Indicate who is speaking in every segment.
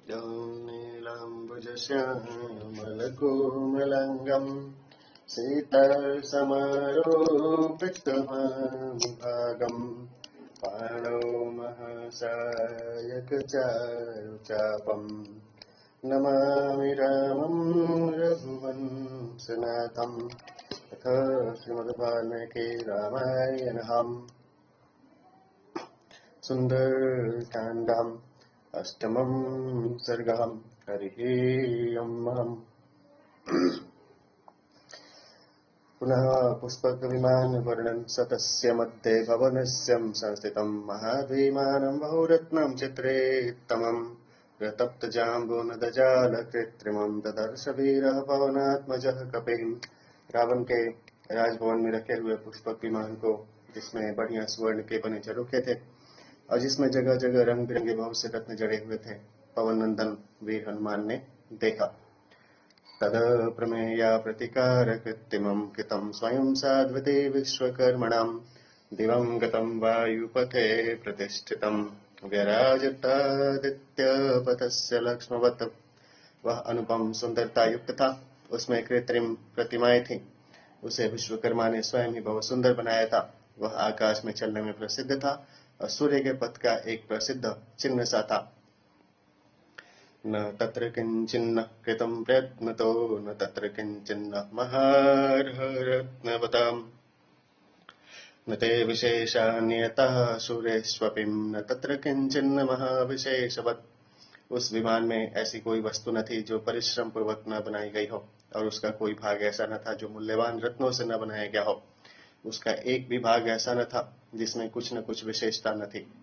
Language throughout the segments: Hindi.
Speaker 1: नीलाम्बुजश्यामलकोमलङ्गम् सीतासमारोपितमहाविभागम् पाणौ महासायकचारुचापम् नमामि रामं रघुवंशनाथम्। अथ श्रीमद्वाल्मीकि रामायणम् सुन्दरकाण्डम् अष्टमं सर्गः। हरिः ओम्। पुनः पुष्पकविमानवर्णन् सतस्य मध्ये भवनस्य संस्थितं महाद्विमानं बहुरत्नं चित्रेत्तमं रतप्तजाम्बूनदजालकृत्रिमं ददर्श वीरः पवनात्मजः कपिः। रावण के राजभवन में रखे हुए पुष्पक विमान को, जिसमें बढ़िया स्वर्ण के बने झरोखे थे और जिसमें जगह जगह रंग बिरंगे बहुत से रत्न जड़े हुए थे, पवन नंदन वीर हनुमान ने देखा। तद प्रमेया प्रतिकारकृत्रिमं कृतं स्वयं साध्वते विश्वकर्मणां दिवंगतं वायुपथे प्रतिष्ठितं व्यराजतादित्यपथस्य लक्ष्मवत्। वह अनुपम सुंदरता युक्त था, उसमें कृत्रिम प्रतिमाएं थीं। उसे विश्वकर्मा ने स्वयं ही बहुत सुंदर बनाया था। वह आकाश में चलने में प्रसिद्ध था और सूर्य के पथ का एक प्रसिद्ध चिन्ह सा था। न तत्र किंचिन्न कृतं प्रयत्नतो न तत्र किंचिन्न महारत्नवताम् न ते विशेषान्यतः सुरेष्वपिं न तत्र किंचिन्न महाविशेषवत्। उस विमान में ऐसी कोई वस्तु न थी जो परिश्रम पूर्वक न बनाई गई हो, और उसका कोई भाग ऐसा न था जो मूल्यवान रत्नों से न बनाया गया हो। उसका एक भी भाग ऐसा न था जिसमें कुछ न कुछ विशेषता न थी।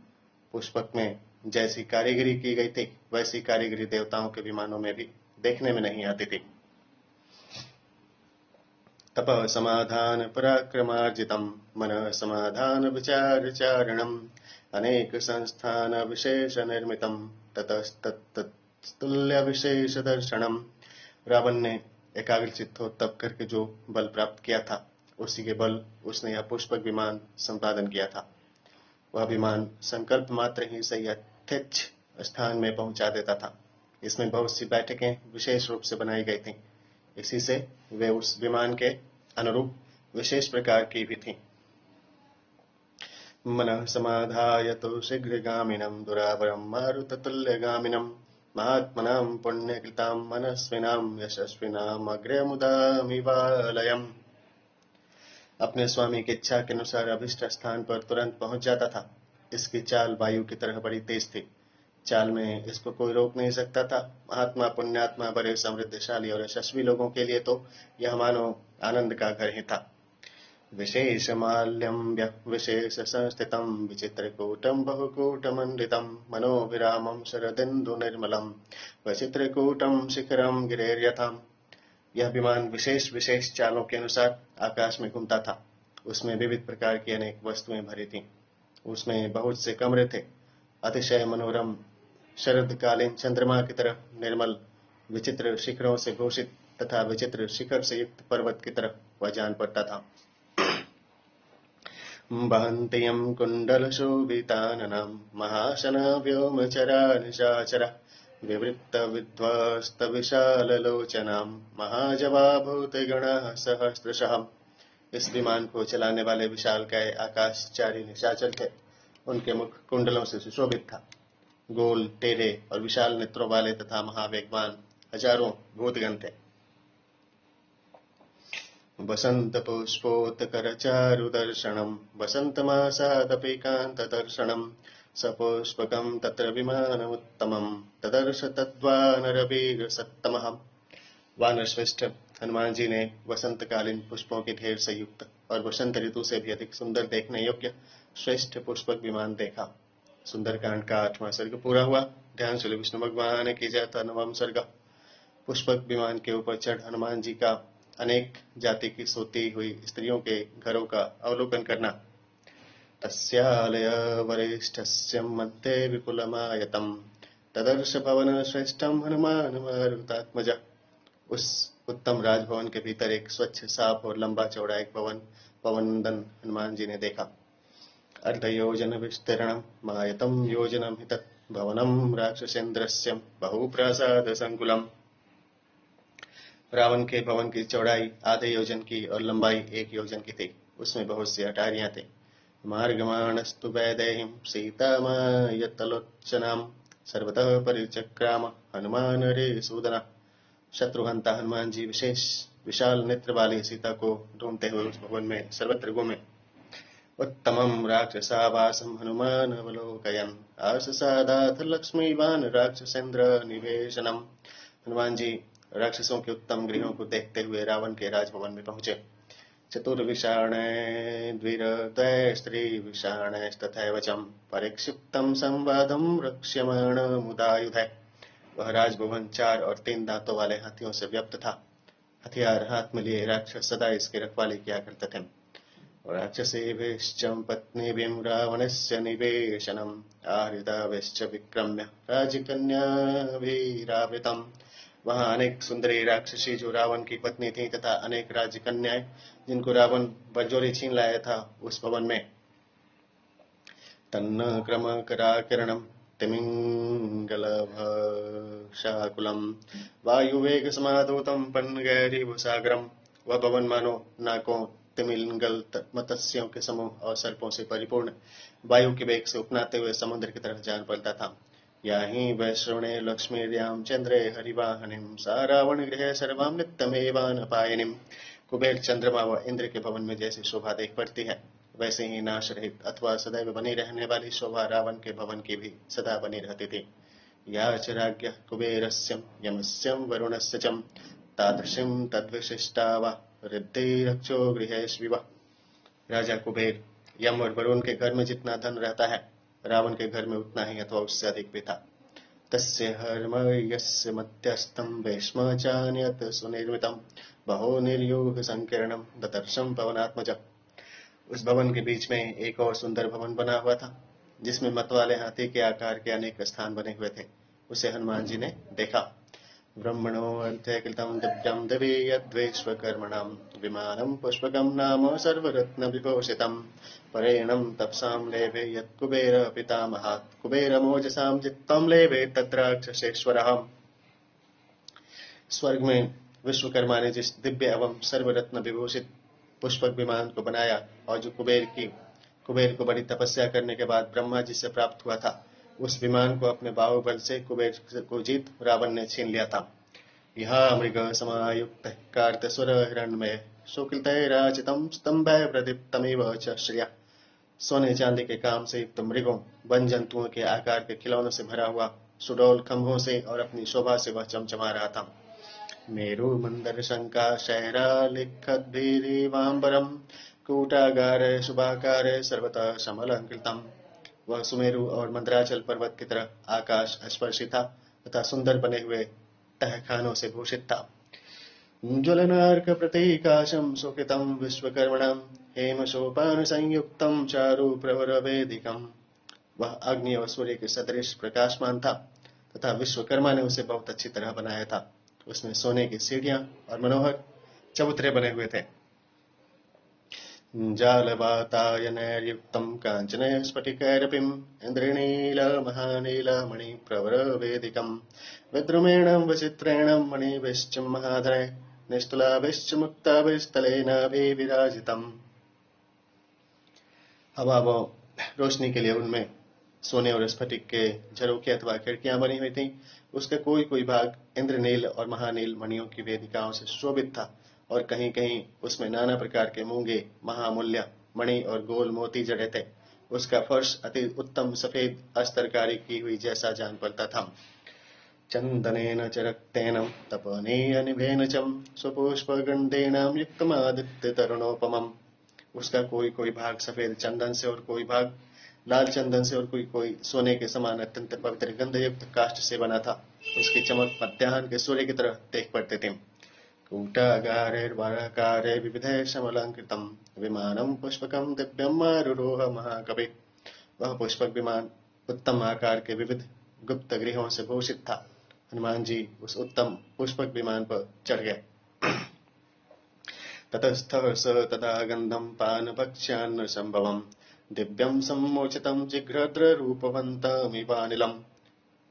Speaker 1: पुष्पक में जैसी कारीगरी की गई थी, वैसी कारीगरी देवताओं के विमानों में भी देखने में नहीं आती थी। तपः समाधान पराक्रमार्जितं मनः समाधान विचार चारणम् अनेक संस्थान विशेष निर्मितं ततस्तत्तुल्य विशेष दर्शनम्। रावण ने एकाग्रचित्त हो तप करके जो बल प्राप्त किया था, उसी के बल उसने यह पुष्पक विमान संपादन किया था। वह विमान संकल्प मात्र ही सही यथेच्छ स्थान में पहुंचा देता था। इसमें बहुत सी बैठकें विशेष रूप से बनाई गई थीं। इसी से वे उस विमान के अनुरूप विशेष प्रकार की भी थीं। मनः समाधाय तो शीघ्रगामिनं दुरावरं मारुततुल्यगामिनं महात्मनां पुण्यकृतां मनस्विनां यशस्विनां अग्र्यमुदामिवालयम्। अपने स्वामी की इच्छा के अनुसार अभिष्ट स्थान पर तुरंत पहुंच जाता था। इसकी चाल वायु की तरह बड़ी तेज थी। चाल में इसको कोई रोक नहीं सकता था। महात्मा पुण्यात्मा बड़े समृद्धशाली और यशस्वी लोगों के लिए तो यह मानो आनंद का घर ही था। विशेष माल्यम विशेष संस्थितम विचित्रकूटम बहुकूटमंडितम मनोविरामम शरदिंदु निर्मलम विचित्रकूटम शिखरम गिरेर्यथम। यह विमान विशेष विशेष चालों के अनुसार आकाश में घूमता था। उसमें विविध प्रकार की अनेक वस्तुएं भरी थीं। उसमें बहुत से कमरे थे। अतिशय मनोरम शरदकालीन चंद्रमा की तरह निर्मल, विचित्र शिखरों से घोषित तथा विचित्र शिखर से युक्त पर्वत की तरफ वह जान पड़ता था। बहन्त्यं कुण्डलशोभिताननं महाशना व्योमचरा निशाचरा विवृत्त विध्वस्त विशाललोचनां महाजवाभूतगणः सहस्रशः। इस विमान को चलाने वाले विशालकाय आकाशचारी निशाचर थे। उनके मुख कुंडलों से सुशोभित था। गोल, टेढ़े और विशाल नेत्रों वाले तथा महावेगवान हजारों भूतगण थे। वसंत पुष्पोत्कर चारु दर्शनम वसंतमासादपि कांत दर्शनम सपुष्पकं तत्र विमानमुत्तमं तदर्श तद्वानरवीर सत्तमः। वानर श्रेष्ठ हनुमान जी ने वसंतकालीन पुष्पों के ढेर से युक्त और वसंत ऋतु से भी अधिक सुंदर देखने योग्य श्रेष्ठ पुष्पक विमान देखा। सुंदरकांड का 8वां सर्ग पूरा हुआ। ध्यान से विष्णु भगवान की जय। 9वां सर्ग। पुष्पक विमान के ऊपर चढ़ हनुमान जी का अनेक जाति की सोती हुई स्त्रियों के घरों का अवलोकन करना। तस्यालय वरिष्ठस्य मध्ये विपुलमायतम तदर्श भवन श्रेष्ठम हनुमान मारुतात्मज। उस उत्तम राजभवन के भीतर एक स्वच्छ, साफ और लंबा चौड़ा एक भवन पवननंदन हनुमान जी ने देखा। अर्धयोजन विस्तीर्णम मायतम योजनम हित भवनम राक्षसेन्द्रस्य बहुप्रासाद संकुलम। रावण के भवन की चौड़ाई आधे योजन की और लंबाई 1 योजन की थी। उसमें बहुत सी अटारियां थी। मार्गमाणस्तु वैदेहीं सीतामायतलोचनां सर्वतः परिचक्राम हनुमान रे सूदना। शत्रुहंता हनुमान जी विशेष विशाल नेत्र वाली सीता को ढूंढते हुए उस भवन में सर्वत्र घूमे। उत्तमं राक्षसावासं हनुमान अवलोकयन् आससादाथ लक्ष्मीवान राक्षसेन्द्र निवेशनम। हनुमान जी राक्षसों के उत्तम गृहों को देखते हुए रावण के राजभवन में पहुंचे। चतुर्विषाणे द्विरद्वय स्त्री विषाणस्तथैव चं परिक्षिप्तं संवादं रक्ष्यमाण मुदायुधे। वह राजभवन 4 और 3 दांतों वाले हाथियों से व्याप्त था। हथियार हाथ में लिए राक्षस सदा इसकी रखवाली किया करते थे। राक्षसेभिश्च पत्नीभिं रावणस्य निवेशनम् आहृताभिश्च विक्रम्य राजकन्याभिरावृतम्। वहां अनेक सुंदरी राक्षसी जो रावण की पत्नी थी तथा अनेक राजकन्याएं जिनको रावण बरजोरी छीन लाया था उस भवन में। तन्न क्रम कराकिरणम् तिमिंगलभाशाकुलम् वायुवेग समादूतम् पन्नगैरिवसागरम्। वह भवन मानो नाकों तिमिंगल मत्स्यों के समूह और सर्पों से परिपूर्ण वायु के वेग से उपनाते हुए समुद्र की तरफ जान पड़ता था। याहि वैश्रवणे लक्ष्मीर्यां चंद्रे हरिवाहनिं सा रावण गृहे सर्वां नित्यमेवानपायिनीं। कुबेर चंद्रमा व इंद्र के भवन में जैसी शोभा देख पड़ती है वैसे ही नाश रहित अथवा सदैव बनी रहने वाली शोभा रावण के भवन की भी सदा बनी रहती थी। या च राज्ञः कुबेरस्यं यमस्यं वरुणस्य च तादृशीं तद्विशिष्टा वा रिद्धिरक्षो गृहेष्विव। राजा कुबेर यम और वरुण के घर में जितना धन रहता है रावण के घर में उतना ही अथवा उससे अधिक भी था। तस्य हर्मयस्य मध्यस्थं भीष्म चान्यत् सुनिर्मितं बहो निर्यूह संकीर्णं ददर्शं पवनात्मज। उस भवन के बीच में एक और सुंदर भवन बना हुआ था जिसमें मतवाले हाथी के आकार के अनेक स्थान बने हुए थे। उसे हनुमान जी ने देखा। ब्रह्मणो अध्यकृतं दिव्यं दिवि यद्विश्वकर्मणां विमानं पुष्पकं नाम सर्वरत्न विभूषितं परेणं तपसां लेभे यत्कुबेर पितामहात् कुबेरमोजसां जित्त्वं लेभे तद्राक्षसेश्वरः। स्वर्ग में विश्वकर्मा ने जिस दिव्य एवं सर्वरत्न विभूषित पुष्पक विमान को बनाया और जो कुबेर को बड़ी तपस्या करने के बाद ब्रह्मा जी से प्राप्त हुआ था उस विमान को अपने बाहुबल से कुबेर को जीत रावण ने छीन लिया था। यह मृग समायुक्त कार्तस्वर हिरण्मय शुक्लतैराचितं स्तंभे प्रदीप्तमिव च श्रिया। सोने चांदी के काम से युक्त मृगों वन जंतुओं के आकार के खिलौनों से भरा हुआ सुडौल खंभों से और अपनी शोभा से वह चमचमा रहा था। मेरु मंदर शंका शैरालिखद्भिरीवांबरम कूटागारे शुभाकारे सर्वतः समलंकृतम्। वह सुमेरु और मंदराचल पर्वत की तरह आकाश स्पर्शी था तथा सुंदर बने हुए तहखानों से भूषित था। ज्वलनार्क प्रतीकाशं सुकृतं विश्वकर्मणं हेम सोपान संयुक्तं चारु प्रवर वेदिकम्। वह अग्नि और सूर्य के सदृश प्रकाशमान था तथा विश्वकर्मा ने उसे बहुत अच्छी तरह बनाया था। उसमें सोने की सीढ़ियां और मनोहर चबूतरे बने हुए थे। जालवातायनैर्युक्तं कांचन स्फटिकैरपिम् इन्द्रनील महानील मणि प्रवर वेदिकम् विद्रुमेण वचित्रेण मणिभिश्च महाधरे निस्तुलाभिश्च मुक्ताभिस्तलेनाभिविराजितम्। हवा व रोशनी के लिए उनमें सोने और स्फटिक के झरोखे अथवा खिड़कियां बनी हुई थी। उसका कोई कोई भाग इंद्रनील और महानील मणियों की वेदिकाओं से शोभित था और कहीं कहीं उसमें नाना प्रकार के मूंगे महामूल्य मणि और गोल मोती जड़े थे। उसका फर्श अति उत्तम सफेद अस्तरकारी की हुई जैसा जान पड़ता था। चंदनेन च रक्तेन तपनीयनिभेन च स्वपुष्पगंधेनां युक्तमादित्य तरुणोपमम्। उसका कोई कोई भाग सफेद चंदन से और कोई भाग लाल चंदन से और कोई कोई सोने के समान अत्यंत पवित्र गंधयुक्त काष्ठ से बना था। उसकी चमक मध्याह्न के सूर्य की तरह देख पड़ते थे। कूटागारेर्वाराकारे विविधे समलंकृतं विमानं पुष्पकं दिव्यम् आरुरोह महाकवि। वह पुष्पक विमान उत्तम आकार के विविध गुप्त गृहों से भूषित था। हनुमान जी उस उत्तम पुष्पक विमान पर चढ़ गए। ततस्थः स तदा गंधं पानभक्ष्यान्न संभवम् दिव्यं सम्मोचितं जिघ्रद्र रूपवन्तमिवानिलम्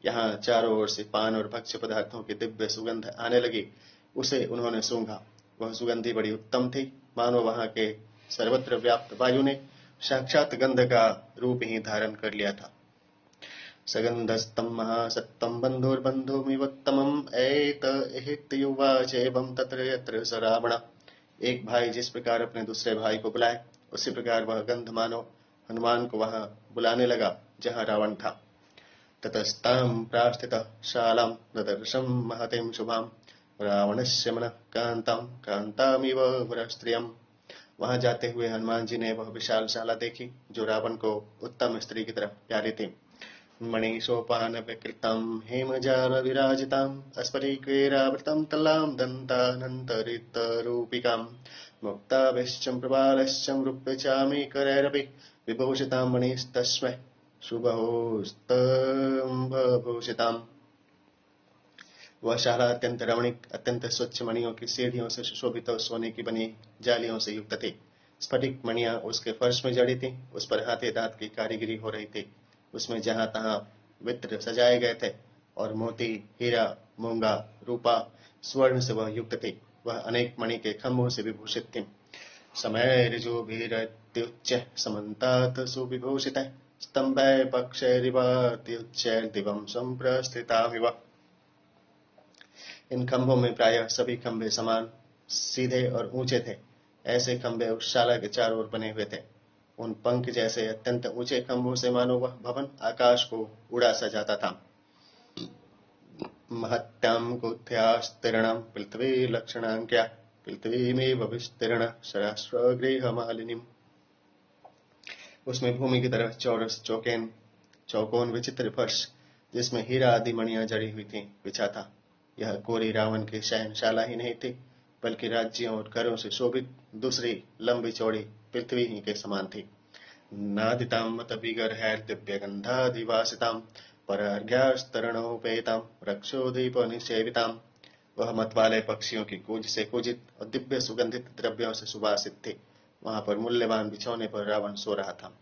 Speaker 1: यहाँ चारों ओर से पान और भक्ष्य पदार्थों की दिव्य सुगंध आने लगी। उसे उन्होंने सूंघा। वह सुगंधी बड़ी उत्तम थी, मानो वहां के सर्वत्र व्याप्त वायु ने साक्षात गंध का रूप ही धारण कर लिया था। सगंधस्तम महासत्तम बंधुर्बंधुमिवोत्तमम् एत एहित्युवाचेवं तत्र यत्र स रावण। एक भाई जिस प्रकार अपने दूसरे भाई को बुलाए, उसी प्रकार वह गंध मानो हनुमान को वहां बुलाने लगा जहां रावण था। ततस्तां प्रास्थितः शालां ददर्शं महतीं शुभां रावणस्य मनः कान्तां कान्तामिव वरस्त्रियम्। वहां जाते हुए हनुमान जी ने वह विशाल शाला देखी जो रावण को उत्तम स्त्री की तरह प्यारी थी। मणिसोपान विकृतं हेमजाल विराजितां अस्फटिकैरावृतं तलां दन्तानन्तरितरूपिकां मुक्ताभिश्चं प्रबालश्चं रूप्यचामीकरैरपि विभूषितां मणिस्तस्मै शुभहोस्तम्भभूषिताम्। वह शाला अत्यंत रमणीक, अत्यंत स्वच्छ मणियों की सीढ़ियों से सुशोभित और सोने की बनी जालियों से युक्त थी। स्फटिक मणियां उसके फर्श में जड़ी थी। उस पर हाथे दांत की कारीगरी हो रही थी। उसमें जहां तहां वित्र सजाए गए थे और मोती, हीरा, मूंगा, रूपा, स्वर्ण से वह युक्त थी। वह अनेक मणि के खंभों से विभूषित थी। समय ऋजुभिरत्युच्च समन्तात सुविभूषितः स्तंभे पक्षैरिवात्युच्च दिवं संप्रस्थितामिव। इन खंभों में प्रायः सभी खंभे समान सीधे और ऊंचे थे। ऐसे खंभे उस शाला के चारों ओर बने हुए थे। उन पंख जैसे अत्यंत ऊंचे खंभों से मानो वह भवन आकाश को उड़ा सा जाता था। महत्यां कुथ्यास्तीर्णं पृथ्वी लक्षणांक्या पृथ्वीमेव विस्तीर्ण सहस्रगृहमालिनीम्। उसमें भूमि की तरह चौरस चौकोन विचित्र फर्श जिसमें हीरा आदि मणियां जड़ी हुई थी बिछा था। यह कोरी रावण की शयनशाला ही नहीं थी, बल्कि राज्यों और घरों से शोभित दूसरी लंबी चौड़ी पृथ्वी ही के समान थी। नादितां मतविगर्हैर्दिव्यगन्धादिवासितां परर्घ्यास्तरणोपेतां रक्षोदीपनिसेवितां। वह मत वाले पक्षियों की कूंज से कूजित और दिव्य सुगंधित द्रव्यों से सुवासित थी। वहां पर मूल्यवान बिछौने पर रावण सो रहा था।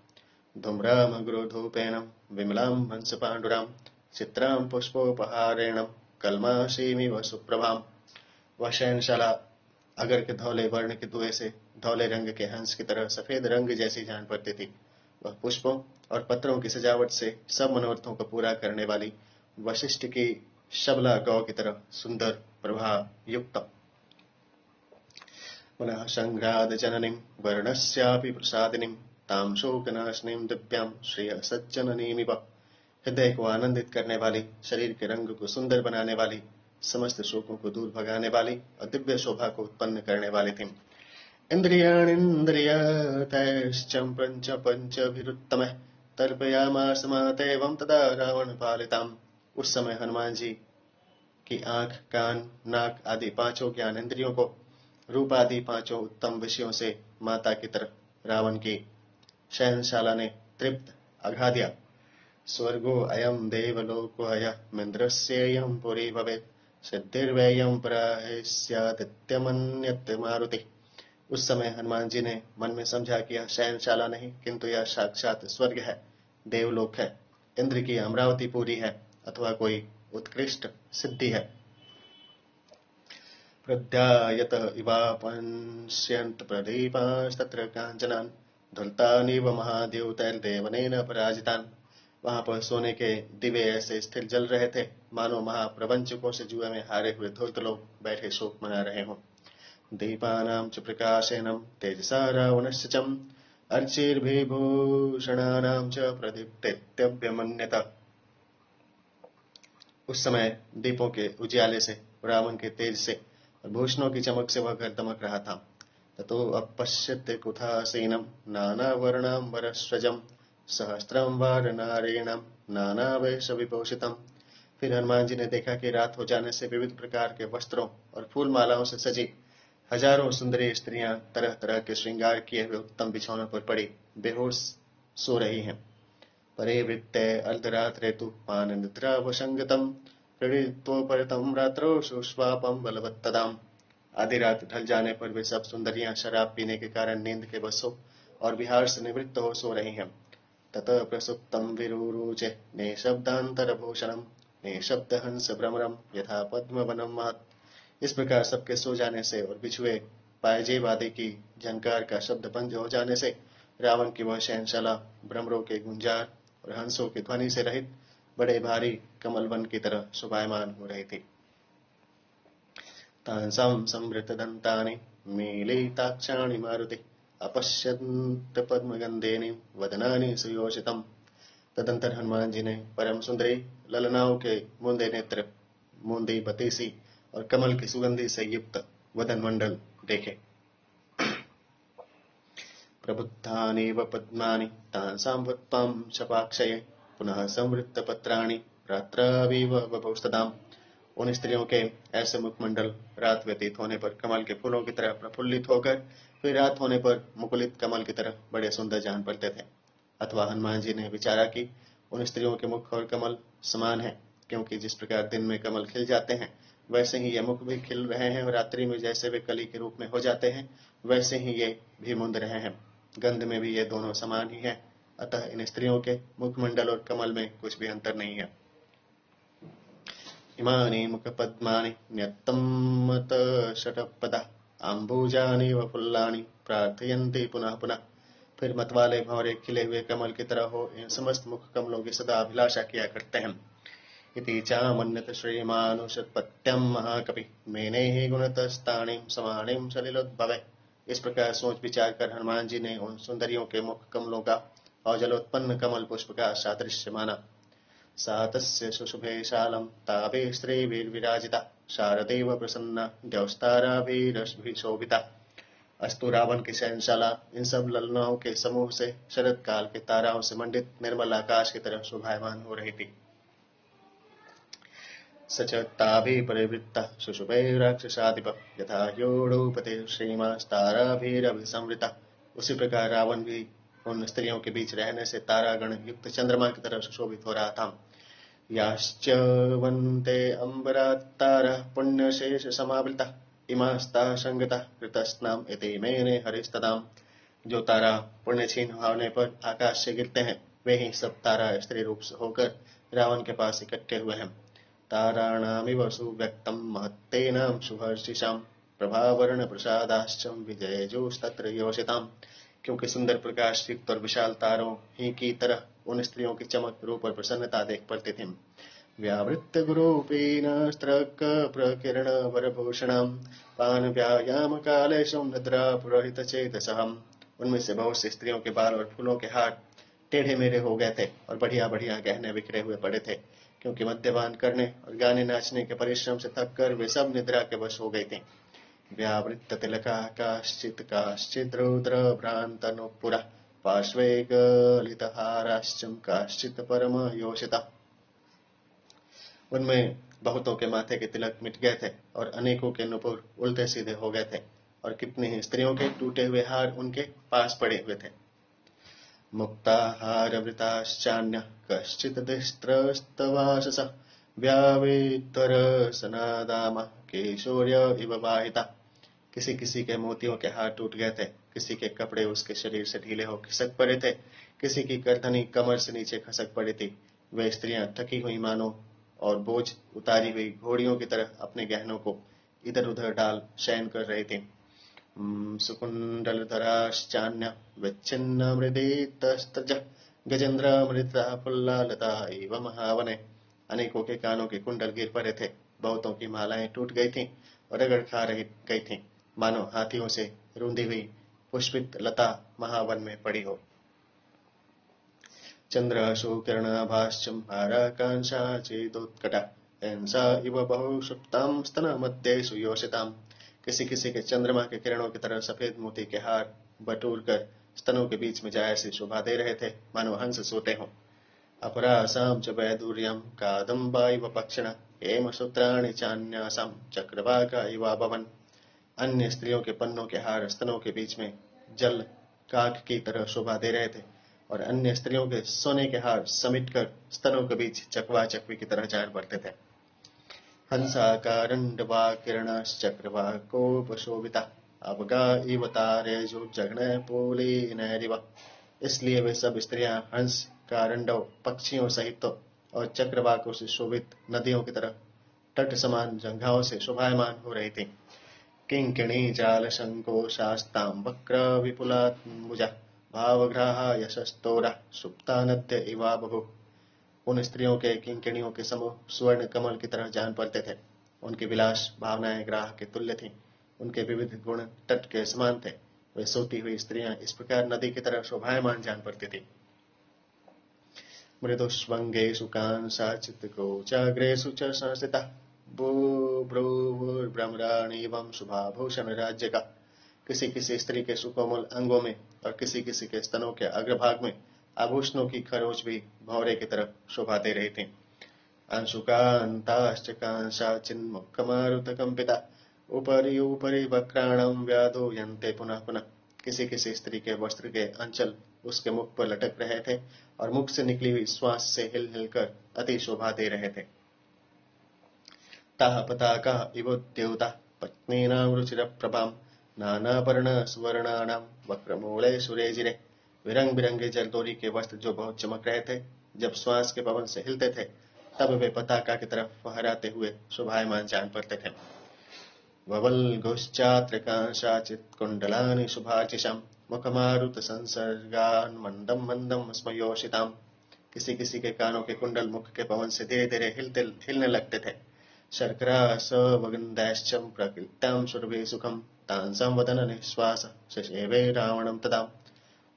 Speaker 1: धूम्रामग्रोधूपेनं विमलां हंसपाण्डुरां चित्रां पुष्पोपहारेण कलमाशीमिव सुप्रभाम्। वह शयनशाला अगर के धौले वर्ण के धुएं से धौले रंग के हंस की तरह सफेद रंग जैसी जान पड़ती थी। वह पुष्पों और पत्रों की सजावट से सब मनोरथों को पूरा करने वाली वशिष्ठ की शबला गौ की तरह सुंदर प्रभा युक्त। पुनः संघ्राद जननीं वर्णस्यापि प्रसादिनीं तां शोकनाशनीं दिव्यां श्रेय सज्जननीमिव। हृदय को आनंदित करने वाली, शरीर के रंग को सुंदर बनाने वाली, समस्त शोकों को दूर भगाने वाली और दिव्य शोभा को उत्पन्न करने वाली थी। इंद्रियाणीन्द्रियतैश्चं पंच पंचभिरुत्तमः तर्पयामास महतेवं तदा रावण पालिताम्। उस समय हनुमान जी की आंख, कान, नाक आदि पांचों ज्ञानेन्द्रियों को रूप आदि पांचों उत्तम विषयों से माता की तरह रावण की शयनशाला ने तृप्त अघा दिया। स्वर्गो अयं देवलोको अयमिन्द्रस्येयं पुरी भवेत् सिद्धिर्वैयं प्राहेस्यादित्यमन्यत् मारुति। उस समय हनुमान जी ने मन में समझा कि यह शयनशाला नहीं, किंतु यह साक्षात स्वर्ग है, देवलोक है, इंद्र की अमरावती पुरी है, अथवा कोई उत्कृष्ट सिद्धि है। प्रध्यायत इवापश्यन्त प्रदीपास्तत्र काञ्चनान् धुल्तानीव महाद्युतैर्देवनेन पराजितान्। वहां पर सोने के दिवे ऐसे स्थिर जल रहे थे मानो महाप्रपंचकों से जुए में हारे हुए धूर्त लोग बैठे शोक मना रहे हों। दीपानां च प्रकाशेनं तेजसा रावणस्य च अर्चिर्विभूषणानां च प्रदीप्तेत्यभ्यमन्यत। उस समय दीपों के उजियाले से, रावण के तेज से और भूषणों की चमक से वह घर दमक रहा था। ततो अपश्यत् कुथासीनं नानावर्णाम्बरस्रजं सहस्त्रं वारनारीणां नानावेशविभूषितम्। फिर हनुमान जी ने देखा कि रात हो जाने से विविध प्रकार के वस्त्रों और फूल मालाओं से सजी हजारों सुंदरी स्त्रियां तरह तरह के श्रृंगार किए हुए उत्तम बिछौनों पर पड़ी बेहोश सो रही हैं। परिवृत्ते अर्धरात्रे तु पाननिद्रावसंगतं क्रीडित्वोपरतं रात्रौ सुष्वापं बलवत्तदाम्। आधी रात ढल जाने पर वे सब सुंदरियां शराब पीने के कारण नींद के वश हो और विहार से निवृत्त हो सो रही हैं। ततः प्रसुप्तं विरुरुचे निशब्दान्तरभूषणं निशब्द हंस भ्रमरम यथा पद्म वनम महत्। इस प्रकार सबके सो जाने से और बिछुए पायजेब आदि की झंकार का शब्द बंद हो जाने से रावण की वह शयनशाला भ्रमरों के गुंजार और हंसों की ध्वनि से रहित बड़े भारी कमल वन की तरह शोभायमान हो रही थी। तांसां संवृतदन्तानि मीलिताक्षाणि मारुति अपश्यन्त पद्मगंधेनि वदनानि सुयोषितम्। तदंतर हनुमान जी ने परम सुंदरी ललनाओं के मूंदे नेत्र, मूंदी बतीसी और कमल की सुगंधि से युक्त वदन मंडल देखे। प्रबुद्धानीव पद्मानि तासां वत्पां शपाक्षये पुनः संवृत्त पत्राणि रात्रावीव बभौस्तदाम्। उन स्त्रियों के ऐसे मुखमंडल रात व्यतीत होने पर कमल के फूलों की तरह प्रफुल्लित होकर फिर रात होने पर मुकुलित कमल की तरह बड़े सुंदर जान पड़ते थे। अथवा हनुमान जी ने विचारा कि उन स्त्रियों के मुख और कमल समान हैं, क्योंकि जिस प्रकार दिन में कमल खिल जाते हैं वैसे ही ये मुख भी खिल रहे हैं, और रात्रि में जैसे वे कली के रूप में हो जाते हैं वैसे ही ये भी मुंद रहे हैं। गंध में भी ये दोनों समान ही हैं, अतः इन स्त्रियों के मुखमंडल और कमल में कुछ भी अंतर नहीं है। इमानि मुखपद्मानि न्यत्तमत शतपदा आम्बुजानि व फुल्लानि प्रार्थयन्ति पुनः पुनः। फिर मत वाले भंवरे खिले हुए कमल की तरह हो इन समस्त मुख कमलों की सदा अभिलाषा किया करते हैं। इति चामन्यत श्रीमानुषत्पत्यं महाकवि मेनेहि गुणतस्ताणिं समाणिं सलिलोद्भवे। इस प्रकार सोच विचार कर हनुमान जी ने उन सुंदरियों के मुख कमलों का और जलोत्पन्न कमल पुष्प का सादृश्य माना। सा तस्य सुशुभे शालं ताभिः स्त्रीभिर्विराजिता शारदेव प्रसन्ना द्यौस्ताराभिरभिशोभिता। अस्तु रावण की शयनशाला इन सब ललनाओं के समूह से शरद काल के ताराओं से मंडित निर्मल आकाश की तरह शोभायमान हो रही थी। सच ताभिः परिवृत्ता शुशुभे राक्षसाधिप यथा ह्योड़ोपते श्रीमास्ताराभिरभिसंवृता। उसी प्रकार रावण भी उन स्त्रियों के बीच रहने से तारागण युक्त चंद्रमा की तरह सुशोभित हो रहा था। याश्च वन्ते अम्बरात्तारः पुण्यशेष समावृता इमास्ता संगता कृतस्नाम इति मेने हरिस्तदाम। जो तारा पुण्य छीन होने पर आकाश से गिरते हैं वे ही सब तारा स्त्री रूप से होकर रावण के पास इकट्ठे हुए हैं। ताराणामिव सुव्यक्तं महत्तेनां सुहर्षिषां प्रभावर्ण प्रसादाश्चम विजयजोस्तत्र योषिताम्। क्योंकि सुंदर प्रकाश युक्त और विशाल तारों ही की तरह उन स्त्रियों की चमक, रूप और प्रसन्नता देख पड़ती थी। व्यावृत्त गुरूपेण स्त्रक प्रकिरण वरभूषणम् पान व्यायाम कालेशं निद्रा पुरोहित चेतसहम्। उनमें से बहुत सी स्त्रियों के बाल और फूलों के हाथ टेढ़े मेढ़े हो गए थे और बढ़िया बढ़िया गहने बिखरे हुए पड़े थे, क्योंकि मद्यपान करने और गाने नाचने के परिश्रम से थक कर वे सब निद्रा के वश हो गई थी। व्यावृत्त तिलका काश्चित् काश्चित् रुद्र भ्रान्तनुपुरा पार्श्वे गलितहाराश्चम काश्चित् परम योषिता। उनमें बहुतों के माथे के तिलक मिट गए थे और अनेकों के नुपुर उल्टे सीधे हो गए थे, और कितनी ही स्त्रियों के टूटे हुए हार उनके पास पड़े हुए थे। मुक्ताहार वृताश्चान्य कश्चित् दिस्त्रस्तवासस व्यावेत्तर सनादाम केशोर्य इव वाहिता। किसी किसी के मोतियों के हार टूट गए थे, किसी के कपड़े उसके शरीर से ढीले हो खिसक पड़े थे, किसी की गर्दनी कमर से नीचे खसक पड़ी थी। वे स्त्रियां थकी हुई मानो और बोझ उतारी हुई घोड़ियों की तरह अपने गहनों को इधर उधर डाल शयन कर रही थी। सुकुंडलधराश्चान्य विच्छिन्न मृदितस्तज गजेन्द्रामृता फुल्लालता एव महावने। अनेकों के कानों के कुंडल गिर पड़े थे, बहुतों की मालाएं टूट गई थीं और रगड़ खा रही गई थीं, मानो हाथियों से रूंधी हुई पुष्पित लता महावन में पड़ी हो। चंद्राशु किरणाभाश्चम हाराकांक्षा चेदोत्कटा हिंसा इव बहुषुप्तां स्तन मध्ये सुयोषिताम्। किसी किसी के चंद्रमा के किरणों की तरह सफेद मोती के हार बटूर कर स्तनों के बीच में जाय से शोभा दे रहे थे, मानो हंस सोते हों। अपरासां च वैदूर्यं कादम्बा इव पक्षिणः हेमसूत्राणि चान्यासां चक्रवाका इवाभवन्। अन्य स्त्रियों के पन्नों के हार स्तनों के बीच में जल काक की तरह शोभा दे रहे थे, और अन्य स्त्रियों के सोने के हार समेट कर स्तनों के बीच चकवा चकवी की तरह जान पड़ते थे। हंसाकारंडवा किरणाश्चक्रवाकोपशोभिता अवगा इव तारेषु जघनपूलिनैरिव। इसलिए वे सब स्त्रियां हंस कारंडव पक्षियों सहित तो और चक्रवाकों से शोभित नदियों की तरह तट समान जंघाओं से शोभायमान हो रही थी। किंकिणी जाल शंको शास्ताम वक्र विपुलात्मुजा भावग्राहा यशस्तोरा सुप्ता नद्य इवा बभु। उन स्त्रियों के किंकिणियों के समूह स्वर्ण कमल की तरह जान पड़ते थे। उनकी विलास भावनाएं ग्राह के तुल्य थीं। उनके विविध गुण तट के समान थे। वे सोती हुई स्त्रियां इस प्रकार नदी की तरह शोभायमान जान पड़ती थी। मृदुष्वंगेषु कांसाचित्कोचाग्रेषु च संस्थिता भ्रमराणीवं शुभाभूषण राज्य का। किसी किसी स्त्री के सुकोमल अंगों में और किसी किसी के स्तनों के अग्रभाग में आभूषणों की खरोच भी भौरे की तरफ शोभा दे रही थी। अंशुकांताश्च कांसाचिन्मुखमारुतकंपिता उपरि उपरि वक्राणं व्याधूयन्ते पुनः पुनः। किसी किसी स्त्री के वस्त्र के अंचल उसके मुख पर लटक रहे थे और मुख से निकली हुई श्वास से हिल हिलकर अति शोभा दे रहे थे। ताः पताकाः इवोद्यौता पत्नीनां रुचिरप्रभां नानावर्ण सुवर्णानां वक्रमूले सुरेजिरे। विरंग बिरंगे जलदोरी के वस्त्र जो बहुत चमक रहे थे, जब श्वास के पवन से हिलते थे तब वे पताका की तरफ फहराते हुए शोभायमान जान पड़ते थे। ववल्गुश्चात्रिकांशाचित्कुण्डलानि शुभाचिशं मुखमारुत संसर्गान् मंदम मंदम स्मयोषिताम्। किसी किसी के कानों के कुंडल मुख के पवन से धीरे धीरे हिलने लगते थे। शर्करा सवगन्धैश्च प्रकृत्यां सुरभि सुखम तांसं वदन निःश्वास शशेवे रावणं तदा।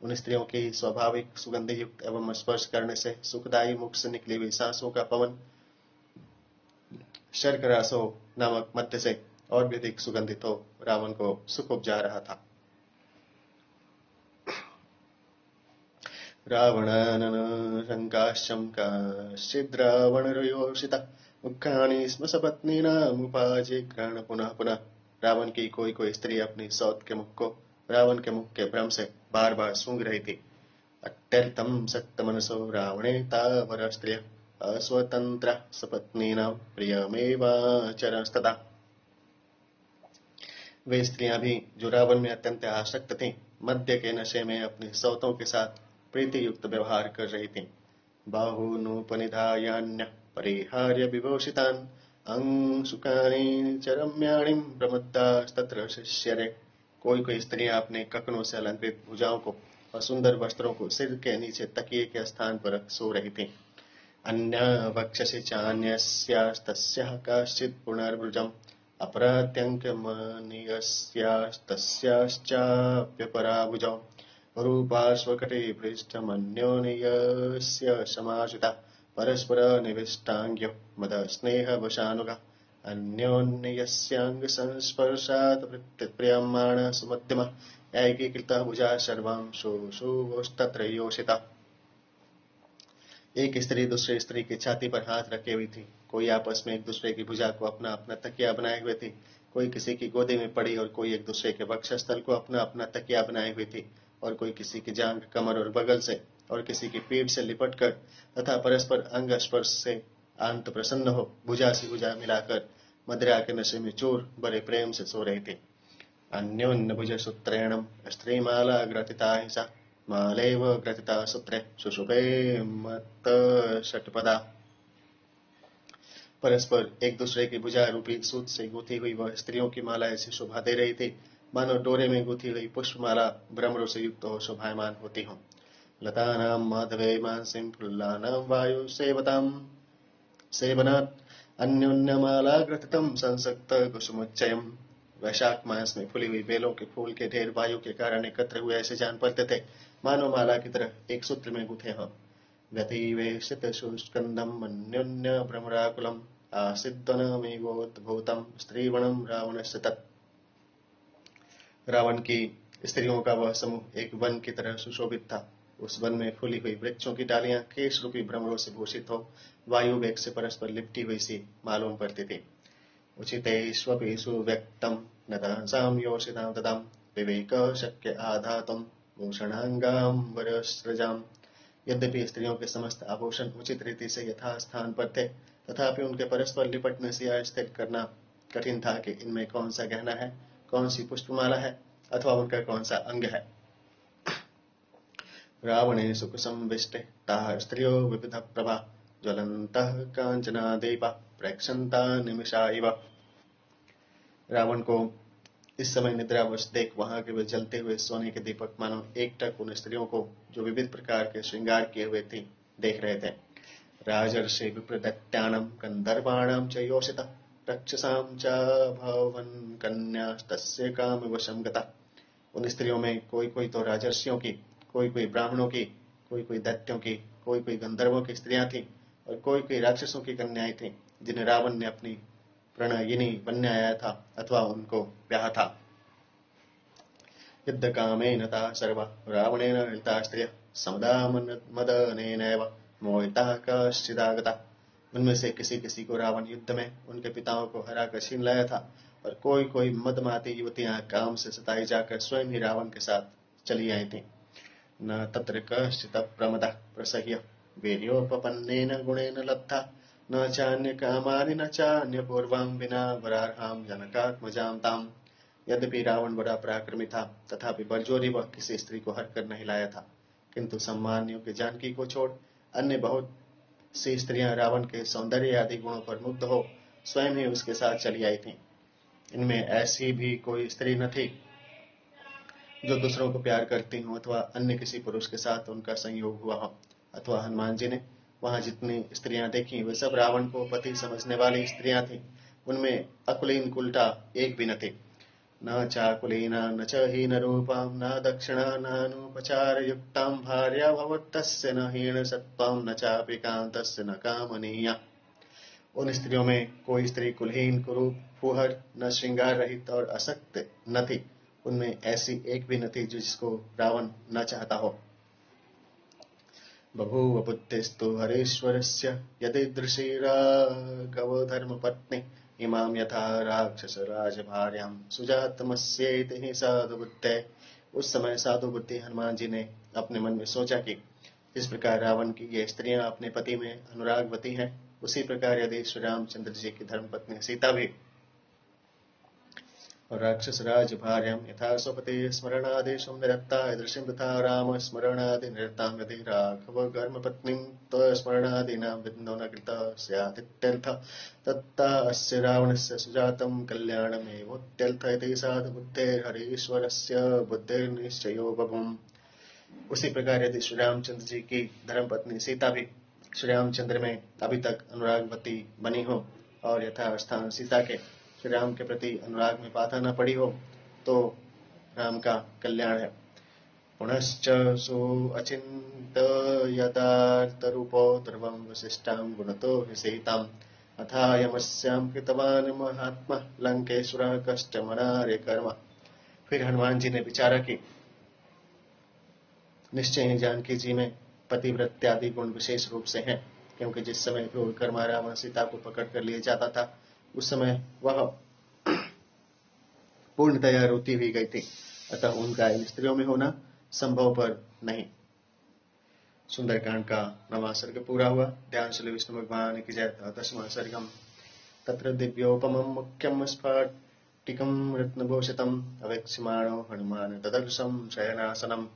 Speaker 1: उन स्त्रियों की स्वाभाविक सुगंधि युक्त एवं स्पर्श करने से सुखदायी मुख से निकली हुई सांसों का पवन शर्करासो नामक मध्य से और भी अधिक सुगंधित हो रावण को सुख उपजा रहा था। रावणानन शंकाश्चंकाश्चिद्रावणरयोषिता मुखानि स्म सपत्नीनामुपाजिघ्राण पुनः पुनः। रावण की कोई कोई स्त्री अपनी सौत के मुख को रावण के मुख के भ्रम से बार बार सूंघ रही थी। अत्यर्थम सक्तमनसो रावणे तावर स्त्रिय अस्वतंत्र सपत्नीनां प्रियमेवाचरस्तदा। वे स्त्रियां भी जो रावण में अत्यंत आसक्त थीं, मद्य के नशे में अपने सौतों के साथ प्रीति युक्त व्यवहार कर रही थीं। बाहूनुपनिधायान्य परिहार्य विभूषितान् अंशुकानि च रम्याणिं प्रमत्तास्तत्र शिष्यरे। कोई कोई स्त्रियां अपने ककनों से अलंकृत भुजाओं को और सुंदर वस्त्रों को सिर के नीचे तकिए के स्थान पर सो रही थीं। अन्या वक्षसि चान्यस्यास्तस्याः काश्चित् पुनर्भुजम् अपरात्यङ्कमनीयस्यास्तस्याश्चाप्यपरा भुजौ रूपाश्वकटे पृष्ठमन्योन्यस्य समाश्रिता परस्पर निविष्टाङ्ग्यो मदस्नेहवशानुगा अन्योन्यस्याङ्ग संस्पर्शात् प्रियमाण सुमध्यमा ऐकीकृता भुजा सर्वां शोषुस्तत्र योषिता। एक स्त्री दूसरी स्त्री की छाती पर हाथ रखे हुई थी। कोई आपस में एक दूसरे की भुजा को अपना अपना तकिया बनाए हुए थी। कोई किसी की गोदी में पड़ी और कोई एक दूसरे के वक्षस्थल को अपना अपना तकिया बनाए हुई थी और कोई किसी की जांघ, कमर और बगल से और किसी की पीठ से लिपट कर तथा परस्पर अंग स्पर्श से अंत प्रसन्न हो भुजा से भुजा मिलाकर मदिरा के नशे में चूर बड़े प्रेम से सो रही थी। अन्योन्य भुज सूत्रेण स्त्रीमाला ग्रथिता हिंसा मालेव ग्रथिता सूत्रे शुशुभे मत षटपदा। परस्पर एक दूसरे की भुजा रूपी सूत से गुथी हुई वह स्त्रियों की माला ऐसी शोभा दे रही थी मानो डोरे में गुथी हुई पुष्पमाला भ्रमरों से युक्त हो शोभायमान होती हो। लतानां माधवे मानसिं फुल्लानां वायु सेवनात् अन्योन्यमाला ग्रथितं संसक्त कुसुमोच्चयम्। वैशाख मास में फुली हुई बेलों के फूल के ढेर वायु के कारण एकत्र हुए ऐसे जान पड़ते थे मानो माला की तरह एक सूत्र में गुथे हों। व्यतिवेशित शुष्कंदम अन्योन्य भ्रमराकुलम आसिद्वनमेवोद्भूतम स्त्रीवणम रावणस्य तत्। रावण की स्त्रियों का वह समूह एक वन की तरह सुशोभित था। उस वन में फूली हुई वृक्षों की डालियां केश रूपी भ्रमरों से भूषित हो वायु वेग से परस्पर लिपटी हुई सी मालूम पड़ती थी। उचितेष्वपि सुव्यक्तम नतांसां योषितां तदां विवेक शक्य आधातुं भूषणांगांबरस्रजाम्। यद्यपि स्त्रियों के समस्त आभूषण उचित रीति से यथा स्थान पर थे तथापि उनके परस्पर लिपटने से यह स्थिर करना कठिन था कि इनमें कौन सा गहना है, कौन सी पुष्पमाला है अथवा उनका कौन सा अंग है। रावणे सुकुसंविष्टे ताः स्त्रियो विविध प्रभा ज्वलन्तः काञ्चनादेव प्रेक्षन्ता निमिषा इव। रावण को इस समय निद्रावश देख वहां के वे जलते हुए सोने के दीपक मानो एकटक उन स्त्रियों को जो विविध प्रकार के श्रृंगार किए हुए थी देख रहे थे। राजर्षि विप्रदत्तानं गंधर्वाणां च योषितः रक्षसां च भवन कन्यास्तस्य कामवशं गता। उन स्त्रियों में कोई कोई तो राजर्षियों की, कोई कोई ब्राह्मणों की, कोई कोई दैत्यों की, कोई कोई गंधर्वों की स्त्रियां थी और कोई कोई राक्षसों की कन्याएं थी जिन्हें रावण ने अपनी प्रणयिनी बनाया था अथवा उनको ब्याह था। युद्ध कामेन ता सर्वा रावणेन हृता स्त्रियः समदा मदनेनैव मोहिताः कश्चिदागता। उनमें से किसी किसी को रावण युद्ध में उनके पिताओं को हरा कर छीन लाया था और कोई कोई मदमाती युवतियां काम से सताई जाकर स्वयं ही रावण के साथ चली आई थीं। न तत्र कश्चित् प्रमदः प्रसह्य वीर्योपपन्नेन गुणेन लब्धा न चान्य कामानि न चान्य पूर्वं विना वरार्हां जनकात्मजां ताम्। यद्यपि रावण बड़ा पराक्रमी था तथापि बरजोरी वह किसी स्त्री को हर कर नहीं लाया था, किंतु सम्मान योग्य जानकी को छोड़ अन्य बहुत सी स्त्रियां रावण के सौंदर्य आदि गुणों पर मुग्ध हो स्वयं ही उसके साथ चली आई थीं। इनमें ऐसी भी कोई स्त्री न थी जो दूसरों को प्यार करती हो अथवा अन्य किसी पुरुष के साथ उनका संयोग हुआ हो। अथवा हनुमान जी ने वहां जितनी स्त्रियां देखी वे सब रावण को पति समझने वाली स्त्रियां थीं। उनमें अकुलीन कुलटा एक भी न थी। न चाकुलीना न च हीनरूपां न दक्षिणा नानुपचारयुक्तां भार्या भवत्तस्य न हीनसत्त्वं न चापि कान्तस्य न कामनीया। उन स्त्रियों में कोई स्त्री कुलहीन, कुरूप, फूहर, न श्रृंगार रहित और असक्त न थी। उनमें ऐसी एक भी न थी जिसको रावण न चाहता हो। बभूव बुद्धिस्तु हरीश्वरस्य यदीदृशी राघवो धर्मपत्नी इमां यथा राक्षस राजभार्यां सुजातमस्येति हि साधु बुद्धे। उस समय साधु बुद्धि हनुमान जी ने अपने मन में सोचा कि जिस प्रकार रावण की ये स्त्रियां अपने पति में अनुरागवती हैं, उसी प्रकार यदि श्री रामचंद्र जी की धर्मपत्नी सीता भी और राक्षस राज भार्यां यथा स्वपति स्मरणादेशं निरता ईदृशीं तथा राम स्मरणादि निरतां यदि राघव धर्मपत्नीं स्मरणादीनां विघ्नो न कृतः स्यादित्यर्थ तत्ता अस्य रावणस्य सुजातं कल्याणमेवोत्यर्थ इति साधु बुद्धेर्हरीश्वरस्य बुद्धिर्निश्चयो बभूव। उसी प्रकार यदि श्री रामचंद्र जी की धर्मपत्नी सीता भी श्री रामचंद्र में अभी तक अनुरागवती बनी हो और यथास्थान सीता के श्री राम के प्रति अनुराग में बाधा न पड़ी हो तो राम का कल्याण है। पुनश्च सो अचिन्तयतार्थरूपो ध्रुवं वसिष्ठां गुणतो हि सीताम् अथायमस्यां कृतवान् महात्मा लंकेश्वरः कष्टमनार्य कर्म। फिर हनुमान जी ने विचारा कि निश्चय ही जानकी जी में पतिव्रत्यादि गुण विशेष रूप से हैं, क्योंकि जिस समय क्रूरकर्मा रावण सीता को पकड़ कर लिए जाता था उस समय वह पूर्णतया रोती हुई गई थी, अतः उनका इन स्त्रियों में होना संभव पर नहीं। सुंदरकांड का 9वां सर्ग पूरा हुआ। ध्यान से विष्णु भगवान की जय। 10वां सर्गम तत्र दिव्योपमं मुख्यं स्फाटिकं रत्नभूषितम् अवेक्ष्यमाणो हनुमान तदर्शं शयनासनम्।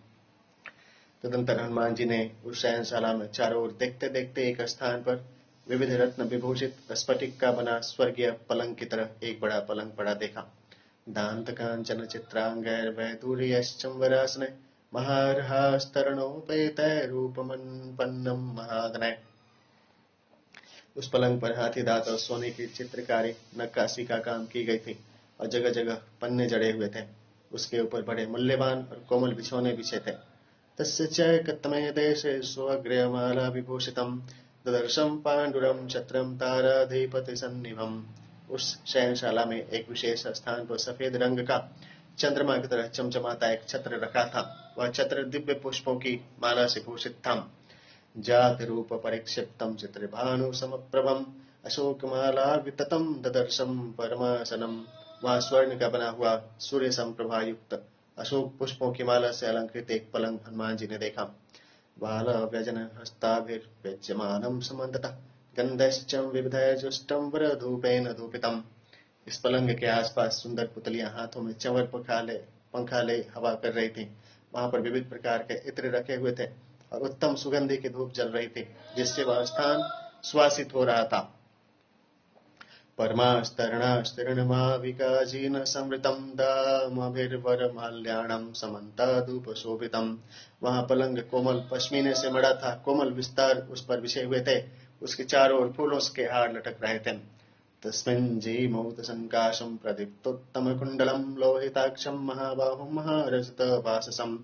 Speaker 1: तदंतर हनुमान जी ने उस शयनशाला में चारों ओर देखते देखते एक स्थान पर विविध रत्न विभूषित स्फटिक का बना स्वर्गीय पलंग की तरह एक बड़ा पलंग पड़ा देखा। दांत कांचन चित्रांगैर्वैदूर्यश्चंवरासने महारहास्तरणोपेतैरूपमन्पन्नं महागणैः। उस पलंग पर हाथी दांत और सोने की चित्रकारी नक्काशी का काम की गई थी और जगह जगह पन्ने जड़े हुए थे। उसके ऊपर बड़े मूल्यवान और कोमल बिछौने बिछे थे। तस्य चैकतमये देशे स्वगृहमाला विभूषितम् ददर्शं पांडुरं छत्रं ताराधिपति सन्निभम्। उस शयनशाला में एक विशेष स्थान पर सफेद रंग का चंद्रमा की तरह चमचमाता एक छत्र रखा था। वह छत्र दिव्य पुष्पों की माला से भूषित था। जाति रूप परिक्षिप्तम चित्र भानु समप्रभम अशोकमाला विततम ददर्शम परमासनम। वहां स्वर्ण का बना हुआ सूर्य संप्रभा युक्त अशोक पुष्पों की माला से अलंकृत एक पलंग हनुमान जी ने देखा। बाल व्यजन हस्ताभिर्व्यज्यमानं समन्ततः गन्धश्चं विविधैर्जुष्टं वरधूपेन धूपितम्। इस पलंग के आसपास सुंदर पुतलियां हाथों में चंवर पंखा ले हवा कर रही थी। वहां पर विविध प्रकार के इत्र रखे हुए थे और उत्तम सुगंधि की धूप जल रही थी, जिससे वह स्थान श्वासित हो रहा था। परमास्तरणास्तरणमाविकाजीन संवृतं दामभिर्वरमाल्याणं समन्तादुपशोभितम्। वहां पलंग कोमल पश्मीने से मड़ा था, कोमल विस्तार उस पर बिछे हुए थे, उसके चारों ओर फूलों के हार लटक रहे थे। तस्मिन् जीमौतसंकाशं प्रदीप्तोत्तमकुण्डलं लोहिताक्षं महाबाहुं महारजतवाससम्।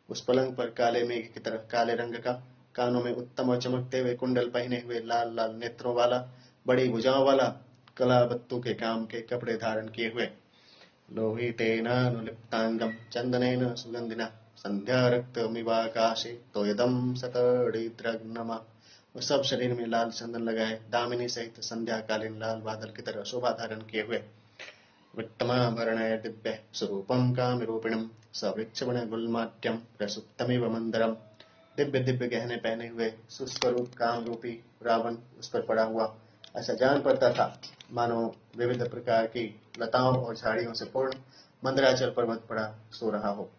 Speaker 1: उस पलंग पर काले मेघ की तरह काले रंग का, कानों में उत्तम और चमकते हुए कुंडल पहने हुए, लाल लाल नेत्रों वाला, बड़ी भुजाओं वाला, कलाबत्तों के काम के कपड़े धारण किए हुए, लोहितेनानुलिप्तांगम चंदनेन सुगंधिना संध्या रक्तमिवाकाशे तोयदम सतड़िद्रग्नमा। और सब शरीर में लाल चंदन लगाए, दामिनी सहित संध्या कालीन लाल बादल की तरह शोभा धारण किए हुए, वित्तमाभरणय दिव्य स्वरूपम कामरूपिणम सवृक्षवण गुलमाट्यम प्रसुप्तमिव मंदरम। दिव्य दिव्य गहने पहने हुए सुस्वरूप काम रूपी रावण उस पर पड़ा हुआ ऐसा जान पड़ता था, मानो विविध प्रकार की लताओं और झाड़ियों से पूर्ण मंदराचल पर्वत पड़ा सो रहा हो।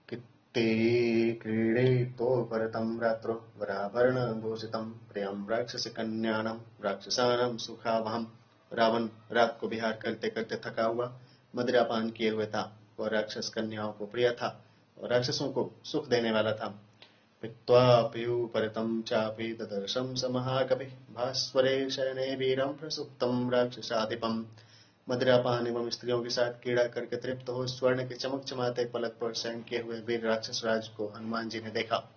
Speaker 1: कित्ते क्रीडेतो भरतं रात्रो वराभरणभूषितं प्रियं राक्षस कन्याणं राक्षसानं सुखावहम्। रावण रात को विहार करते करते थका हुआ मदिरापान किए हुए था, वह राक्षस कन्याओं को प्रिय था और राक्षसों को सुख देने वाला था। पीत्वा पीयूपरितं चापि ददर्शं स महाकविः भास्वरे शयने वीरं प्रसुप्तं राक्षसाधिपम्। मदिरापान एवं स्त्रियों के साथ क्रीड़ा करके तृप्त हो स्वर्ण के चमक चमाते पलक पर शयन किए हुए वीर राक्षस राज को हनुमान जी ने देखा।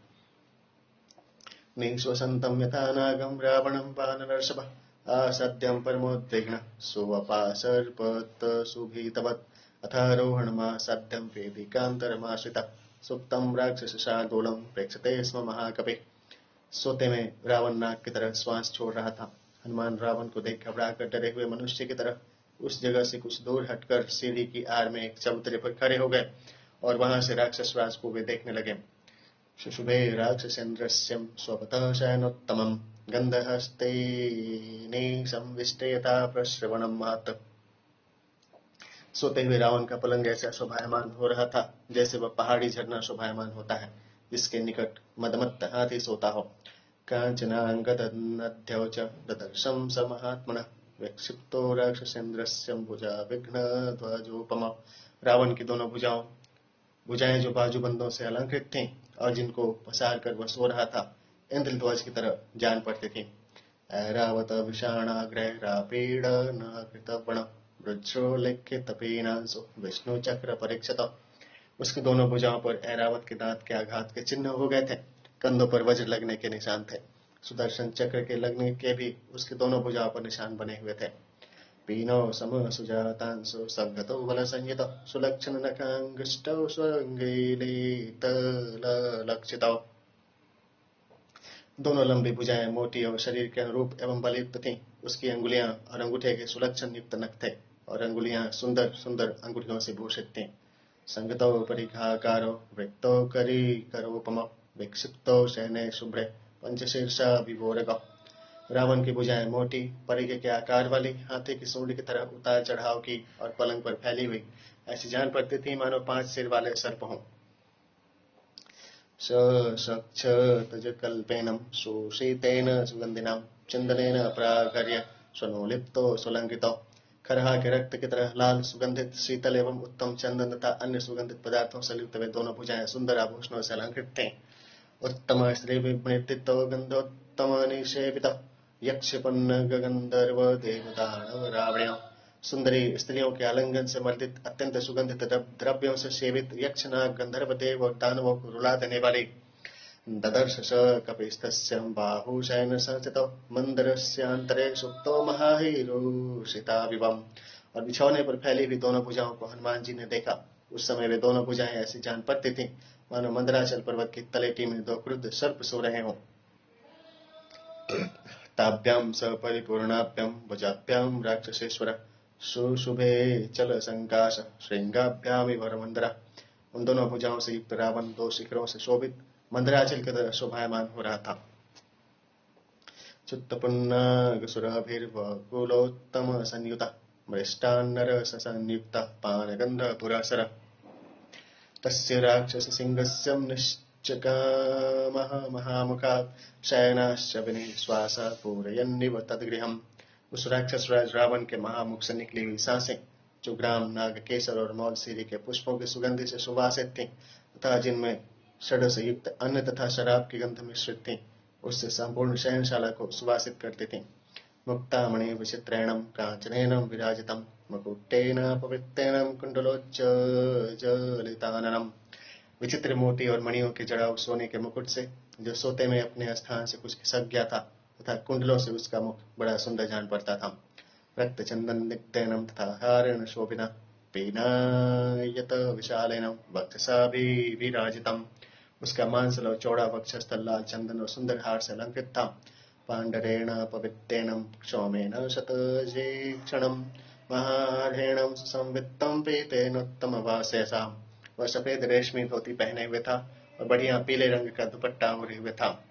Speaker 1: निःश्वसन्तं यथा नागं रावणं वानरर्षभः आसद्यं परमोद्विग्नः सोऽपासर्पतसुभीतवत् अथारोहणमासाद्यं वेदिकान्तरमाश्रितः सुप्तं राक्षसशार्दूलं प्रेक्षते स्म महाकविः। सोते में रावण नाग की तरह श्वास छोड़ रहा था। हनुमान रावण को देख घबरा कर डरे हुए मनुष्य की तरह उस जगह से कुछ दूर हटकर सीढ़ी की आड़ में एक चबूतरे पर खड़े हो गए और वहां से राक्षस राज को वे देखने लगे। शुशुभे राक्षसेन्द्रस्यं स्वपतः शयनोत्तमं गन्धहस्तेने संविष्टे यथा प्रश्रवणं महत्। सोते हुए रावण का पलंग ऐसा शोभायमान हो रहा था जैसे वह पहाड़ी झरना शोभायमान होता है जिसके निकट मदमत्त हाथी सोता हो। कांचनांगदन्नद्यौ च ददर्शं स महात्मनः विक्षिप्तो राक्षसेन्द्रस्य भुजा विघ्नध्वजोपमा। रावण की दोनों भुजाएं जो बाजूबंदों से अलंकृत थीं और जिनको पसार कर वह सो रहा था, इंद्रध्वज की तरह जान पड़ती थीं। ऐरावत विषाणाग्रह रापीडन कृतवण वृक्षोल्लिखित पीनांसो विष्णु चक्र परीक्षित। उसकी दोनों भुजाओं पर ऐरावत के दांत के आघात के चिन्ह हो गए थे, कंधों पर वज्र लगने के निशान थे, सुदर्शन चक्र के लगने के भी उसकी दोनों भुजाओं पर निशान बने हुए थे। पीनो सम सुजातांसो संगतो बल संयत सुलक्षण नखांगष्टौ स्वंगीलितलक्षितौ। दोनों लंबी भुजाएं मोटी और शरीर के अनुरूप एवं बलयुक्त थीं। उसकी अंगुलियां और अंगूठे के सुलक्षण युक्त नख थे और अंगुलियां सुंदर सुंदर अंगूठियों से भूषित थीं। संगतौ परिघाकारो वृत्तो करीकरोपम विक्षिप्तो शयने शुभ्रे पंचशीर्षा विभोरग। रावण की भुजाएं मोटी, परिघे के आकार वाली, हाथी की सूंड की तरह उतार चढ़ाव की और पलंग पर फैली हुई ऐसी जान पड़ती थी मानो 5 सिर वाले सर्प हों। सक्षतजकल्पेनं शोषितेन सुगन्धिनां चन्दनेन प्राकर्य स्वनोलिप्तो स्वलंकृतो। खरहा के रक्त की तरह लाल सुगंधित शीतल एवं उत्तम चंदन तथा अन्य सुगंधित पदार्थों से लिप्त वे दोनों भुजाएं सुंदर आभूषणों से अलंकृत थे। उत्तम स्त्री विमृतितो गंधोत्तम निषेवित यक्षपन्न गंधर्व देवदानव रावण। सुंदरी स्त्रियों के आलिंगन से मर्दित अत्यंत सुगंधित द्रव्यों से सेवित यक्ष नाग गंधर्व देव और दानवों को रुला देने वाली। ददर्श स कपिस्थस्य बाहुशयन संस्थितो मंदरस्यांतरे सुप्तो महाहिरोषिताविवम्। और बिछौने पर फैली हुई दोनों भुजाओं को हनुमान जी ने देखा। उस समय वे दोनों भुजाएं ऐसी जान पड़ती थीं मानो मंदराचल पर्वत की तलेटी में 2 क्रुद्ध सर्प सो रहे हों। ताभ्यां स परिपूर्णाभ्यां भुजाभ्यां राक्षसेश्वर शुशुभे चल संकाश श्रृंगाभ्यामि वरमंदरा। उन दोनों भुजाओं से युक्त रावण 2 शिखरों से शोभित मंदराचल की तरह शोभायमान हो रहा था। चित्तपुन्नागसुरभिर्वकुलोत्तम संयुता मृष्टान्नरस संयुक्ता पानगंध पुरासर। तस्य राक्षस सिंहस्य चकामः महामुखात् शयनाश्च विनिश्वासः पूरयन्निव तद्गृहम्। उस राक्षस राज रावण के महामुख से निकली हुई सांसें, जो ग्राम, नाग, केसर और मौलसीरी के पुष्पों की सुगंधि से सुवासित थीं तथा जिनमें षड से युक्त अन्न तथा शराब की गंध मिश्रित थी, उससे संपूर्ण शयनशाला को सुवासित करती थी। मुक्तामणि विचित्रेणं कांचनेनं विराजितं मुकुटेन पवित्रेण कुंडलोज्ज्वलिताननम्। विचित्र मोती और मणियों के जड़ाऊ सोने के मुकुट से, जो सोते में अपने स्थान से कुछ खिसक गया था, तथा कुंडलों से उसका मुख बड़ा सुंदर जान पड़ता था। रक्त चंदन निक्तेनम तथा हारेण शोभिना पीनायत विशालेन वक्षसाभिविराजितम्। उसका मांसल और चौड़ा वक्षस्थल लाल चंदन और सुंदर हार से अलंकृत था। पांडरेण पवित्रेण क्षौमेन शतजेक्षणम् महार्हेणं सुसंवित्तं पीतेनोत्तमवासेसा। वह सफेद रेशमी धोती पहने हुए था और बढ़िया पीले रंग का दुपट्टा ओढ़े हुए था।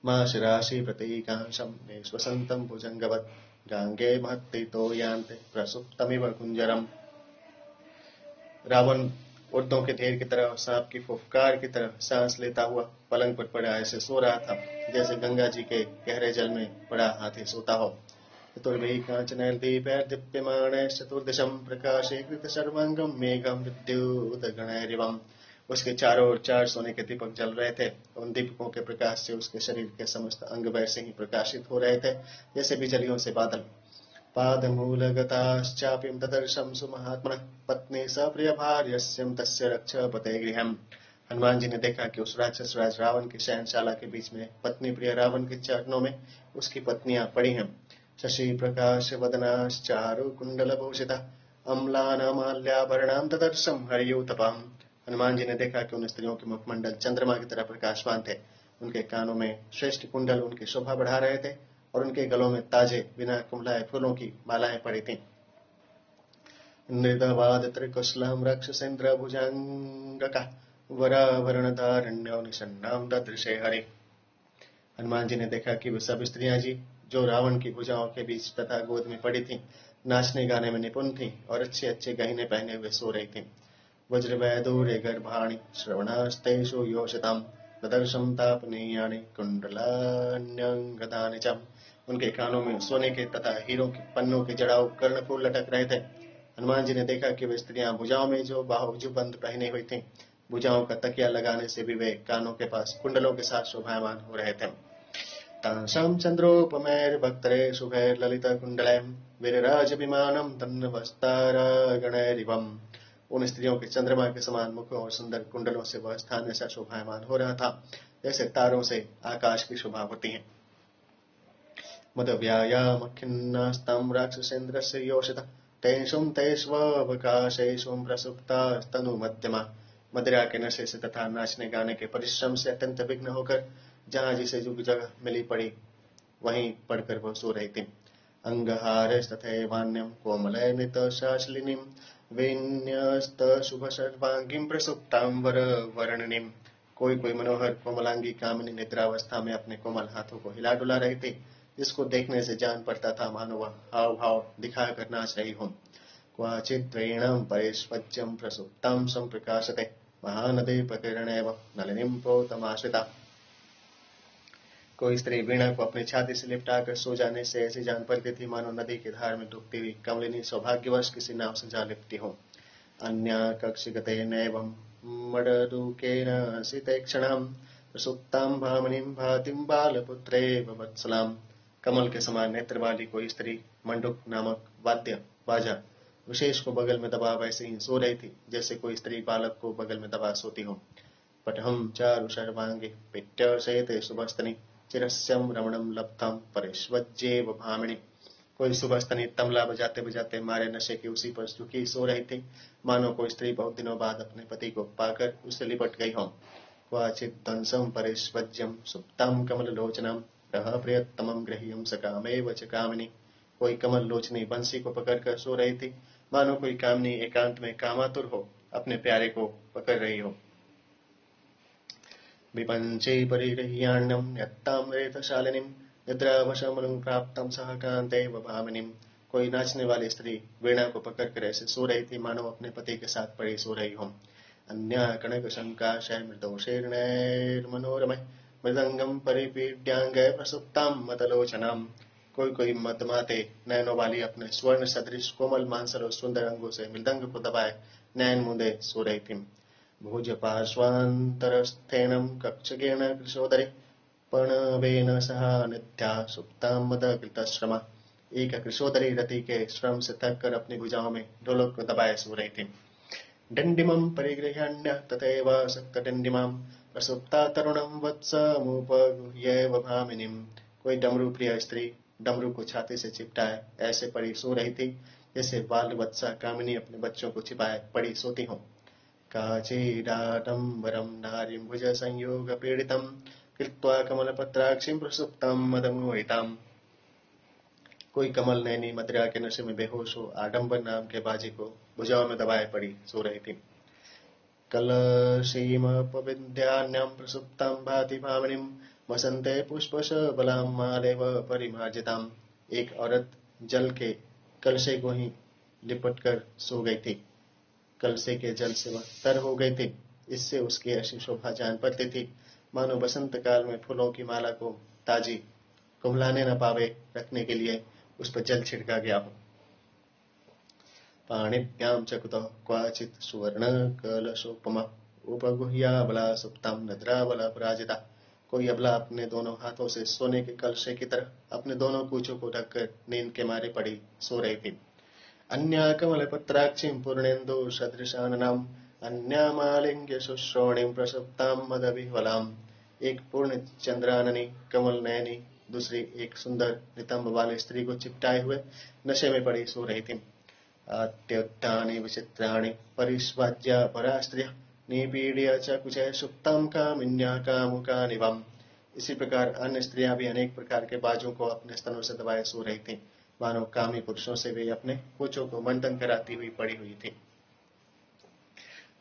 Speaker 1: माश राशि प्रतीकांशं निश्वसन्तं भुजंगवत् गांगे महत्तितो यान्ते प्रसुप्तमिव कुंजरम्। रावण उर्दों के ढेर की तरह, सांप की फुफकार की तरह सांस लेता हुआ पलंग पर पड़ा ऐसे सो रहा था, जैसे गंगा जी के गहरे जल में बड़ा हाथी सोता हो। चतुर्भिः कांचनैर्दीपैर्दीप्यमानैः चतुर्दशं प्रकाशैर्कृत सर्वांगं मेघं विद्युद्गणैरिवम्। उसके चारों ओर 4 सोने के दीपक जल रहे थे। उन दीपकों के प्रकाश से उसके शरीर के समस्त अंग वैसे ही प्रकाशित हो रहे थे जैसे बिजलियों से बादल। पादमूलगताश्चापि ददर्शं सुमहात्मनः पत्नी सप्रिय भार्यस्यं तस्य रक्षपते गृहम्। हनुमान जी ने देखा कि उस राक्षस राज रावण की शयनशाला के बीच में पत्नी प्रिय रावण के चरणों में उसकी पत्नियां पड़ी हैं। शशि प्रकाश वदनाश्चारु कुंडल भूषिता अम्लानमाल्याभरणां ददर्शं हरियूतपाम्। हनुमान जी ने देखा कि उन स्त्रियों के मुखमंडल चंद्रमा की तरह प्रकाशवान थे। उनके कानों में श्रेष्ठ कुंडल उनकी शोभा बढ़ा रहे थे और उनके गलों में ताजे बिना कुंभलाए फूलों की मालाएं पड़ी थीं। नृदवाद त्रिकुशलम रक्षसेन्द्र भुजंगका वरावरणधारण्यो निषन्नाम ददृशे हरि। हनुमान जी ने देखा कि वे सब स्त्रियां जी, जो रावण की भुजाओं के बीच तथा गोद में पड़ी थीं, नाचने गाने में निपुण थीं और अच्छे अच्छे गहने पहने हुए सो रही थीं। वज्रवैदूर्य गर्भाणि श्रवणास्तेषु योषिताम् ददर्शं तापनीयानि कुंडलान्यंगदानि च। उनके कानों में सोने के तथा हीरों के पन्नों के जड़ाऊ कर्णफूल लटक रहे थे। हनुमान जी ने देखा कि वे स्त्रियां भुजाओं में जो बाहुबंद पहने हुई थीं, भुजाओं का तकिया लगाने से भी वे कानों के पास कुंडलों के साथ शोभायमान हो रहे थे। तासां चंद्रोपमैर्भक्तरे शुभैर्ललितकुण्डलैः विरराजविमानं तन्नवस्तारागणैरिवम्। उन स्त्रियों के चंद्रमा के समान मुखों और सुंदर कुंडलों से वह स्थान ऐसा शोभायमान हो रहा था जैसे तारों से आकाश की शोभा होती है। मदव्यायामखिन्नास्तां राक्षसेन्द्रस्य योषिता तेषुं तेष्ववकाशेषुं प्रसुप्तास्तनुमध्यमा। मदिरा के नशे से तथा नाचने गाने के परिश्रम से अत्यंत विघ्न होकर जहाँ जिसे जो जगह मिली पड़ी वहीं पड़कर वह सो रही थी। अंगहारस्तथैवान्यं कोमलैर्नितशालिनीं विन्यस्त शुभ सर्वांगीं प्रसुप्तां वरवर्णनीं। कोई कोई मनोहर कोमलांगी कामिनी निद्रावस्था में अपने कोमल हाथों को हिला डुला रही थी, जिसको देखने से जान पड़ता था मानो वह हाव भाव दिखाकर नाच रही हो। क्वचित् त्रीणां परिष्वज्यं प्रसुप्तां संप्रकाशते महानदी प्रकीर्णेव नलिनीं प्रोतमाश्रिता। कोई स्त्री वीणा को अपनी छाती से लिपटाकर सो जाने से ऐसी जान पड़ती थी मानो नदी की धार में डूबती हुई कमलिनी सौभाग्यवश किसी नाव से जा लिपटी हो। अन्या कक्षिगतेनैवं मडदूकेन सितेक्षणां प्रसुप्तां भामनीं भातिं बालपुत्रेव वत्सलाम्। कमल के समान नेत्र वाली कोई स्त्री मंडूक नामक वाद्य बाजा विशेष को बगल में दबा वैसे ही सो रही थी जैसे कोई स्त्री बालक को बगल में दबा सोती हो। पटहं चारु सर्वांगे पिट्यसेते सुभस्तनि चिरस्यं रमणं लब्धं परिष्वज्येव भामिनी। कोई सुबस्तनी तबला बजाते बजाते मारे नशे की उसी पर झुकी सो रही थी मानो कोई स्त्री बहुत दिनों बाद अपने पति को पाकर उससे लिपट गई हो। क्वचित् दंसं परिष्वज्यं सुप्तां कमललोचनं रह प्रियतमं गृह्यं सकामेव च कामिनी। कोई कमल लोचनी बंसी को पकड़कर सो रही थी मानो कोई कामनी एकांत में कामातुर हो अपने प्यारे को पकड़ रही हो। विपञ्चे परिगृह्याण्यं यत्तां रेतशालिनीं निद्रावशमनुं प्राप्तं सह कान्तेव भामिनीं। कोई नाचने वाली स्त्री वीणा को पकड़कर ऐसे सो रही थी मानो अपने पति के साथ पड़ी सो रही हो। अन्या कनकशङ्काशय मृदोषेर्णैर्मनोरमैः मृदंगम परिपीड्यांगे प्रसुप्तां मतलोचनाम्। कोई मतमाते नैनों वाली अपने स्वर्ण सदृश कोमल मांसल और सुंदर अंगों से मृदंग को दबाए नैन मुंदे सो रही थी। भुज पार्श्वान्तरस्थेनं कक्षगेण कृशोदरे पर्णवेन सह नित्या सुप्तां मदकृतश्रमा। एक कृशोदरी रति के श्रम से थक कर अपनी भुजाओं में ढोलक को दबाए सो रही थी। दण्डिमं परिगृह्य तथैव सक्तदण्डिमां प्रसुप्ता तरुणं वत्समुपगुह्यैव भामिनीं। कोई डमरू प्रिय स्त्री डमरू को छाती से चिपटाए ऐसे पड़ी सो रही थी जैसे बाल वत्सा कामिनी अपने बच्चों को छिपाए पड़ी सोती हो। काचिदाडम्बरं नारीं भुज संयोग पीड़ितं कृत्वा कमलपत्राक्षीं प्रसुप्तां मदमोहिताम्। कोई कमल नैनी मदिरा के नशे में बेहोश हो आडंबर नाम के बाजी को भुजाओं में दबाए पड़ी सो रही थी। कलशीमपविद्यान्यां प्रसुप्तां भाति भामिनीं वसन्ते पुष्पशबलां मालेव परिमार्जिताम्। एक औरत जल के कलशे को ही लिपट कर सो गई थी। कलशे के जल से वह तर हो गई थी। इससे उसकी ऐसी शोभा जान पड़ती थी मानो बसंत काल में फूलों की माला को ताजी कुम्हलाने न पावे रखने के लिए उस पर जल छिड़का गया हो। पाणिभ्यां चकुतः क्वचित् सुवर्ण कलशोपमा उपगुह्याबला सुप्तां नद्राबला पराजिता। कोई अबला अपने दोनों हाथों से सोने के कलशे की तरह अपने दोनों कूचों को ढककर नींद के मारे पड़ी सो रही थी। अन्या कमलपत्राक्षीं पूर्णेन्दु सदृशाननाम् अन्या मालिंग्य शुश्रोणीं प्रसुप्तां मदविह्वलाम्। एक पूर्ण चंद्राननी कमल नयनी दूसरी एक सुंदर नितंब वाली स्त्री को चिपटाए हुए नशे में पड़ी सो रही थी। अत्युत्थानि विचित्राणि परिस्वाज्य परास्त्रियः निपीड्य च कुचे सुप्तां कामिन्या कामुकानिवम्। इसी प्रकार अन्य स्त्रियां भी अनेक प्रकार के बाजों को अपने स्तनों से दबाए सो रही थी मानो कामी पुरुषों से वे अपने कोचों को मंथन कराती हुई पड़ी हुई थी।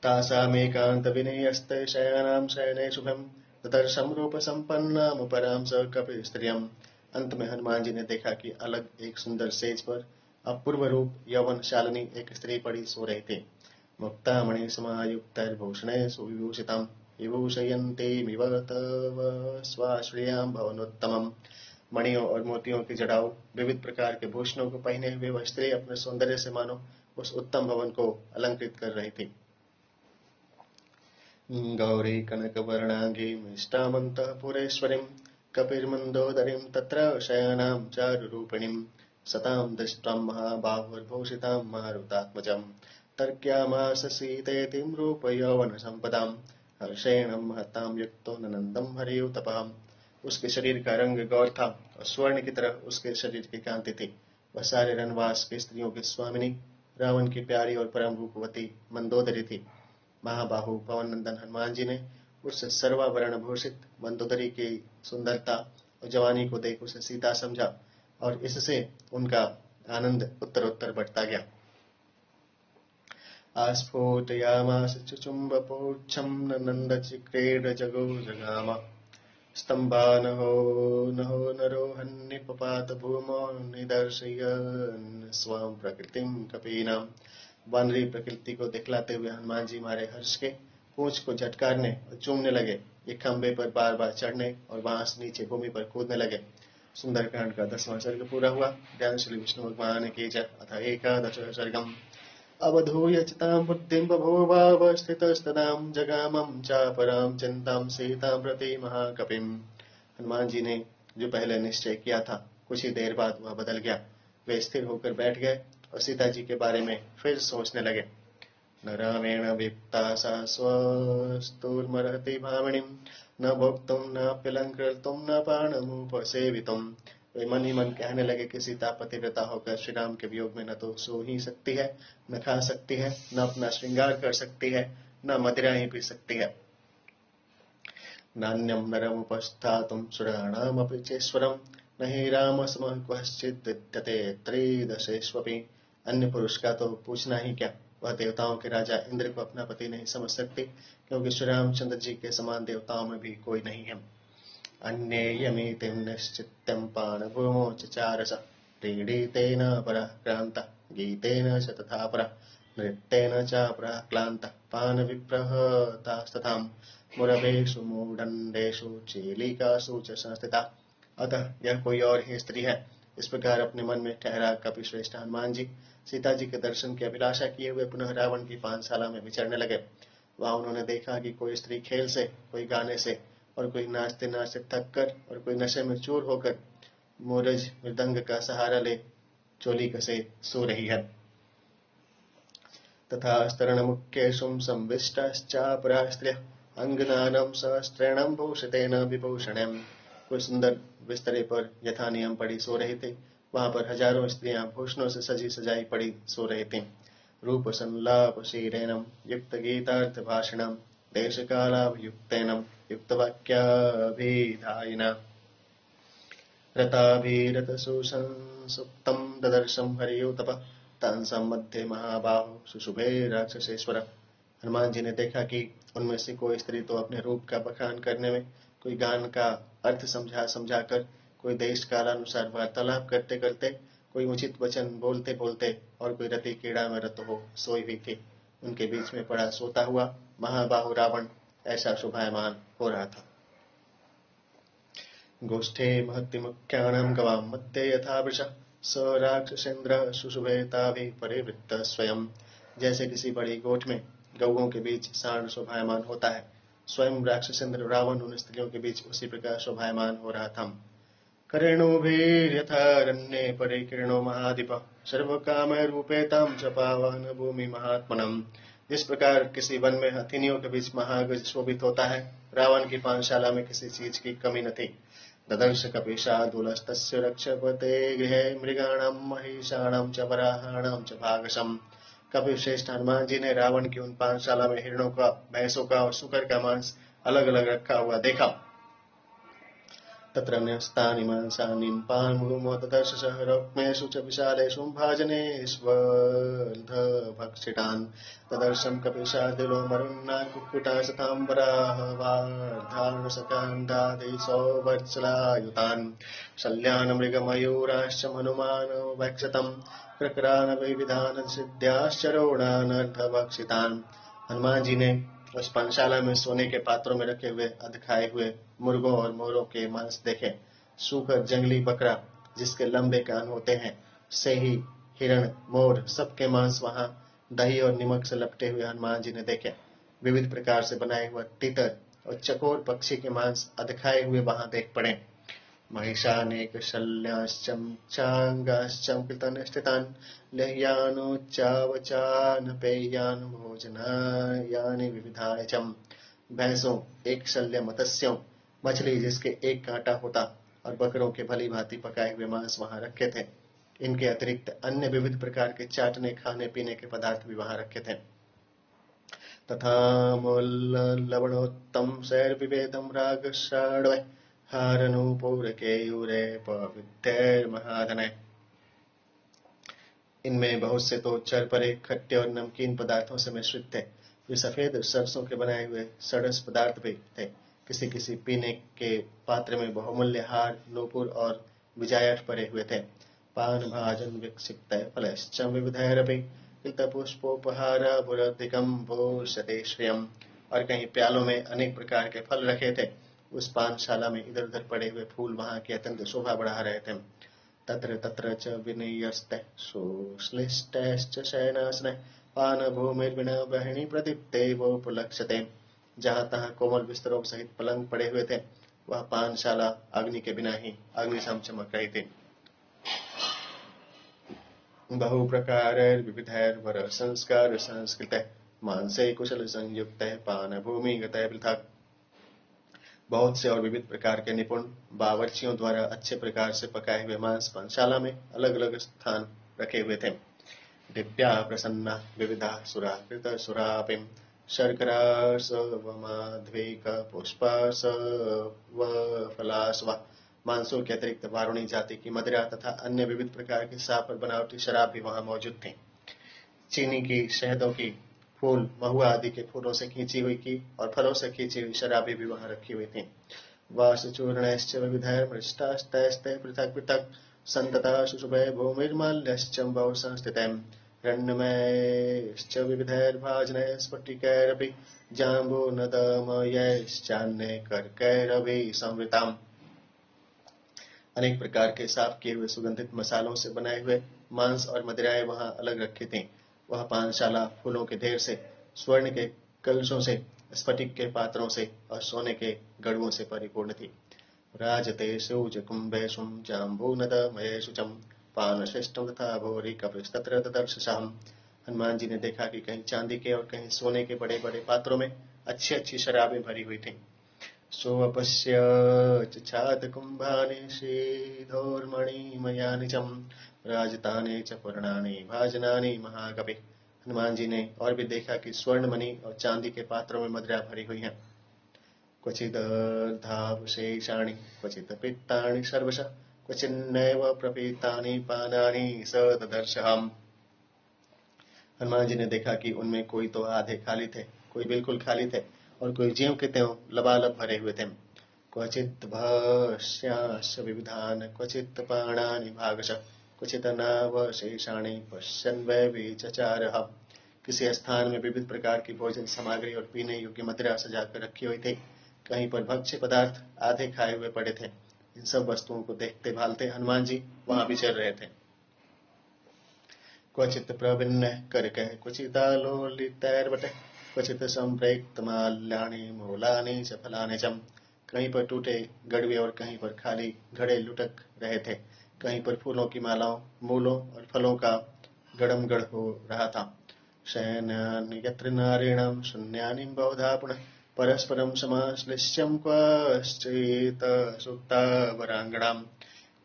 Speaker 1: तासामेकांत विनयस्ते शयनां शयने शुभम तदर्शम रूप संपन्नाम पराम स कपि स्त्रियम। अंत में हनुमान जी ने देखा कि अलग एक सुंदर सेज पर अपूर्व रूप यौवन शालिनी एक स्त्री पड़ी सो रही थी। मुक्तामणि समायुक्तैर्भूषणे सुविभूषितां विभूषयन्तीमिव तव स्वाश्रयां भवनोत्तमम्। मणियों और मोतियों की जड़ाओं विविध प्रकार के भूषणों को पहने हुए वह स्त्री अपने सौंदर्य से मानो उस उत्तम भवन को अलंकृत कर रही थी। गौरी कनकवर्णांगी मिष्टामन्तपुरेश्वरीं कपिर्मन्दोदरीं तत्र शयनां चारुरूपिणीं सतां दृष्ट्वा महाबाहुर्भूषितां मारुतात्मजं तर्क्यामास सीतेतिं रूपयौवनसम्पदां हर्षेण महतां युक्तो ननन्दं हरियुतपः। उसके शरीर का रंग गौर था और स्वर्ण की तरह उसके शरीर की कांति थी। वह सारे रनवास के स्त्रियों की स्वामिनी रावण की प्यारी और परम रूपवती मंदोदरी थी। महाबाहु पवन नंदन हनुमान जी ने उस सर्वाभरण भूषित मंदोदरी की सुंदरता और जवानी को देख उसे सीता समझा और इससे उनका आनंद उत्तरोत्तर बढ़ता गया। आस्फोटयामास चुचुम्बपोच्छं नन्दचिक्रीड जगो जगाम स्तंभा नहो नरो हन्निपपात भूमो निदर्शयन् स्वं प्रकृतिं कपीनां। वानरी प्रकृति को दिखलाते हुए हनुमान जी मारे हर्ष के पूंछ को झटकारने और चूमने लगे। ये खंबे पर बार बार चढ़ने और वहां से नीचे भूमि पर कूदने लगे। सुंदरकांड का 10वां सर्ग पूरा हुआ। ध्यान श्री विष्णु भगवान की जय। अथ एकादश सर्गम अवधूय चितां बुद्धिं बभूवावस्थितस्तदां जगामं चापरां चिंतां सीतां प्रति महाकपिं। हनुमान जी ने जो पहले निश्चय किया था कुछ ही देर बाद वह बदल गया। वे स्थिर होकर बैठ गए और सीता जी के बारे में फिर सोचने लगे। न रामेण विप्ता सा स्वस्तुर्मर्हति भामिनीं न भोक्तुं न पिलंकृतुं न पाणमुपसेवितुं। वे मन ही मन कहने लगे कि सीता पतिव्रता होकर श्री राम के वियोग में न तो सो ही सकती है, न खा सकती है, न अपना श्रृंगार कर सकती है, न मदिरा ही पी सकती है। नान्यं नरमुपस्थातुं सुराणामपि चेश्वरं न हि रामसमः क्वचित् विद्यते त्रिदशेष्वपि। अन्य पुरुष का तो पूछना ही क्या, वह देवताओं के राजा इंद्र को अपना पति नहीं समझ सकती, क्योंकि श्री रामचंद्र जी के समान देवताओं में भी कोई नहीं है। अन्येयमितिं निश्चित्यं पाणभूमौ चचारस क्रीडितेन परः क्रान्तः गीतेन च तथा परः नृत्येन चाप्राक्लान्तः पानविप्रहतास्तथां मुरभेषु मूढण्डेषु चेलिकासु च संस्थिता। अतः यह कोई और ही स्त्री है। इस प्रकार अपने मन में ठहरा कपिश्रेष्ठ हनुमान जी सीता जी के दर्शन की अभिलाषा किए हुए पुनः रावण की पानशाला में विचरने लगे। वहां उन्होंने देखा कि कोई स्त्री खेल से, कोई गाने से, और कोई नाचते नाचते थक कर, और कोई नशे में चूर होकर मूरज मृदंग का सहारा ले चोली कसे सो रही है। तथा स्तरणमुख्येषु संविष्टाश्चापराः स्त्रियः अंगनानं सहस्रेणं भूषितेन विभूषणम्। कोई सुंदर बिस्तरे पर यथा नियम पड़ी सो रही थी। वहां पर हजारों स्त्रियां भूषणों से सजी सजाई पड़ी सो रही थीं। रूप संलाप शीरेणं युक्त गीतार्थ भाषणं देश कालाभियुक्तेन युक्त वाक्याभिधायिना रताभिरत सुसंसुप्तं ददर्शं हरियुतप तांसं मध्ये महाबाहो सुशुभे राक्षसेश्वर। हनुमान जी ने देखा कि उनमें से कोई स्त्री तो अपने रूप का बखान करने में, कोई गान का अर्थ समझा समझाकर, कोई देश कालानुसार वार्तालाप करते करते, कोई उचित वचन बोलते बोलते, और कोई रति क्रीड़ा में रत हो सोई हुई थी। उनके बीच में पड़ा सोता हुआ महाबाहु रावण ऐसा शोभायमान हो रहा था। गोष्ठे महत्ति मुख्याणां गवां मध्ये यथा वृषः स राक्षसेन्द्र शुशुभेताभिः परिवृत्त स्वयं। जैसे किसी बड़ी गोठ में गौओं के बीच सांड शोभायमान होता है, स्वयं राक्षसेन्द्र रावण उन स्त्रियों के बीच उसी प्रकार शोभायमान हो रहा था। करेणुभिर्यथारण्ये परिकीर्णो महाधिपः सर्वकामरूपे तां च पावन भूमि महात्मनम्। जिस प्रकार किसी वन में हथिनियों के बीच महागज शोभित होता है, रावण की पानशाला में किसी चीज की कमी न थी। ददर्श कपिशार्दूलस्तस्य रक्षपते गृहे मृगाणां महिषाणां च वराहाणां च भागशम्। कपिश्रेष्ठ हनुमान जी ने रावण की उन पानशाला में हिरणों का, भैंसों का और सूकर का मांस अलग अलग रखा हुआ देखा। तत्र न्यस्तानि मांसानि पान्भूमो ददर्श रत्नेषु च विशालेषु भाजनेष्वल्धभक्षितान्। तदर्शं कपिशार्दूलो मरुन्ना कुक्कुटासताम्बराः वार्धानसकान्दादि सौवर्त्सलायुतान्। शल्यान् मृगमयूराश्च हनुमानो वक्षतम् प्रक्रान विविधान सिद्ध्याश्चरोणान् अर्धभक्षितान्। हनुमान जी ने उस पानशाला में सोने के पात्रों में रखे हुए अध खाए हुए मुर्गों और मोरों के मांस देखे। सूकर, जंगली बकरा जिसके लंबे कान होते हैं, सेही, हिरण, मोर सबके मांस वहां दही और नमक से लपटे हुए हनुमान जी ने देखे। विविध प्रकार से बनाए हुए तीतर और चकोर पक्षी के मांस अध खाए हुए वहां देख पड़े। महिषानेक शल्याश्चम चांगाश्चम कृतनिष्ठितान् लेह्यानुच्चावचान पेयान भोजनायानि विविधायचम। भैंसों, एक शल्य मत्स्यों, मछली जिसके एक कांटा होता, और बकरों के भली भांति पकाए हुए मांस वहां रखे थे। इनके अतिरिक्त अन्य विविध प्रकार के चाटने खाने पीने के पदार्थ भी वहां रखे थे। तथा लवणोत्तम शैर विवेदम राग षाण्वय हारनूपुरकेयूरे पवित्रैर्महाधनैः। इनमें बहुत से तो चरपरे, खट्टे और नमकीन पदार्थों से मिश्रित थे। वे सफेद सरसों के बनाए हुए सड़स पदार्थ भी थे। किसी किसी पीने के पात्र में बहुमूल्य हार, नूपुर और विजायठ परे हुए थे। पान भाजन विक्षिप्त फलश्च विविधैरपि कृतपुष्पोपहार बुरधिकं भूषते श्रियम्। और कहीं प्यालों में अनेक प्रकार के फल रखे थे। उस पानशाला में इधर उधर पड़े हुए फूल वहां की अत्यंत शोभा बढ़ा रहे थे। तत्र तत्र च विनियस्ते सुश्लिष्टैश्च शयनासने पानभूमिर्विना बहिनी प्रदीप्ते वोपलक्ष्यते। जहां तहां कोमल बिस्तरों सहित पलंग पड़े हुए थे, वह पानशाला अग्नि के बिना ही अग्निसम चमक रही थी। बहु प्रकारैर्विविधैर्वर संस्कार संस्कृतैः मांसे कुशल संयुक्तैः पान भूमि गतैः पृथक्। बहुत से और विविध प्रकार के निपुण बावर्चियों द्वारा अच्छे प्रकार से पकाए हुए मांस पानशाला में अलग अलग स्थान रखे हुए थे। दिव्या प्रसन्ना विविधा सुरा कृत सुरापिं शर्करा सवमाध्वीक पुष्पा सवफलास्वा। मांसों के अतिरिक्त वारुणी जाति की मदिरा तथा अन्य विविध प्रकार की साफ और बनावटी शराब भी वहां मौजूद थी। चीनी की, शहदों की, फूल, महुआ आदि के फूलों से खींची हुई की और फलों से खींची हुई शराबी भी वहां रखी हुई थी। वासचूर्णैश्च विविधैर्मृष्टास्तैस्ते पृथक् पृथक् सन्तता शुशुभे भूमिर्माल्यश्च बहु संस्थितैः। हिरण्मयैश्च विविधैर्भाजनैः स्फटिकैरपि जाम्बूनदमयैश्चान्ये कर्कैरपि संवृताम्। अनेक प्रकार के साफ किए हुए सुगंधित मसालों से बनाए हुए मांस और मदिराएं वहां अलग रखी थीं। वह पानशाला फूलों के ढेर से, स्वर्ण के कलशों से, स्फटिक के पात्रों से और सोने के गड़ुओं से परिपूर्ण थी। राजतेषु च कुम्भेषु जाम्बूनदमयेषु च पानशिष्टं तथा भूरि कपिस्तत्र ददर्शसाम्। हनुमान जी ने देखा कि कहीं चांदी के और कहीं सोने के बड़े बड़े पात्रों में अच्छी अच्छी शराबें भरी हुई थीं। सोऽपश्य चातकुम्भानि शीधोर्मणिमयानि च राजतानि च पूर्णानि भाजनानि महाकपि। हनुमान जी ने और भी देखा कि स्वर्ण मणि और चांदी के पात्रों में मदिरा भरी हुई है। क्वचिदर्धावशेषाणि क्वचित् पित्तानि सर्वशः क्वचिन्नैव प्रपीतानि पानानि स ददर्शहम्। हनुमान जी ने देखा कि उनमें कोई तो आधे खाली थे, कोई बिल्कुल खाली थे और कोई ज्यों के त्यों लबालब भरे हुए थे। क्वचित् भस्याश्च विविधान् क्वचित् पाणानि भागशः क्वचित् नावशेषाणि पश्यन् वैविचचारः। किसी स्थान में विविध प्रकार की भोजन सामग्री और पीने योग्य मदिरा सजाकर रखी हुई थी। कहीं पर भक्ष्य पदार्थ आधे खाए हुए पड़े थे। इन सब वस्तुओं को देखते भालते हनुमान जी वहां विचर रहे थे। क्वचित् प्रभिन्न करकैः क्वचिदालोलितैर्वटैः क्वचित् संप्रयुक्तमाल्यानि मूलानि च फलानि च। कहीं पर टूटे गड़वे और कहीं पर खाली घड़े लुटक रहे थे। कहीं पर फूलों की मालाओं, मूलों और फलों का गड़मगड़ हो रहा था। शयनानि यत्र नारीणां शून्यानि बहुधा पुनः परस्परं समाश्लिष्यं क्वश्चित् सुप्ता वरांगणाम्।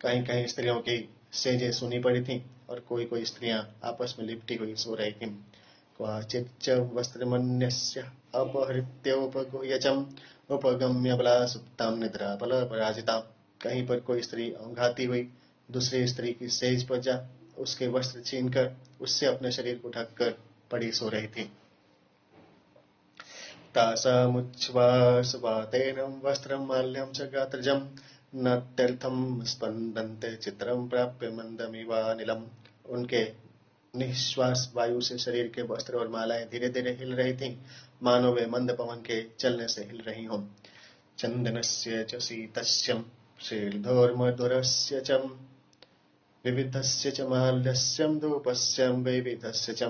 Speaker 1: कहीं कहीं स्त्रियों की सेजें सुनी पड़ी थीं और कोई कोई स्त्रियां आपस में लिपटी हुई सो रही थीं। क्वचिच्च वस्त्रमन्यस्य अपहृत्योपगुह्यचम् उपगम्य बला सुप्तां निद्राबलपराजितां। कहीं पर कोई स्त्री औंघाती हुई दूसरी स्त्री की सेज पर जा उसके वस्त्र छीनकर उससे अपने शरीर को ढककर पड़ी सो रही थी। तासामुच्छ्वासवातेन वस्त्रं माल्यं च गात्रजम् नाट्यर्थं स्पन्दन्ते चित्रं प्राप्य मंदमिवानिलम्। उनके निश्वास वायु से शरीर के वस्त्र और मालाएं धीरे धीरे हिल रही थीं, मानो वे मंद पवन के चलने से हिल रही हों। चंदनस्य च शीतस्यं शीर्धोर्मधुरस्य च विविधस्य च माल्यस्यं धूपस्यं वैविधस्य च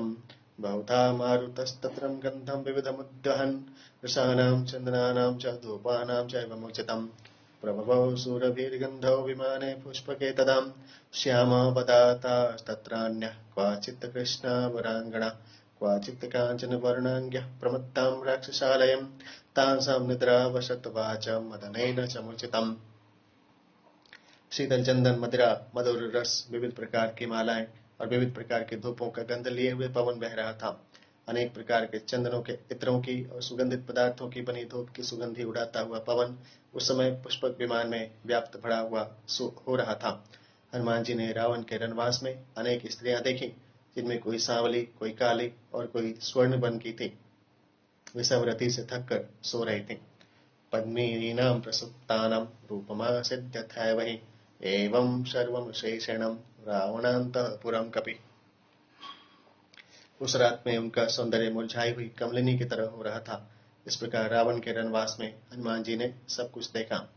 Speaker 1: बहुधा मारुतस्तत्रं गन्धं विविधमुद्वहन् रसानां चन्दनानां च धूपानां चैव मुचितम्। प्रभवौ सुरभिर्गन्धौ विमाने पुष्पके तदां श्यामा पदातास्तत्रान्यः क्वचित् कृष्णावराङ्गना क्वचित् काञ्चनवर्णाङ्ग्यः प्रमत्तां राक्षसालयं तासां निद्रावशत्वाचं मदनेन चमुचितम्। शीतल चंदन, मदिरा, मधुर रस, विविध प्रकार की मालाएं और विविध प्रकार के धूपों का गंध लिए हुए पवन बह रहा था। अनेक प्रकार के चंदनों के इत्रों की और सुगंधित पदार्थों की बनी धूप की सुगंधी उड़ाता हुआ पवन उस समय पुष्पक विमान में व्याप्त भरा हुआ हो रहा था। हनुमान जी ने रावण के रनवास में अनेक स्त्रियां देखी, जिनमें कोई सांवली, कोई काली और कोई स्वर्ण बन की थी। वे सब रति से थक कर सो रही थी। पद्मीनां प्रसुप्तानां रूपमासीद्यथैव हि एवं सर्वं शेषेणं रावणान्तःपुरं कपि। उस रात में उनका सौंदर्य मुरझाई हुई कमलिनी की तरह हो रहा था। इस प्रकार रावण के रनवास में हनुमान जी ने सब कुछ देखा।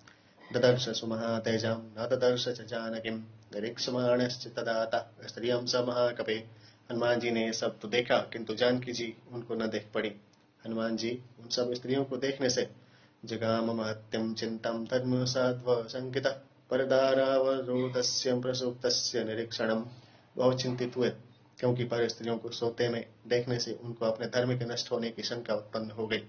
Speaker 1: ददर्श सुमहातेजां न ददर्श च जानकीं निरीक्षमाणश्च तदातः स्त्रियं स महाकपे। हनुमान जी ने सब तो देखा, किंतु जानकी जी उनको न देख पड़ी। हनुमान जी उन सब स्त्रियों को देखने से जगाम महत्यं चिंतं धर्म साध्व संकितः परदारावरोधस्य प्रसुप्तस्य निरीक्षणम्। बहुत चिंतित हुए, क्योंकि पर स्त्रियों को सोते में देखने से उनको अपने धर्म के नष्ट होने की शंका उत्पन्न हो गई।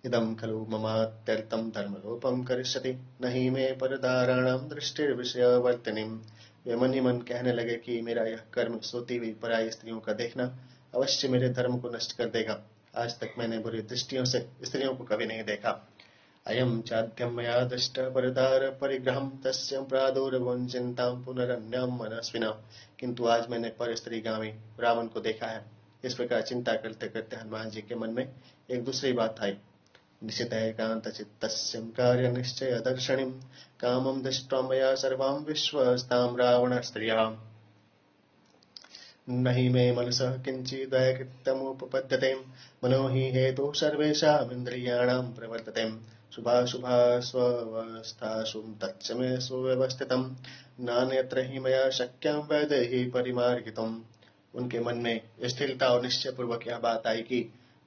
Speaker 1: इदं खलु ममात्यर्थं धर्मलोपं करिष्यति नहि मे परदाराणां दृष्टिर्विषयवर्तिनीं। वे मन ही मन कहने लगे कि मेरा यह कर्म सोती हुई पराई स्त्रियों का देखना अवश्य मेरे धर्म को नष्ट कर देगा। आज तक मैंने बुरी दृष्टियों से स्त्रियों को कभी नहीं देखा। अयं चाद्यं मया दृष्ट परदार परिग्रहं तस्य प्रादुर्भुवं चिंतां पुनरन्यं मनस्विना। किंतु आज मैंने पर स्त्रीगामी रावण को देखा है। इस प्रकार चिंता करते करते हनुमान जी के मन में एक दूसरी बात आई। निशितैकान्तचित्तस्यं कार्यनिश्चयदर्शनीं कामं दृष्ट्वा मया सर्वां विश्वस्तां रावणस्त्रियः। नहि मे मनसः किञ्चिदकृत्यमुपपद्यते मनो हि हेतु सर्वेषामिन्द्रियाणां प्रवर्तते शुभाशुभास्वस्थासु तच्च मे सुव्यवस्थितम् नान्यत्र हि मया शक्यं वैदेही परिमार्गितुम्। उनके मन में स्थिरता और निश्चय पूर्वक यह बात आई कि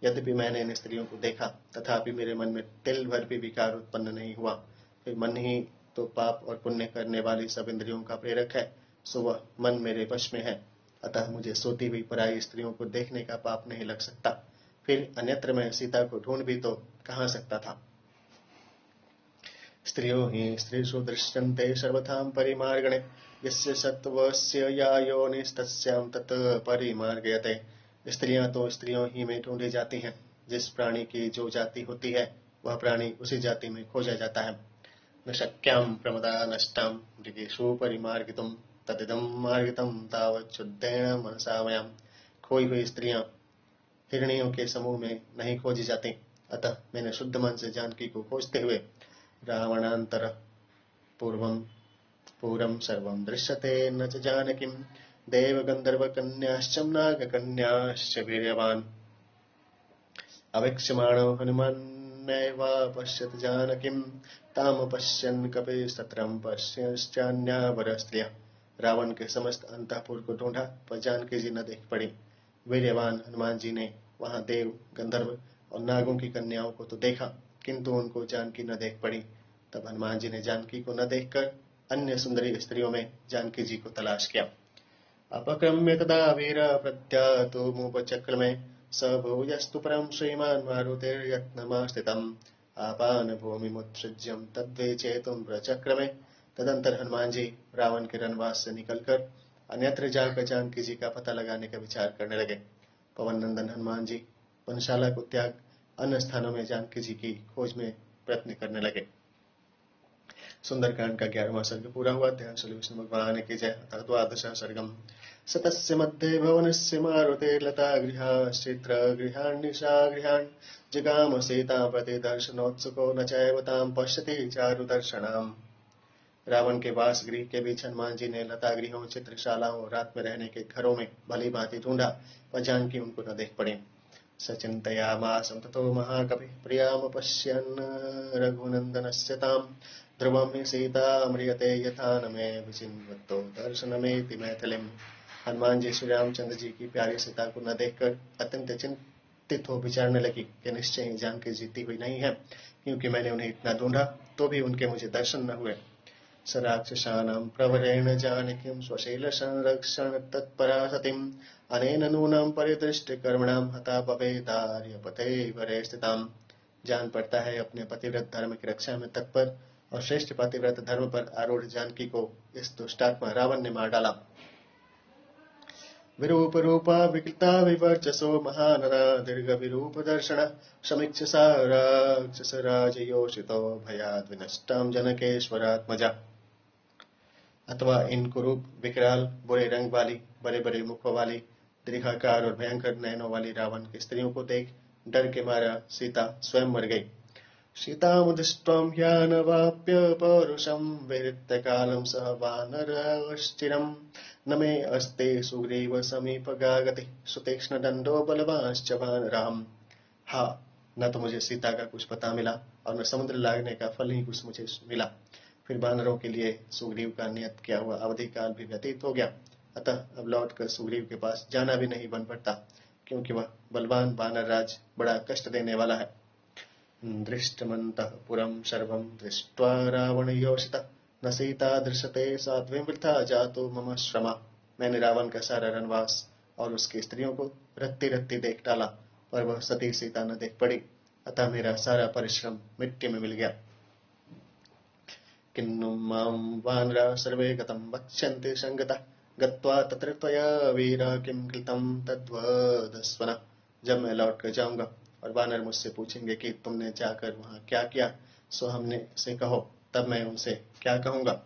Speaker 1: यद्यपि मैंने इन स्त्रियों को देखा तथापि मेरे मन में तिल भर भी विकार उत्पन्न नहीं हुआ। फिर मन ही तो पाप और पुण्य करने वाली सब इंद्रियों का प्रेरक है, सो वह मन मेरे वश में है। अतः मुझे सोती हुई पराई स्त्रियों को देखने का पाप नहीं लग सकता। फिर अन्यत्र मैं सीता को ढूंढ भी तो कहाँ सकता था। स्त्रियो हि स्त्रीषु दृश्यन्ते सर्वथा परिमार्गणे यस्य सत्त्वस्य या योनिस्तस्यां तत् परिमार्गयते। स्त्रियां तो स्त्रियों ही में ढूंढी जाती हैं। जिस प्राणी की जो जाति होती है वह प्राणी उसी जाति में खोजा जाता है। न शक्यां प्रमदा नष्टां मृगेषु परिमार्गितुं तदिदं मार्गितं तावत् शुद्धेन मनसा मया। खोई हुई स्त्रियां हिरणियों के समूह में नहीं खोजी जाती, अतः मैंने शुद्ध मन से जानकी को खोजते हुए रावणांतर पूर्वं पूरं सर्वं दृश्यते न च जानकीं देवगन्धर्वकन्याश्च नागकन्याश्च वीर्यवान् अवेक्ष्यमाणो हनुमान्नैव पश्यत् जानकीं ताम पश्यन् कपिस्तत्रं पश्यश्चान्या वरस्त्रियः। रावण के समस्त अंतःपुर को ढूंढा पर जानकी जी न देख पड़ी। वीर्यवान हनुमान जी ने वहां देव गंधर्व और नागों की कन्याओं को तो देखा, किंतु उनको जानकी न देख पड़ी। तब हनुमान जी ने जानकी को न देखकर अन्य सुंदरी स्त्रियों में जानकी जी को तलाश किया। अपक्रम्य तदा वीर प्रत्यातुमुपचक्रमे स भूयस्तु परं श्रीमान् मारुतिर्यत्नमास्थितम् आपान भूमिमुत्सृज्यं तद्विचेतुं प्रचक्रमे। तदंतर हनुमान जी रावण के रनवास से निकलकर अन्यत्र जाकर जानकी जी का पता लगाने का विचार करने लगे। पवन नंदन हनुमान जी वनशाला को त्याग अन्य स्थानों में जानकी जी की खोज में प्रयत्न करने लगे। सुंदरकांड का 11वां सर्ग पूरा हुआ। ध्यान श्री विष्णु भगवान की जय। अथ द्वादशः सर्गम्। सतस्य मध्ये भवनस्य मारुतेर्लता गृहाश्चित्र गृहान्निशा गृहान् जगाम सीता प्रति दर्शनोत्सुको न चैव तां पश्यति चारुदर्शनाम्। रावण के वास गृह के बीच हनुमान जी ने लता गृहों, चित्रशालाओं, रात में रहने के घरों में भली भांति ढूंढा पर जानकी उनको न देख पड़ी। सचिन्तयामासं ततो महाकवि प्रियामुपश्यन् रघुनन्दनस्य ताम् ध्रुवं हि सीता म्रियते यथा न मे विचिन्वतो दर्शनमेति मैथिलीम्। हनुमान जी श्री रामचंद्र जी की प्यारी सीता को न देखकर अत्यंत चिंतित हो विचारने लगी कि निश्चय ही जानकी जीती हुई नहीं है, क्योंकि मैंने उन्हें इतना ढूंढा तो भी उनके मुझे दर्शन न हुए। स राक्षसानां प्रवरेण जानकीं स्वशील संरक्षण तत्परा सतीम् अनेन नूनं परिदृष्टकर्मणां हता भवेदार्यपथे वरे स्थिताम्। जान पड़ता है अपने पतिव्रत धर्म की रक्षा में तत्पर और श्रेष्ठ पतिव्रत धर्म पर आरूढ़ जानकी को इस दुष्टात्मा रावण ने मार डाला। विरूप रूपा विकृता विवर्चसो महानना दीर्घ विरूप दर्शन समीक्ष सा राक्षस राजयोषितो भयाद विनष्टाम जनकेश्वरात्मजा। अथवा इन कुरूप, विकराल, बुरे रंग वाली, बड़े बड़े मुखों वाली, दीर्घाकार और भयंकर नयनों वाली रावण की स्त्रियों को देख डर के मारा सीता स्वयं मर गई। सीतामुदृष्ट्वां ह्यानवाप्य पौरुषं विहृत्य कालं सह वानरश्चिरम् न मे अस्ते सुग्रीव समीपगागति सुतीक्ष्ण दंडो बलवांश्च वानराम्। हा, न तो मुझे सीता का कुछ पता मिला और न समुद्र लागने का फल ही कुछ मुझे मिला। फिर वानरों के लिए सुग्रीव का नियत किया हुआ अवधि काल भी व्यतीत हो गया। अतः अब लौटकर सुग्रीव के पास जाना भी नहीं बन पड़ता, क्योंकि वह बलवान वानर राज बड़ा कष्ट देने वाला है। दृष्टमन्तः पुरं सर्वं दृष्ट्वा रावणयोषितः न सीता दृश्यते साध्वीं वृथा जातो मम श्रमा। मैंने रावण का सारा रनवास और उसकी स्त्रियों को रत्ती रत्ती देख डाला, पर वह सती सीता न देख पड़ी, अतः मेरा सारा परिश्रम मिट्टी में मिल गया। किन्नु मां वानरा सर्वे गतं वक्ष्यन्ति संगतः गत्वा तत्र त्वया वीर किं कृतं तद्वदस्व न। जब मैं लौट कर जाऊंगा और वानर मुझसे पूछेंगे कि तुमने जाकर वहां क्या किया, सो हमने से कहो, तब मैं उनसे क्या कहूंगा।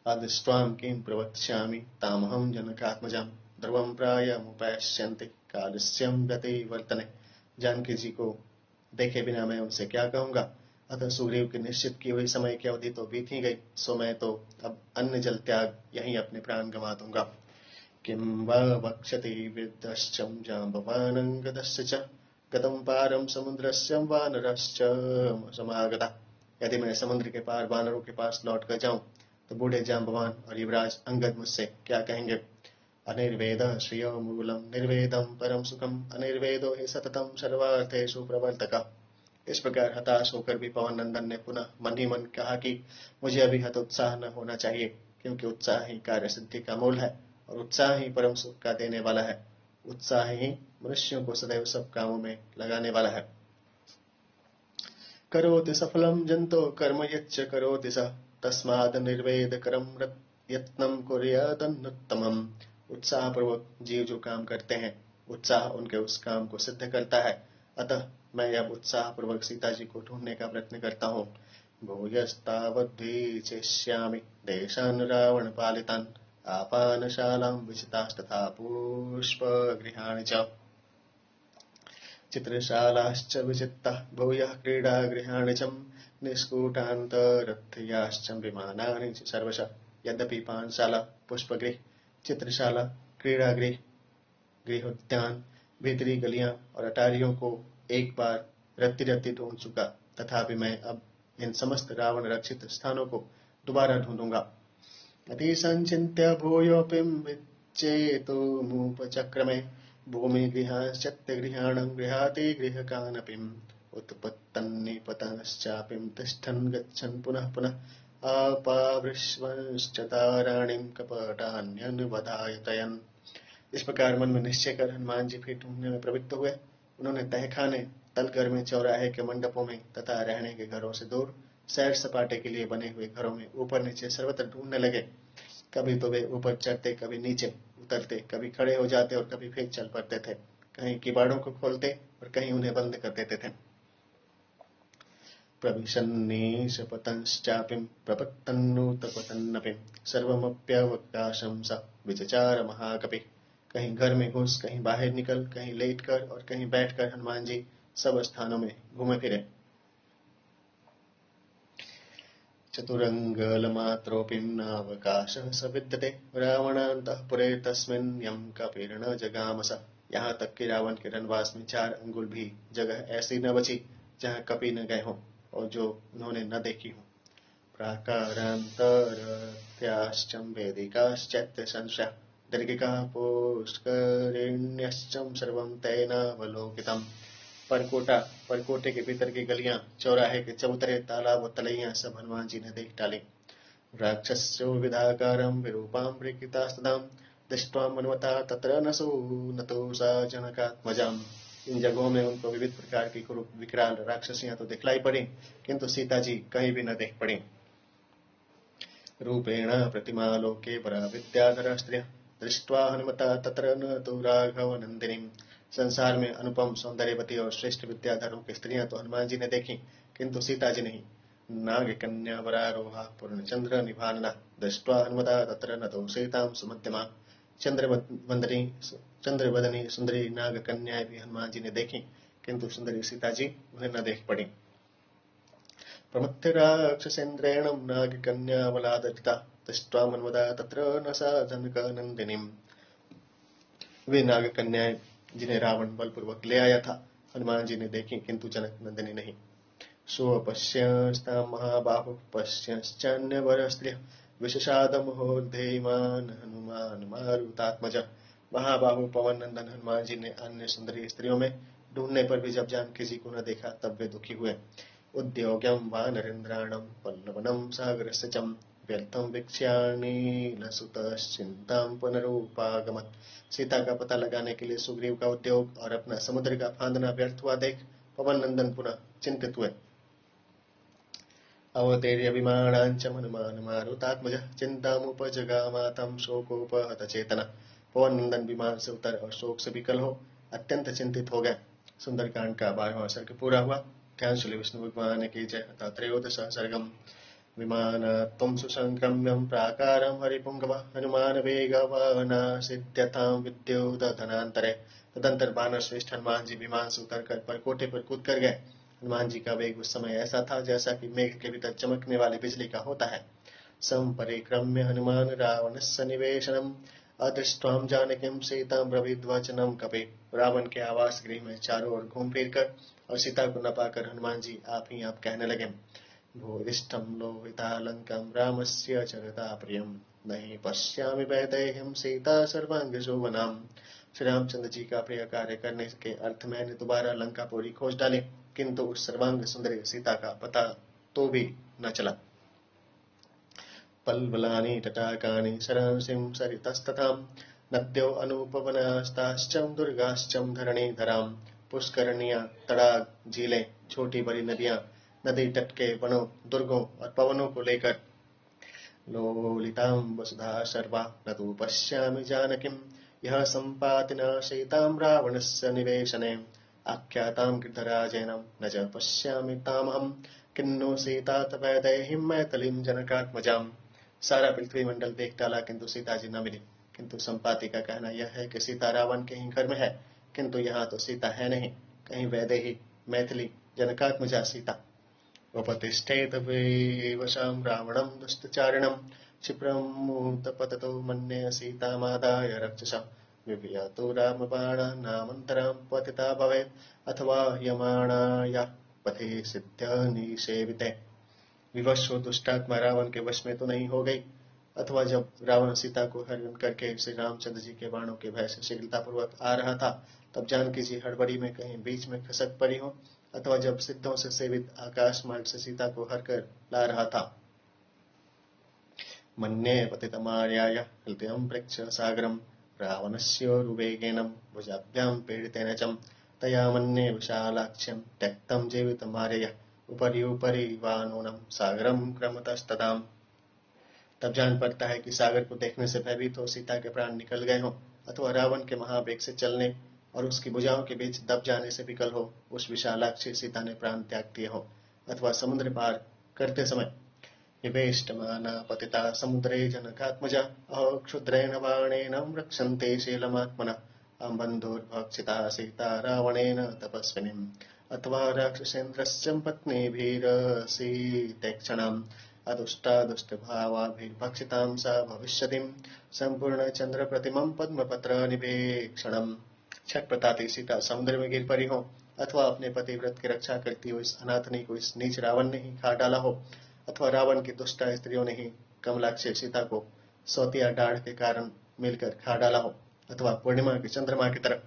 Speaker 1: आदिष्ट्वां किं प्रवक्ष्यामि तामहं जनकात्मजां ध्रुवं प्रायमुपैष्यन्ति कालस्यं व्यतिवर्तने। जानकी जी को देखे बिना मैं उनसे क्या कहूंगा। अतः सुग्रीव की निश्चित की हुई समय की अवधि तो बीत ही गई, सो मैं तो अब अन्न जल त्याग यहीं अपने प्राण गंवा दूंगा। किं वा वक्ष्यति वृद्धश्चं जाम्बवानङ्गदस्य च गतं पारं समुद्रस्य वानरश्च समागता। यदि मैं समुद्र के पार वानरों के पास लौट कर जाऊं तो बूढ़े जाम्बवान और युवराज अंगद मुझसे क्या कहेंगे? अनिर्वेद श्रियो मूलम निर्वेदम परम सुखम अनिर्वेदो हि सततम सर्वार्थेषु प्रवर्तक। इस प्रकार हताश होकर भी पवन नंदन ने पुनः मन ही मन कहा कि मुझे अभी हतोत्साह न होना चाहिए, क्योंकि उत्साह ही कार्य सिद्धि का मूल है और उत्साह ही परम सुख का देने वाला है। उत्साह ही मनुष्यों को सदैव सब कामों में लगाने वाला है। करोति सफलम जंतो कर्म यच्च करोति स तस्माद् निर्वेद करम यत्नम कुर्यादन्नुत्तमम्। उत्साह पूर्वक जीव जो काम करते हैं, उत्साह उनके उस काम को सिद्ध करता है। अतः मैं अब उत्साह पूर्वक सीता जी को ढूंढने का प्रयत्न करता हूँ। भूयस्तावद्वीचेष्यामि देशान् रावण पालितान् आपानशालां विजितास्तथा पुष्पगृहाणि च चित्रशालाश्च विचित्ताः भूयः क्रीडागृहाणि च निष्कूटान्तरथयाश्च विमानानि च सर्वशः। यद्यपि पानशाला, पुष्पगृह, चित्रशाला, क्रीडागृह, गृहोद्यान, भीतरी गलियां और अटारियों को एक बार रत्ती रत्ती ढूंढ चुका, तथापि मैं अब इन समस्त रावण रक्षित स्थानों को दोबारा ढूंढूंगा। अति संचिन्त्य भूयोऽपिं विच्चेतुमुपचक्रमे भूमि गृहाश्चत्यगृहाणं गृहाति गृहकानपिम् उत्पत्तन्निपतनश्चापिं तिष्ठन् गच्छन् पुनः पुनः अपावृष्वंश्च ताराणीं कपटान्यनुवधायतयन्। इस प्रकार मन में निश्चय कर हनुमान जी फिर ढूंढने में प्रवृत्त हुए। उन्होंने तहखाने, तलघर में, चौराहे के मंडपों में तथा रहने के घरों से दूर सैर सपाटे के लिए बने हुए घरों में ऊपर नीचे सर्वत्र ढूंढने लगे। कभी तो वे ऊपर चढ़ते, कभी नीचे उतरते, कभी खड़े हो जाते और कभी फिर चल पड़ते थे। कहीं किवाड़ों को खोलते और कहीं उन्हें बंद कर देते थे। प्रविशन्निशपतंश्चापिं प्रपत्तन्नुतपतन्नपि सर्वमप्यवकाशं स विचचार महाकपि। कहीं घर में घुस, कहीं बाहर निकल, कहीं लेटकर और कहीं बैठकर हनुमान जी सब स्थानों में घूमे फिरे। चतुरंगलमात्रोऽपि नावकाशः स विद्यते रावणान्तःपुरे तस्मिन् यं कपिर्न जगामस। यहाँ तक कि रावण के रनवास में 4 अंगुल भी जगह ऐसी न बची जहाँ कपि न गए हों और जो उन्होंने न देखी हो। प्राकारान्तरत्याश्चं वेदिकाश्चैत्य संशया दीर्घिकाः पुष्करिण्यश्चं सर्वं तेनावलोकितम्। परकोटा, परकोटे के भीतर की गलियां, चौराहे के चबूतरे, तालाब और तलैया सब हनुमान जी ने देख डाली। राक्षसो विधाकारं विरूपां विकृतास्तदां दृष्ट्वा मन्वता तत्र नतो सा जनकात्मजाम्। इन जगहों में उनको विविध प्रकार की कुरूप विकराल राक्षसियां तो दिखलाई पड़ी, किंतु सीता जी कहीं भी न देख पड़ी। रूपेण प्रतिमालोके परा विद्याधरा स्त्रियः दृष्ट्वा हनुमता तत्र न तो राघव नंदिनीम्। संसार में अनुपम सौंदर्यवती और श्रेष्ठ विद्याधरों की स्त्रियां तो हनुमान जी ने देखी, किंतु सीता जी नहीं। नाग कन्या वरारोहा पूर्णचंद्र निभानना दृष्ट्वा हनुमता तत्र न तो सीतां सुमध्यमा। चंद्रवदनी सुंदरी नाग कन्याएं भी हनुमान जी ने देखी, किंतु सुंदरी सीता जी उन्हें न देख पड़ी। प्रमथ्य राक्षसेन्द्रेण नाग कन्या बलादरिता दृष्ट्वा मन्वता तत्र न सा जनक नंदिनीम्। वे नाग कन्याएं जिन्हें रावण बलपूर्वक ले आया था, हनुमान जी ने देखी, किंतु जनक नंदिनी नहीं। सोऽपश्यस्तां महाबाहुः पश्यश्चान्यवरस्त्रियः विशषादमुहोर्धेयमान् हनुमान मारुतात्मज। महाबाहु पवन नंदन हनुमान जी ने अन्य सुंदरी स्त्रियों में ढूंढने पर भी जब जानकी जी को न देखा, तब वे दुखी हुए। उद्योग्यं वानरेन्द्राणं पल्लवनं सागरस्य च व्यर्थं वीक्ष्याणीलसुतश्चिन्तां पुनरुपागमत्। सीता का पता लगाने के लिए सुग्रीव का उद्योग और अपना समुद्र का फांदना व्यर्थ हुआ देख पवन नंदन पुनः चिंतित हुए। अवतीर्य विमानांच हनुमान मारुतात्मजः चिंतामुपजगामातं शोकोपहत चेतना। पवन नंदन विमान से उतर और शोक से विकल हो अत्यंत चिंतित हो गए। सुंदरकांड का 12वां सर्ग पूरा हुआ। ध्यान श्री विष्णु भगवान की जय। त्रयोदश सर्गम। विमानात्वं सुसंक्रम्यं प्राकारं हरिपुंगवः हनुमान वेगवानासिद्ध्यतां विद्युदधनान्तरे। तदंतर वानर श्रेष्ठ हनुमान जी विमान से उतरकर परकोटे पर कूद कर गए। हनुमान जी का वेग उस समय ऐसा था जैसा कि मेघ के भीतर चमकने वाली बिजली का होता है। संपरिक्रम्य हनुमान रावणस्य निवेशनम् अदृष्ट्वां जानकीं सीतां ब्रवीद्वचनं कपि। रावण के आवास गृह में चारों ओर घूम फिर कर और सीता को न पाकर हनुमान जी आप ही आप कहने लगे, भूरिष्ठं लोहितालंकं रामस्य जगता प्रियं नहीं पश्यामि वैदेहीं सीता सर्वांग शोभनाम। श्री रामचंद्र जी का प्रिय कार्य करने के अर्थ मैंने दोबारा लंकापुरी खोज डाली, किंतु उस सर्वांग सुंदरी सीता का पता तो भी न चला। पल्वलानि तटाकानि शरांसिं सरितस्तथां नद्यो अनुपवनास्ताश्चं दुर्गाश्चं धरणीधरां। पुष्करणियां, तड़ाग, झीलें, छोटी बड़ी नदियां, नदी तट के वनों, दुर्गों और पवनों को लेकर लोलितां वसुधा सर्वा न तु पश्यामि जानकीं यः सम्पातिना सीतां रावणस्य निवेशने। आख्यातां गिरिधराजेन न च पश्यामि तामहं किन्नु सीता वैदेहीं मैथिलीं जनकात्मजां। सारा पृथ्वी मंडल देख डाला किंतु सीता जी न मिली, किंतु संपाति का कहना यह है कि सीता रावण के ही घर में है, किंतु यहाँ तो सीता है नहीं, कहीं वैदेही मैथिली जनकात्मजा सीता। उपतिष्ठेत वशां रावणं दुष्टचारिणं क्षिप्रमुहूर्तपततो मन्ये सीतामादाय रक्षसा। विव्यातो रामबाणानामन्तरां पतिता भवेत् अथवा यमाणाया पथे सिद्ध्यनिषेविते। विवश हो दुष्टात्मा रावण के वश में तो नहीं हो गई, अथवा जब रावण सीता को हरण करके श्री रामचंद्र जी के बाणों के भय से शीघ्रतापूर्वक आ रहा था, तब जानकी जी हड़बड़ी में कहीं बीच में खसक पड़ी हो, अथवा जब सिद्धों से सेवित आकाश मार्ग से सीता को हर कर ला रहा था। मन्ये पतितमार्याय हृदयं प्रेक्ष्य सागरं रावणस्योरुवेगेन भुजाभ्यां पीडितेन च तया मन्ये विशालाक्ष्यं त्यक्तं जीवितमार्यया उपरि उपरि वानूनं सागरं क्रमतस्तदाम्। तब जान पड़ता है कि सागर को देखने से भयभीत हो सीता के प्राण निकल गए हो, अथवा रावण के महावेग से चलने और उसकी भुजाओं के बीच दब जाने से विकल हो उस विशालाक्षी सीता ने प्राण त्याग दिए हो, अथवा समुद्र पार करते समय निवेष्टमाना पतिता समुद्रे जनकात्मजा अहो क्षुद्रेण बाणेन रक्षन्ते शीलमात्मनः बन्धुर्भक्षिता सीता रावणेन तपस्विनीम् अथवा राक्षसेन्द्रस्य पत्नीभिरसीतेक्षणाम् अदुष्टादुष्टभावाभिर्भक्षितां सा भविष्यतिं सम्पूर्णचन्द्रप्रतिमं पद्मपत्रनिवेक्षणम्। छट बताती सीता समुद्र में गिर पड़ी हो, अथवा अपने पतिव्रत की रक्षा करती हुई इस अनाथनी को इस नीच रावण ने ही खा डाला हो, अथवा रावण की दुष्टा स्त्रियों ने ही कमलाक्षी सीता को सौतिया डाढ़ के कारण मिलकर खा डाला हो, अथवा पूर्णिमा के चंद्रमा की तरह।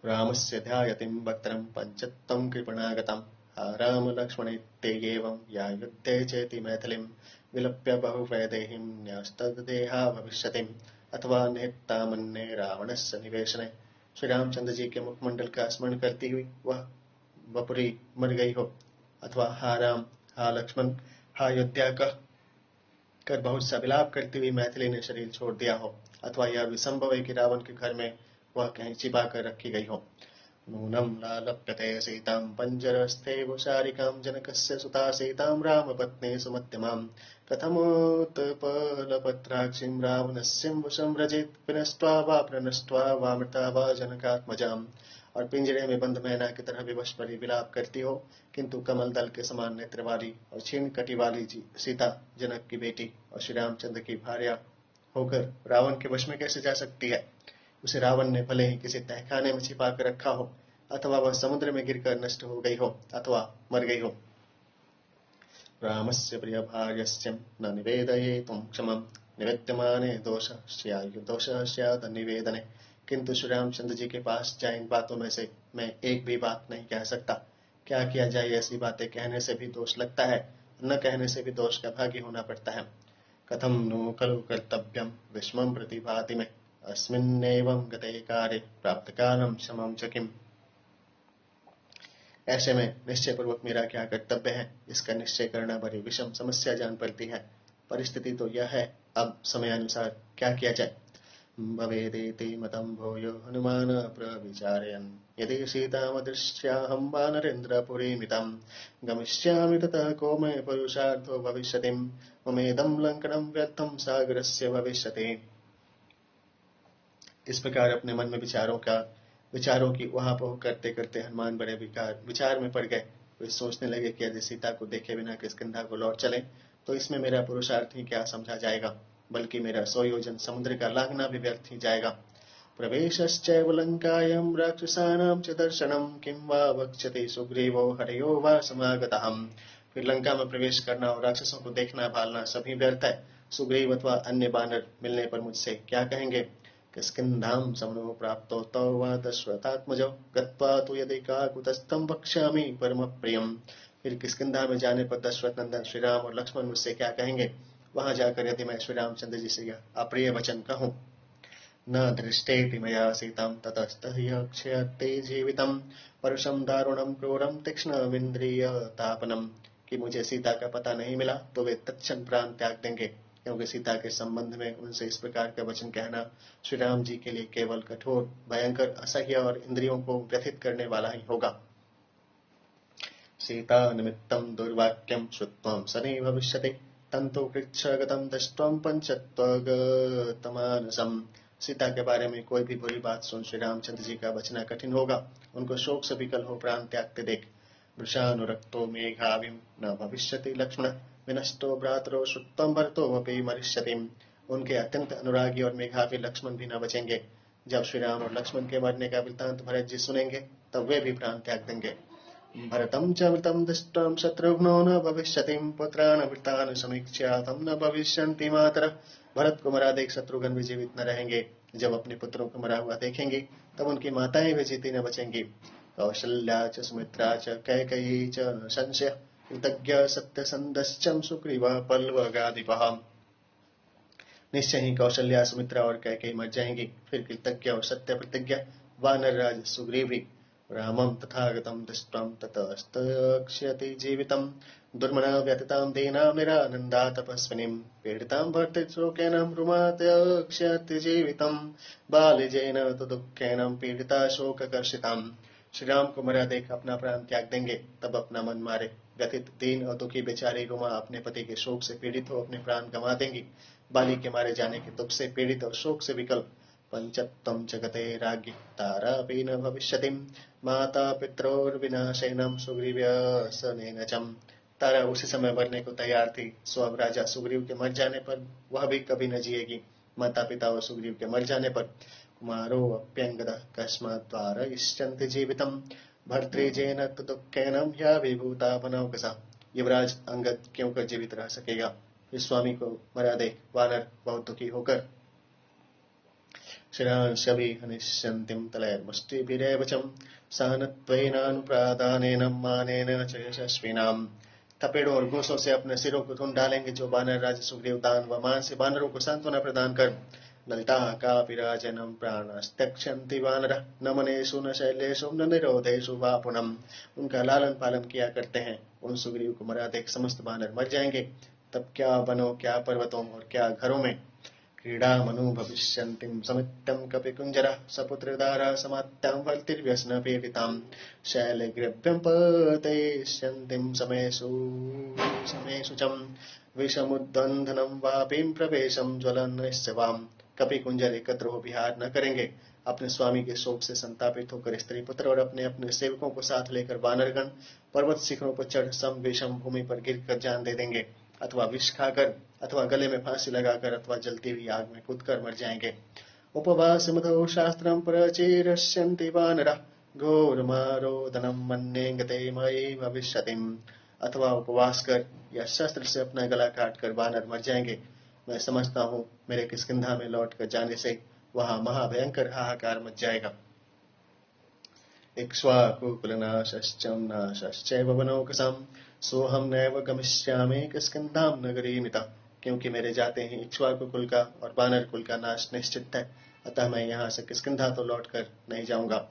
Speaker 1: रामस्य ध्यायतिं वक्त्रं पंचत्वं कृपणागतं राम लक्ष्मणेत्येवं या युद्धे चेति मैथिलीं विलप्य बहुवैदेहीं न्यस्तदेहा भविष्यतिम् अथवा निहत्तामन्ये रावणस्य निवेशने। श्री रामचंद्र जी के मुखमंडल का स्मरण करती हुई वह बपुरी मर गई हो, अथवा हा राम, हा लक्ष्मण, हा अयोध्या कह कर बहुत सा विलाप करती हुई मैथिली ने शरीर छोड़ दिया हो, अथवा यह भी संभव है कि रावण के घर में वह कहीं छिपा कर रखी गई हो। नूनं लालप्यते सीतां पंजरस्थे वुशारिकां जनकस्य सुता सीतां रामपत्नी सुमध्यमां कथमोत्पलपत्राक्षीं रावणस्य वशं व्रजेत् विनष्ट्वा वा प्रनष्ट्वा वा मृता वा जनकात्मजाम्। और पिंजरे में बंद मैना की तरह विवश परी विलाप करती हो, किंतु कमल दल के समान नेत्र वाली और क्षीण कटी वाली सीता जनक की बेटी और श्री रामचंद्र की भार्या होकर रावण के वश में कैसे जा सकती है। उसे रावण ने भले ही किसी तहखाने में छिपा कर रखा हो, अथवा वह समुद्र में गिरकर नष्ट हो गई हो, अथवा मर गई हो। रामस्य प्रिय भार्यस्य न निवेदयेतुं क्षमं निवेद्यमाने दोषः स्यात् निवेदने। किंतु श्री रामचंद्र जी के पास जाए इन बातों में से मैं एक भी बात नहीं कह सकता। क्या किया जाए, ऐसी बातें कहने से भी दोष लगता है, न कहने से भी दोष का भागी होना पड़ता है। कथं नु खलु कर्तव्यं विस्मं प्रतिभाति में अस्मिन्नेवं गते कार्ये प्राप्त कालं क्षमं च किम्। ऐसे में निश्चय पूर्वक मेरा क्या कर्तव्य है, इसका निश्चय करना बड़ी विषम समस्या जान पड़ती है। परिस्थिति तो यह है, अब समयानुसार क्या किया जाए। भवेदेति मतं भूयो हनुमान प्रविचारयन् यदि सीतामदृश्याहं वानरेन्द्रपुरीमितं गमिष्यामि ततः को मे पुरुषार्थो भविष्यति ममेदं लंकनं व्यर्थं सागरस्य भविष्यति। इस प्रकार अपने मन में विचारों की उहापोह करते करते हनुमान बड़े विचार में पड़ गए। वे सोचने लगे कि यदि सीता को देखे बिना किष्किंधा को लौट चले तो इसमें मेरा पुरुषार्थ ही क्या समझा जाएगा। बल्कि मेरा 100 योजन समुद्र का लांघना भी व्यर्थ ही जाएगा। प्रवेशश्चैव लंकायां राक्षसानां च दर्शनम किं वा वक्ष्यति सुग्रीवो हरयो वा समागतः। फिर लंका में प्रवेश करना और राक्षसों को देखना भालना सभी व्यर्थ है। सुग्रीव अथवा अन्य बानर मिलने पर मुझसे क्या कहेंगे। किष्किन्धां समनो प्राप्तो तौ वा दशरथात्मजौ गत्वा तु यदि काकुतस्थं वक्ष्यामि परमप्रियम्। फिर किष्किन्धा में जाने पर दशरथ नंदन श्री राम और लक्ष्मण मुझसे क्या कहेंगे। वहां जाकर यदि मैं श्री रामचंद्र जी से यह अप्रिय वचन कहूं, न दृष्टेति मया सीतां ततस्तः क्षयते जीवितं परुषं दारुणं क्रूरं तीक्ष्णमिन्द्रियतापनम्, कि मुझे सीता का पता नहीं मिला तो वे तत्क्षण प्राण त्याग देंगे, क्योंकि सीता के संबंध में उनसे इस प्रकार का वचन कहना श्री राम जी के लिए केवल कठोर, भयंकर, असह्य और इंद्रियों को व्यथित करने वाला ही होगा। सीता निमित्तं दुर्वाक्यं श्रुत्वं सने भविष्यति तंतु कृच्छ्रगतं दृष्ट्वं पंचत्वगतमानसम्। सीता के बारे में कोई भी बुरी बात सुन श्री रामचंद्र जी का बचना कठिन होगा। उनको शोक से विकल हो प्राण त्यागते देख वृषानुरक्तो मेघाविं न भविष्यति लक्ष्मण विनष्टो भ्रातरो श्रुत्वं भरतोऽपि मरिष्यति। उनके अत्यंत अनुरागी और मेघावी लक्ष्मण भी न बचेंगे। जब श्री राम और लक्ष्मण के मरने का वृत्तांत भरत जी सुनेंगे तब वे भी प्राण त्याग देंगे। भरतं च मृतं दृष्ट्वा शत्रुघ्नो न भविष्यति पुत्रान् मृतान् समीक्ष्य तं न भविष्यन्ति मातरः। भरत को मरा देख शत्रुघ्न भी जीवित न रहेंगे। जब अपने पुत्रों को मरा हुआ देखेंगे तब उनकी माताएं भी जीती न बचेंगी। कौशल्या च सुमित्रा च कैकेयी च न संशयः कृतज्ञ सत्यसन्धश्च सुग्रीवः पल्लवगाधिपः। निश्चय ही कौशल्या, सुमित्रा और कैकेयी मर जाएंगी। फिर कृतज्ञ और सत्य प्रतिज्ञा वानर राज सुग्रीव भी रामं तथागतं दृष्ट्वा ततस्तक्षयति जीवितं दुर्मना व्यथितां दीनां निरानन्दा तपस्विनीं पीडितां भर्तृशोकेन रुमात्यक्षयति जीवितं बालिजेन तु दुःखेन पीडिता शोककर्षितां। श्री राम को मरा देख अपना प्राण त्याग देंगे, तब अपना मन मारे व्यथित दीन और दुखी बेचारी रुमा अपने पति के शोक से पीड़ित हो अपने प्राण गंवा देंगी। बाली के मारे जाने के दुख से पीड़ित और शोक से विकल पंचत्वं जगते राज्ञी तारापि न भविष्यति माता पित्रोर्विनाशेनं सुग्रीव्यसनेन च। तारा उसी समय मरने को तैयार थी, सो अब राजा सुग्रीव के मर जाने पर वह भी कभी न जिएगी। माता पिता और सुग्रीव के मर जाने पर कुमारो अप्यंगदः कस्मात् द्वारयिष्यन्ति जीवितं भर्तृजेन तु दुःखेन ह्या विभूता वनौकसा। युवराज अंगद क्यों कर जीवित रह सकेगा। फिर स्वामी को मरा देख वानर बहुत दुखी होकर शिरांशभि हनिष्यन्तिं तलैर्मुष्टिभिरेवचं सहनत्वेनानुप्रादानेन मानेन च यशस्विनाम्। थपेड़ों और घूंसों से अपने सिरों को ढूंढ डालेंगे जो बानर राज सुग्रीव दान व मान से बानरों को सांत्वना प्रदान कर। ललिता कापि राजनं प्राणस्त्यक्षन्ति वानरः न मनेषु न शैलेषु न निरोधेषु वा पुनम्। उनका लालन पालन किया करते हैं। उन सुग्रीव को मरा देख समस्त बानर मर जाएंगे, तब क्या वनों, क्या पर्वतों और क्या घरों में क्रीडामनु भविष्यन्तिं समित्यं कपिकुञ्जरः सपुत्रदारा समात्यां वर्तिर्व्यसन पीडितां शैलग्रभ्यं पतेष्यन्तिं समेषु चं विषमुद्वन्धनं वापीं प्रवेशं ज्वलन्निश्चवाम्। कपि कुंजर एकत्र हो विहार न करेंगे। अपने स्वामी के शोक से संतापित होकर स्त्री पुत्र और अपने अपने सेवकों को साथ लेकर वानरगण पर्वत शिखरों पर चढ़ सम विषम भूमि पर गिरकर जान दे देंगे, अथवा विष खाकर, अथवा गले में फांसी लगाकर, अथवा जलती हुई आग में कूदकर मर जाएंगे। उपवास मधो शास्त्रं प्रचीरष्यन्ति वानरः घोरमारोदनं मन्ये गते मयि भविष्यतिम्। अथवा उपवास कर या शस्त्र से अपना गला काट कर वानर मर जाएंगे। मैं समझता हूँ मेरे किष्किंधा में लौट कर जाने से वहां महाभयंकर हाहाकार मच जाएगा। इक्ष्वाकुकुलनाशश्चं नाशश्चैव वनौकसां सोऽहं नैव गमिष्यामि किष्किन्धां नगरीमिता। क्योंकि मेरे जाते ही इक्ष्वाकु कुल का और वानर कुल का नाश निश्चित है, अतः मैं यहाँ से किष्किंधा तो लौट कर नहीं जाऊंगा।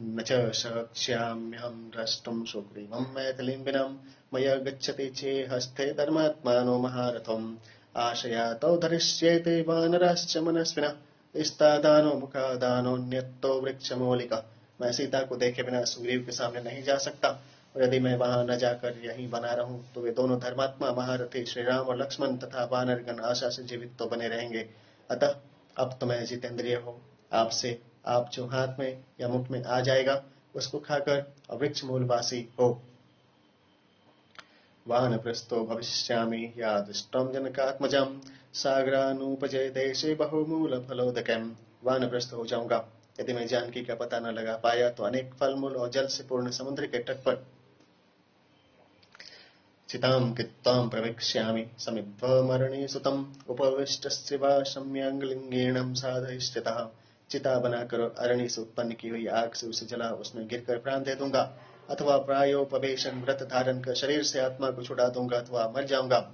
Speaker 1: न च शक्ष्याम्यहं द्रष्टुं सुग्रीवं मैथिलीं विनां मया गच्छति चेहस्थे धर्मात्मानो महारथम् आशयातो धरिष्येते वानराश्च मनस्विनः स्तादानो मुखादानोऽन्यतो वृक्षमूलिका। मैं सीता को देखे बिना सुग्रीव के सामने नहीं जा सकता, और यदि मैं वहां न जाकर यहीं बना रहूं तो वे दोनों धर्मात्मा महारथी श्री राम और लक्ष्मण तथा वानरगण आशा से जीवित तो बने रहेंगे। अतः अब तो मैं जितेंद्रिय हो आपसे आप जो हाथ में या मुख में आ जाएगा उसको खाकर वृक्ष मूलवासी हो। वानप्रस्थो भविष्यामि यादृष्टं जनकात्मजं सागरानुपजय देशे बहुमूल फलोदकम्। वानप्रस्थ हो जाऊंगा, यदि मैं जानकी का पता न लगा पाया तो अनेक फल मूल और जल से पूर्ण समुद्र के तट पर चितां कृत्वां प्रवेक्ष्यामि समिध्वमरणे सुतम् उपविष्टस्य वा सम्यांगलिंगेणं साधयिष्यतः। चिता बनाकर अरण्य से उत्पन्न की हुई आग से उसे जला उसमें गिरकर प्राण दे दूंगा, अथवा प्रायोपवेशन व्रत धारण कर शरीर से आत्मा को छुड़ा दूंगा अथवा मर जाऊंगा।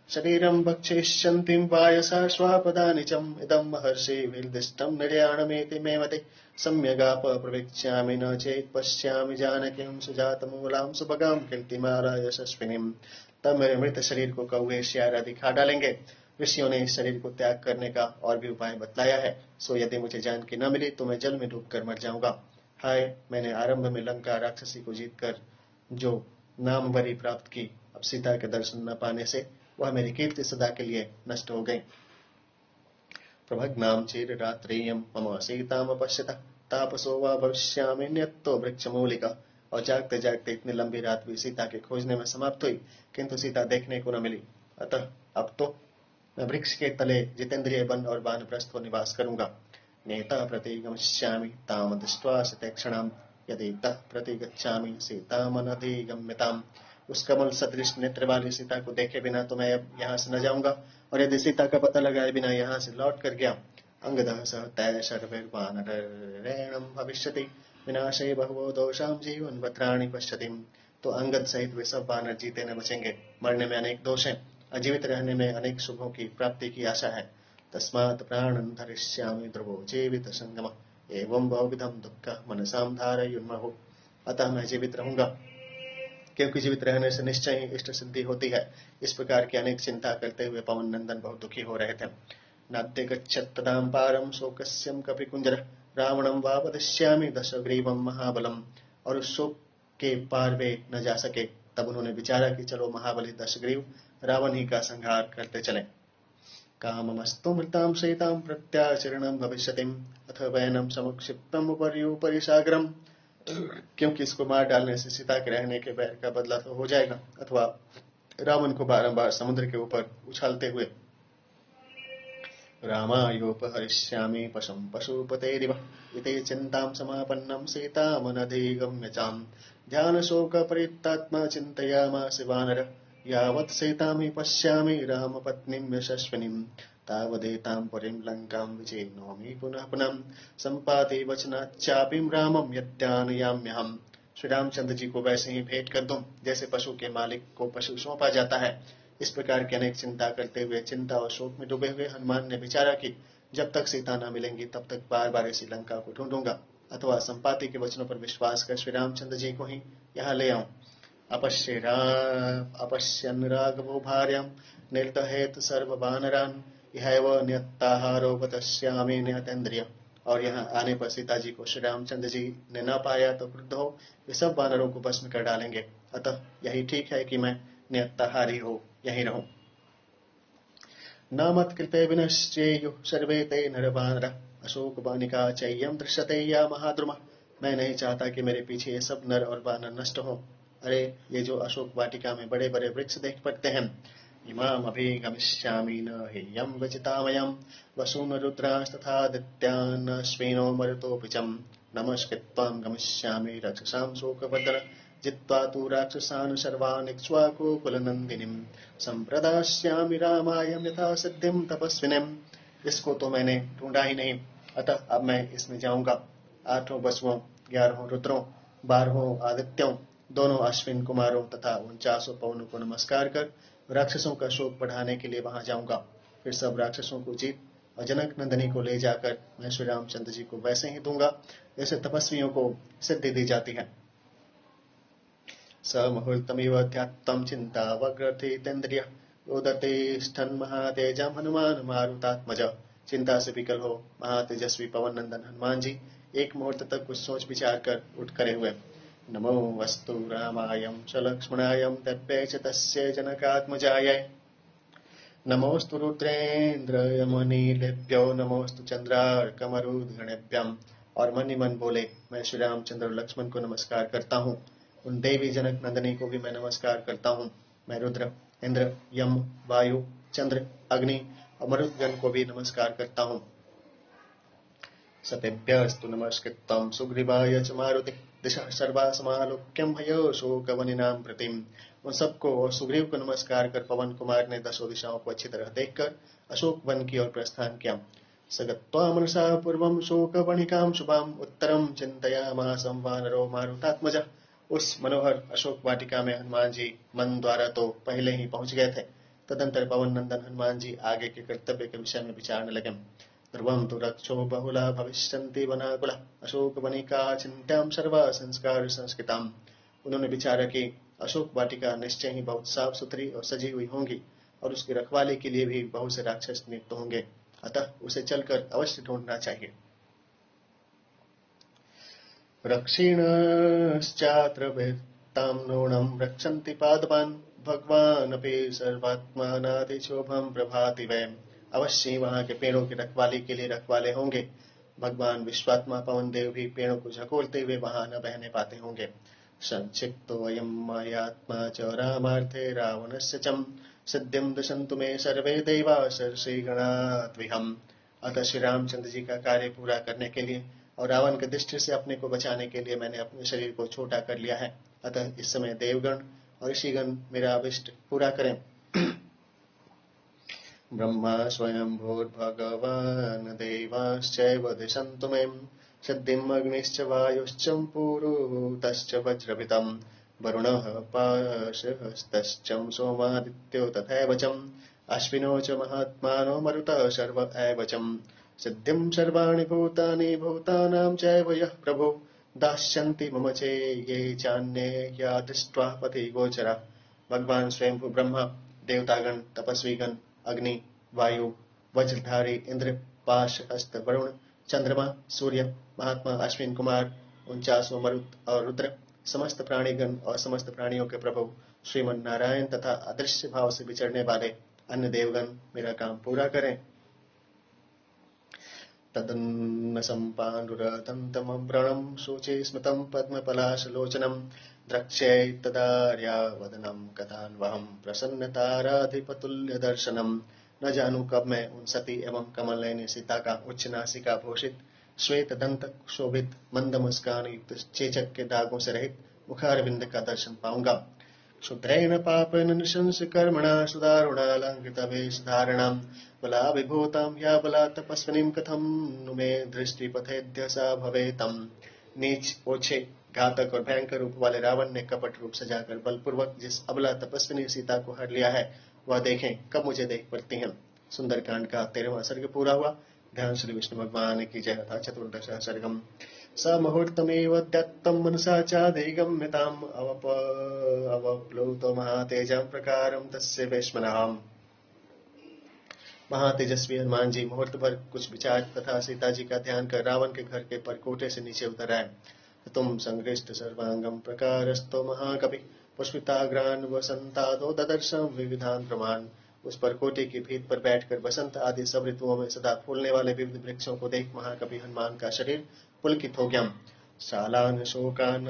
Speaker 1: शरीरं भक्षयिष्यन्तीं वायसा श्वापदानि चम् इदं महर्षि विर्दिष्टं निर्याणमेति मे मते। सम्यगाप प्रवेक्ष्यामि न चेत् पश्यामि जानकीं सुजातमूलां सुभगां कीर्तिमाला यशस्विनीं। तब मेरे मृत शरीर को कौवे शियार आदि खा डालेंगे। ऋषियों ने इस शरीर को त्याग करने का और भी उपाय बतलाया है, सो यदि मुझे जानकी न मिली तो मैं जल में डूबकर मर जाऊंगा। हाय, मैंने आरंभ में लंका राक्षसी को जीतकर जो नामवरी प्राप्त की, अब सीता के दर्शन न पाने से वह मेरी कीर्ति सदा के लिए नष्ट हो गई। प्रभग्नां चिररात्रियं मम सीताम पश्यतः तापसो वा भविष्यामि न्यत्तो वृक्षमूलिका। और जागते जागते इतनी लंबी रात भी सीता के खोजने में समाप्त हुई, किंतु सीता देखने को न मिली। अतः अब तो मैं वृक्ष के तले जितेंद्रिय वन और वानप्रस्थ को निवास करूंगा। नेता प्रतिगमिष्यामि ताम दृष्ट्वा शतक्षणाम् यदि तः प्रतिगच्छामि सीतामनधिगम्यताम्। उस कमल सदृश नेत्र वाली सीता को देखे बिना तो मैं अब यहाँ से न जाऊंगा, और यदि सीता का पता लगाए बिना यहाँ से लौट कर गया, अंगदः सह तय शर्वैर्वानरेणं भविष्यति विनाशे बहवो दोषां जीवन भद्राणि पश्यति। तो अंगद सहित वे सब वानर जीते न बचेंगे। मरने में अनेक दोष हैं, अजीवित रहने में अनेक शुभों की प्राप्ति की आशा है। तस्मात् प्राणं धरिष्यामि ध्रुवो जीवित संगम एवं बहुविधम दुःख मनसां धारयुन्महो। अतः मैं जीवित रहूंगा, क्योंकि जीवित रहने से निश्चय ही इष्ट सिद्धि होती है। इस प्रकार की अनेक चिंता करते हुए पवन नंदन बहुत दुखी हो रहे थे। नाद्य गच्छत् तदां पारं शोकस्यं कपिकुंजर रावणं वा वदिष्यामि दशग्रीवं महाबलम। और उस शोक के पार वे न जा सके, तब उन्होंने विचारा कि चलो महाबली दशग्रीव रावण ही का संहार करते चले। काममस्तु मृतां सीतां प्रत्याचरणं भविष्यतिम् अथ वैनं समुक्षिप्तम् उपर्युपरि सागरम्। क्योंकि इसको मार डालने से सीता के रहने के बैर का बदला तो हो जाएगा, अथवा रावण को बारंबार समुद्र के ऊपर उछालते हुए रामायोपहरिष्यामि पशुं पशुपतेरिव इति चिन्तां समापन्नं सीतामनधिगम्य चाम्। ध्यानशोकपरितात्मा चिन्तयामास वानरः यावत् सीतां हि पश्यामि रामपत्नीं यशस्विनीं तावदेतां पुरीं लङ्कां विचिनोमि पुनः पुनः सम्पाति वचनाच्चापिं रामं यद्यानयाम्यहम्। श्री रामचंद्र जी को वैसे ही भेंट कर दूं जैसे पशु के मालिक को पशु सौंपा जाता है। इस प्रकार की अनेक चिंता करते हुए चिंता और शोक में डूबे हुए हनुमान ने विचारा कि जब तक सीता न मिलेंगी तब तक बार बार इसी लंका को ढूंढूंगा, अथवा संपाति के वचनों पर विश्वास कर श्री रामचंद्र जी को ही यहाँ ले आऊं। अपश्यन् राघवो भार्यां निर्दहेत सर्व वानरान् इहैव न्यत्ताहारोपतस्यामि न्यतेन्द्रिय। और यहाँ आने पर सीता जी को श्री रामचंद्र जी ने न पाया तो क्रुद्ध हो वे सब वानरों को भस्म कर डालेंगे। अतः यही ठीक है कि मैं नियत्ताहारी हो यहीं रहूं। न मत्कृते विनश्चेयुः सर्वे ते नरवानरः अशोक वानिका चय्यं दृश्यते या महाद्रुमः। मैं नहीं चाहता कि मेरे पीछे ये सब नर और वानर नष्ट हो। अरे, ये जो अशोक वाटिका में बड़े बड़े वृक्ष देख पड़ते हैं, इमाम अभिगमिष्यामि न हेयं वचितामयं वसून रुद्रास्तथादित्यान् अश्विनो मरुतोऽपिचम्। नमस्कृत्वां गमिष्यामि रक्षसां शोकवर्धन जित्वा तु राक्षसान् सर्वान् इक्ष्वाकुकुलनन्दिनीं संप्रदास्यामि रामायं यथा सिद्धिं तपस्विनीम्। इसको तो मैंने ढूंढा ही नहीं, अतः अब मैं इसमें जाऊंगा। 8 वसुओं, 11 रुद्रों, 12 आदित्यों, दोनों अश्विन कुमारों तथा 49 पवनों को नमस्कार कर राक्षसों का शोक बढ़ाने के लिए वहां जाऊंगा। फिर सब राक्षसों को जीत और जनक नंदिनी को ले जाकर मैं श्री रामचंद्र जी को वैसे ही दूंगा जैसे तपस्वियों को सिद्धि दी जाती है। स मुहूर्तमिव ध्यात्तं चिन्तावग्रथितेन्द्रियः उदते स्ठन् महातेजं हनुमान मारुतात्मज। चिंता से विकल हो महातेजस्वी पवन नंदन हनुमान जी एक मुहूर्त तक कुछ सोच विचार कर उठ खड़े हुए। नमो वस्तु रामायं च लक्ष्मणायं दिव्ये च तस्य जनकात्मजायै। नमोस्तु रुद्रेन्द्रयमुनिभ्यो नमोस्तु चंद्रार्कमरुद्गणेभ्यम्। और मन ही मन बोले, मैं श्री रामचंद्र और लक्ष्मण को नमस्कार करता हूँ, उन देवी जनक नंदिनी को भी मैं नमस्कार करता हूँ। मैं रुद्र, इंद्र, यम, वायु, चंद्र, अग्नि और मरुदगण को भी नमस्कार करता हूँ। सतेभ्यस्तु नमस्कृतं सुग्रीवाय च मारुति दिशः सर्वा समालोक्यं हयो शोकवनिनां प्रतिम। उन सबको और सुग्रीव को नमस्कार कर पवन कुमार ने दसों दिशाओं को अच्छी तरह देखकर अशोक वन की ओर प्रस्थान किया। सगत्वा मनसा पूर्वं शोकवनिकां शुभां उत्तरं चिन्तयामासं वानरो मारुतात्मजः। उस मनोहर अशोक वाटिका में हनुमान जी मन द्वारा तो पहले ही पहुंच गए थे। तदंतर पवन नंदन हनुमान जी आगे के कर्तव्य के विषय में विचारने लगे। ध्रुवं तु रक्षो बहुला भविष्यन्ति वनाकुला अशोक वनिका चिंत्यां सर्वा संस्कार संस्कृताम्। उन्होंने विचारा कि अशोक वाटिका निश्चय ही बहुत साफ सुथरी और सजी हुई होंगी और उसकी रखवाली के लिए भी बहुत से राक्षस नियुक्त होंगे, अतः उसे चलकर अवश्य ढूंढना चाहिए। रक्षिणश्चात्र भेत्तां नूनं रक्षन्ति पादपान् भगवान् अपि सर्वात्मानातिशोभं प्रभाति वै। अवश्य वहां के पेड़ों की रखवाली के लिए रखवाले होंगे। भगवान विश्वात्मा पवन देव भी पेड़ों को झकोलते हुए वहां न बहने पाते होंगे। संक्षिप्तो अयं मायात्मा च रामार्थे रावणस्य च सिद्धिं दशन्तु मे सर्वे दैवा सरसीगणात्विहम्। अतः श्री रामचंद्र जी का कार्य पूरा करने के लिए और रावण के दृष्टि से अपने को बचाने के लिए मैंने अपने शरीर को छोटा कर लिया है। अतः इस समय देवगण और ऋषिगण मेरा अभिष्ट पूरा करें। ब्रह्मा स्वयं भूर्भगवान् देवाश्चैव दिशन्तु मे सिद्धिम् अग्निश्च वायुश्च पुरुतश्च वज्रभितम् वरुणः पाशहस्तश्च सोमादित्यो तथैव चम् अश्विनो च महात्मानो मरुतः सर्व एव चम् सिद्धिं सर्वाणि भूतानि भूतानां चैव यः प्रभो दास्यन्ति मम चे ये चान्ये या दृष्ट्वा पथि गोचरा। भगवान स्वयं ब्रह्मा, देवतागण, तपस्वीगण, अग्नि, वायु, वज्रधारी इंद्र, पाश हस्त वरुण, चंद्रमा, सूर्य, महात्मा अश्विन कुमार, 49 मरुत और रुद्र, समस्त प्राणीगण और समस्त प्राणियों के प्रभु श्रीमन नारायण तथा अदृश्य भाव से विचरने वाले अन्य देवगण मेरा काम पूरा करें। तदन्न सम्पाण्डुरतन्तमव्रणं शुचे स्मृतं पद्मपलाशलोचनं द्रक्ष्यैतदार्यावदनं कथान्वहं प्रसन्नताराधिपतुल्यदर्शनम्। न जानूं कब मैं उन सती एवं कमल नयनी सीता का उच्च नासिका भूषित श्वेत दंत शोभित मंद मुस्कान युक्त चेचक के दागों से रहित मुखारविंद का दर्शन पाऊंगा। क्षुद्रेण पापेन नृशंस कर्मणा सुदारुणालंकृत वेशधारणां बलाभिभूतां या बला तपस्विनीं कथं नु मे दृष्टिपथेद्य सा भवेतम्। नीच, ओछे, घातक और भयंकर रूप वाले रावण ने कपट रूप सजाकर बलपूर्वक जिस अबला तपस्विनी सीता को हर लिया है वह देखें कब मुझे देख पड़ती हैं। सुंदरकांड का 13वां सर्ग पूरा हुआ। ध्यान श्री विष्णु भगवान की जय। था चतुर्दश सर्गम। स मुहूर्तमेव त्यक्तं मनसा चाधिगम्यताम् अवप्लुतो महातेजं प्रकारं तस्य वैश्मनाम्। महातेजस्वी हनुमान जी मुहूर्त भर कुछ विचार तथा सीता जी का ध्यान कर रावण के घर के परकोटे से नीचे उतर आए। तुम संगृष्ट सर्वांगम प्रकारस्तो महाकवि पुष्पिताग्रान वसंतादो ददर्शम विविधान प्रमाण। उस परकोटे की भीत पर बैठकर बसंत आदि सब ऋतुओं में सदा फूलने वाले विविध वृक्षों को देख महाकवि हनुमान का शरीर पुलकित हो गया। शालान शोकान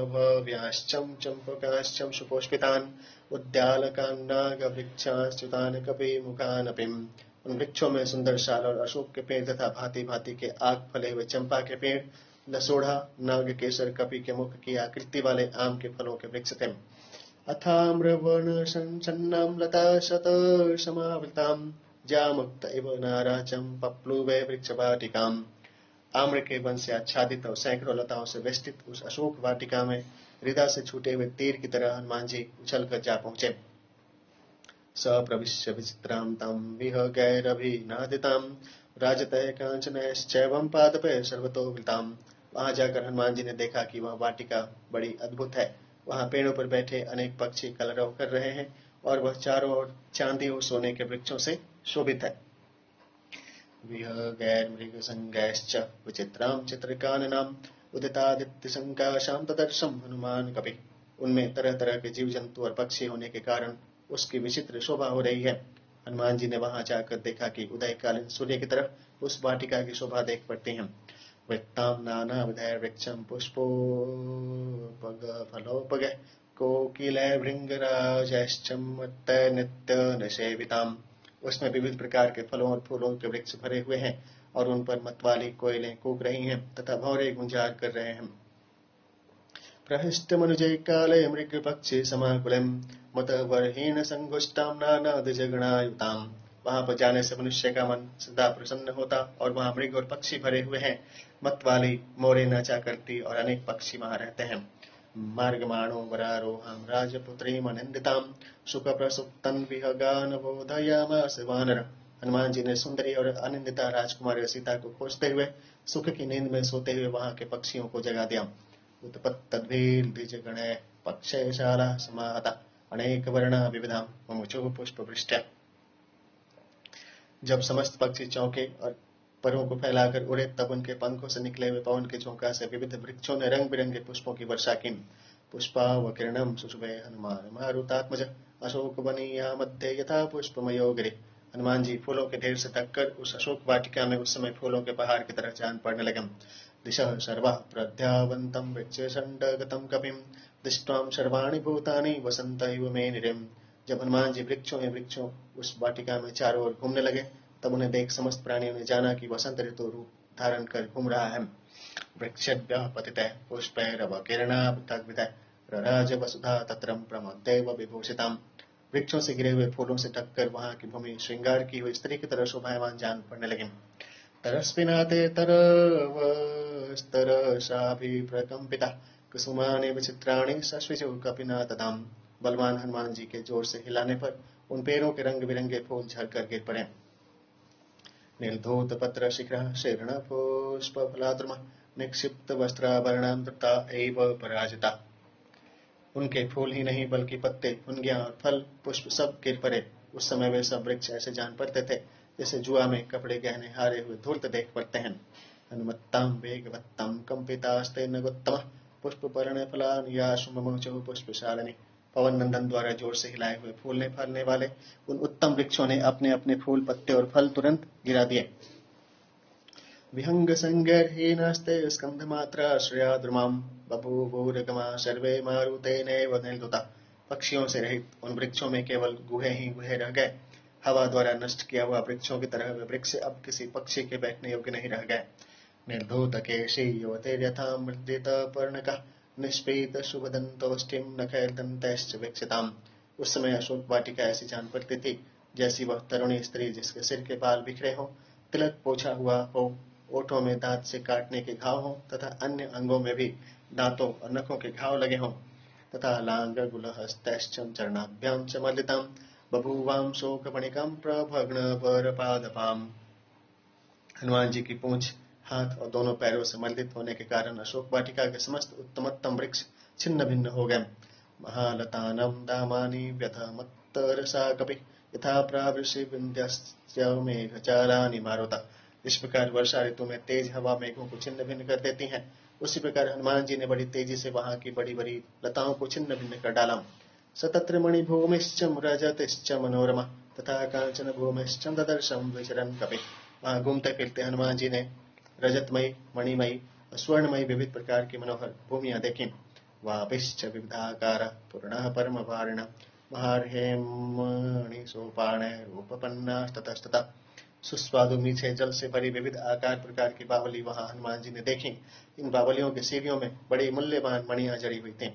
Speaker 1: भव्याश्चम चंपकाश्चम सुपुष्पितान उद्यालकान नाग वृक्षाच्युतान कपि मुखानपिम। उन वृक्षों में सुंदर शाल और अशोक के पेड़ तथा भांति भांति के आग फले हुए चंपा के पेड़, लसोढ़ा, नाग केसर, कपि के मुख की आकृति वाले आम के फलों के वृक्ष थे। अथाम्रवर्ण संसन्नां लता शत समावृतां जामुक्त इव नाराचम पप्लुवे वृक्षवाटिकाम्। आम्र के वन से आच्छादित और सैकड़ों लताओं से वेष्टित उस अशोक वाटिका में हृदय से छूटे हुए तीर की तरह हनुमान जी उछल कर जा पहुंचे। स प्रविश्य विचित्रां तं विहगैरभिनादितां राजतः कांचनैश्चैवं पादपै सर्वतोवृतां। वहां जाकर हनुमान जी ने देखा कि वह वाटिका बड़ी अद्भुत है। वहां पेड़ों पर बैठे अनेक पक्षी कलरव कर रहे हैं और वह चारों ओर चांदी और सोने के वृक्षों से शोभित है। विहगैर्मृगसंगैश्च विचित्रां चित्रकाननाम् उदितादित्यसंकाशां तदर्शं हनुमान कपि। उनमें तरह तरह के जीव जंतु और पक्षी होने के कारण उसकी विचित्र शोभा हो रही है। हनुमान जी ने वहां जाकर देखा कि उदयकालीन सूर्य की तरह उस वाटिका की शोभा देख पड़ती है। वृत्तां नानाविधैर्वृक्षं पुष्पोपग फलोपग कोकिले भृंगराजश्चमत्त नित्य निषेविताम। उसमें विविध प्रकार के फलों और फूलों के वृक्ष भरे हुए हैं और उन पर मतवाली कोयलें कूक रही हैं तथा भौरे गुंजार कर रहे हैं। प्रहृष्ट मनुजय काले मृग पक्षी समाकुलम मत वर्हीण संगुष्टाम नाना द्विजगणायुताम। वहां पर जाने से मनुष्य का मन सदा प्रसन्न होता और वहां मृग और पक्षी भरे हुए हैं। मतवाली मोरे नाचा करती और अनेक पक्षी वहां रहते हैं। मार्गमाणो वरारोहाम राजपुत्रीम अनिंदिताम सुख प्रसुप्तन विहगान बोधयामास वानर। हनुमान जी ने सुंदरी और अनिंदिता राजकुमारी सीता को खोजते हुए सुख की नींद में सोते हुए वहां के पक्षियों को जगा दिया। उत्पत्तद्भिर द्विजगणे पक्षयशाला समाहता अनेक वर्णा विविधाम मुमुचु पुष्पवृष्ट्या। जब समस्त पक्षी चौंके और परों को फैलाकर उड़े तब उनके पंखों से निकले हुए पवन के झोंका से विविध वृक्षों ने रंग बिरंगे पुष्पों की वर्षा की। पुष्पावकीर्णम सुशुभे हनुमान मारुतात्मज अशोक वनीया मध्य यथा पुष्पमयो गिरि। हनुमान जी फूलों के ढेर से ढककर उस अशोक वाटिका में उस समय फूलों के पहाड़ की तरह जान पड़ने लगे। दिशः सर्वः प्रध्यावन्तं वृक्षशण्डगतं कपिं दृष्ट्वा सर्वाणि भूतानि वसन्तैव मेनिरिम्। जब हनुमान जी वृक्षों उस वाटिका में चारों ओर घूमने लगे तब उन्हें देख समस्त प्राणियों ने जाना कि वसंत ऋतु रूप धारण कर घूम रहा है। वृक्षेभ्यः पतितः पुष्पैरवकीर्णाभितः रराज वसुधा तत्रं प्रमदेव विभूषिताम्। वृक्षों से गिरे हुए फूलों से ढककर वहां की भूमि श्रृंगार की हुई स्त्री की तरह शोभायमान जान पड़ने लगी। तरस्विनाते तरवस्तरसाभिप्रकम्पिता कुसुमानि विचित्राणि सस्विषु कपिना तदाम। बलवान हनुमान जी के जोर से हिलाने पर उन पेड़ों के रंग बिरंगे फूल झड़कर गिर पड़े। निर्धूत पत्र शिखर शीर्ण पुष्प फलाद्रुम निक्षिप्त वस्त्राभरणां तथा एव पराजिता। उनके फूल ही नहीं बल्कि पत्ते फुनगियां और फल पुष्प सब गिर पड़े। उस समय वे सब वृक्ष ऐसे जान पड़ते थे जैसे जुआ में कपड़े गहने हारे हुए धूर्त देख पड़ते हैं। हनुमत्तां वेगवत्तां कंपितास्ते नगोत्तमः पुष्पपर्णे फलान्यासुममुचु पुष्पशालिनी। पवन नंदन द्वारा जोर से हिलाए हुए फूलने फलने वाले उन उत्तम वृक्षों ने अपने अपने फूल पत्ते और फल तुरंत गिरा दिए। विहंग संगर्हीनास्ते स्कंधमात्रा श्रेयाद्रुमां बभूवुर्गमा सर्वे मारुतेनैव निर्दुता। पक्षियों से रहित उन वृक्षों में केवल गुहे ही गुहे रह गए। हवा द्वारा नष्ट किया हुआ वृक्षों की तरह वे वृक्ष अब किसी पक्षी के बैठने योग्य नहीं रह गए। निर्धूत केशी युवतिर्यथा मृदित पर्णकः निष्पीत शुभदंतोष्टिं नखैर्दन्तैश्च विकसिताम्। उस समय अशोक वाटिका ऐसी जान पड़ती थी जैसी वह तरुणी स्त्री जिसके सिर के बाल बिखरे हों, तिलक पोछा हुआ हो, ओठों में दांत से काटने के घाव हों तथा अन्य अंगों में भी दांतों और नखों के घाव लगे हों तथा लांगुलहस्तैश्च चरणाभ्यां च मलितां बभूवां शोकपणिकां प्रभग्नपरपादपाम्। हनुमान जी की पूंछ, हाथ और दोनों पैरों से मर्दित होने के कारण अशोक वाटिका के समस्त उत्तमोत्तम वृक्ष छिन्न भिन्न हो गए। महालतानं दामानि व्यथमत्तरसा कपि यथा प्रावृषि विन्ध्यस्य मेघचालानि मारुता। इस प्रकार वर्षा ऋतु में तेज हवा मेघों को छिन्न भिन्न कर देती है, उसी प्रकार हनुमान जी ने बड़ी तेजी से वहां की बड़ी बड़ी लताओं को छिन्न भिन्न कर डाला। सतत्र मणिभूमिश्च रजतिश्च मनोरमा तथा कांचन भूमिश्च ददर्शं विचरन् कपि। वहां घूमते फिरते हनुमान जी ने रजतमयी, मणिमयी और स्वर्णमयी विविध प्रकार की मनोहर भूमियां देखी। वापिश्च विविधाकार पूर्णः परम वारिण महार्हेमणि सोपाण रूपपन्नास्ततस्तता। सुस्वादु मीठे जल से भरी विविध आकार प्रकार की बावली वहां हनुमान जी ने देखी। इन बावलियों के सीढ़ियों में बड़ी मूल्यवान मणियां जड़ी हुई थीं।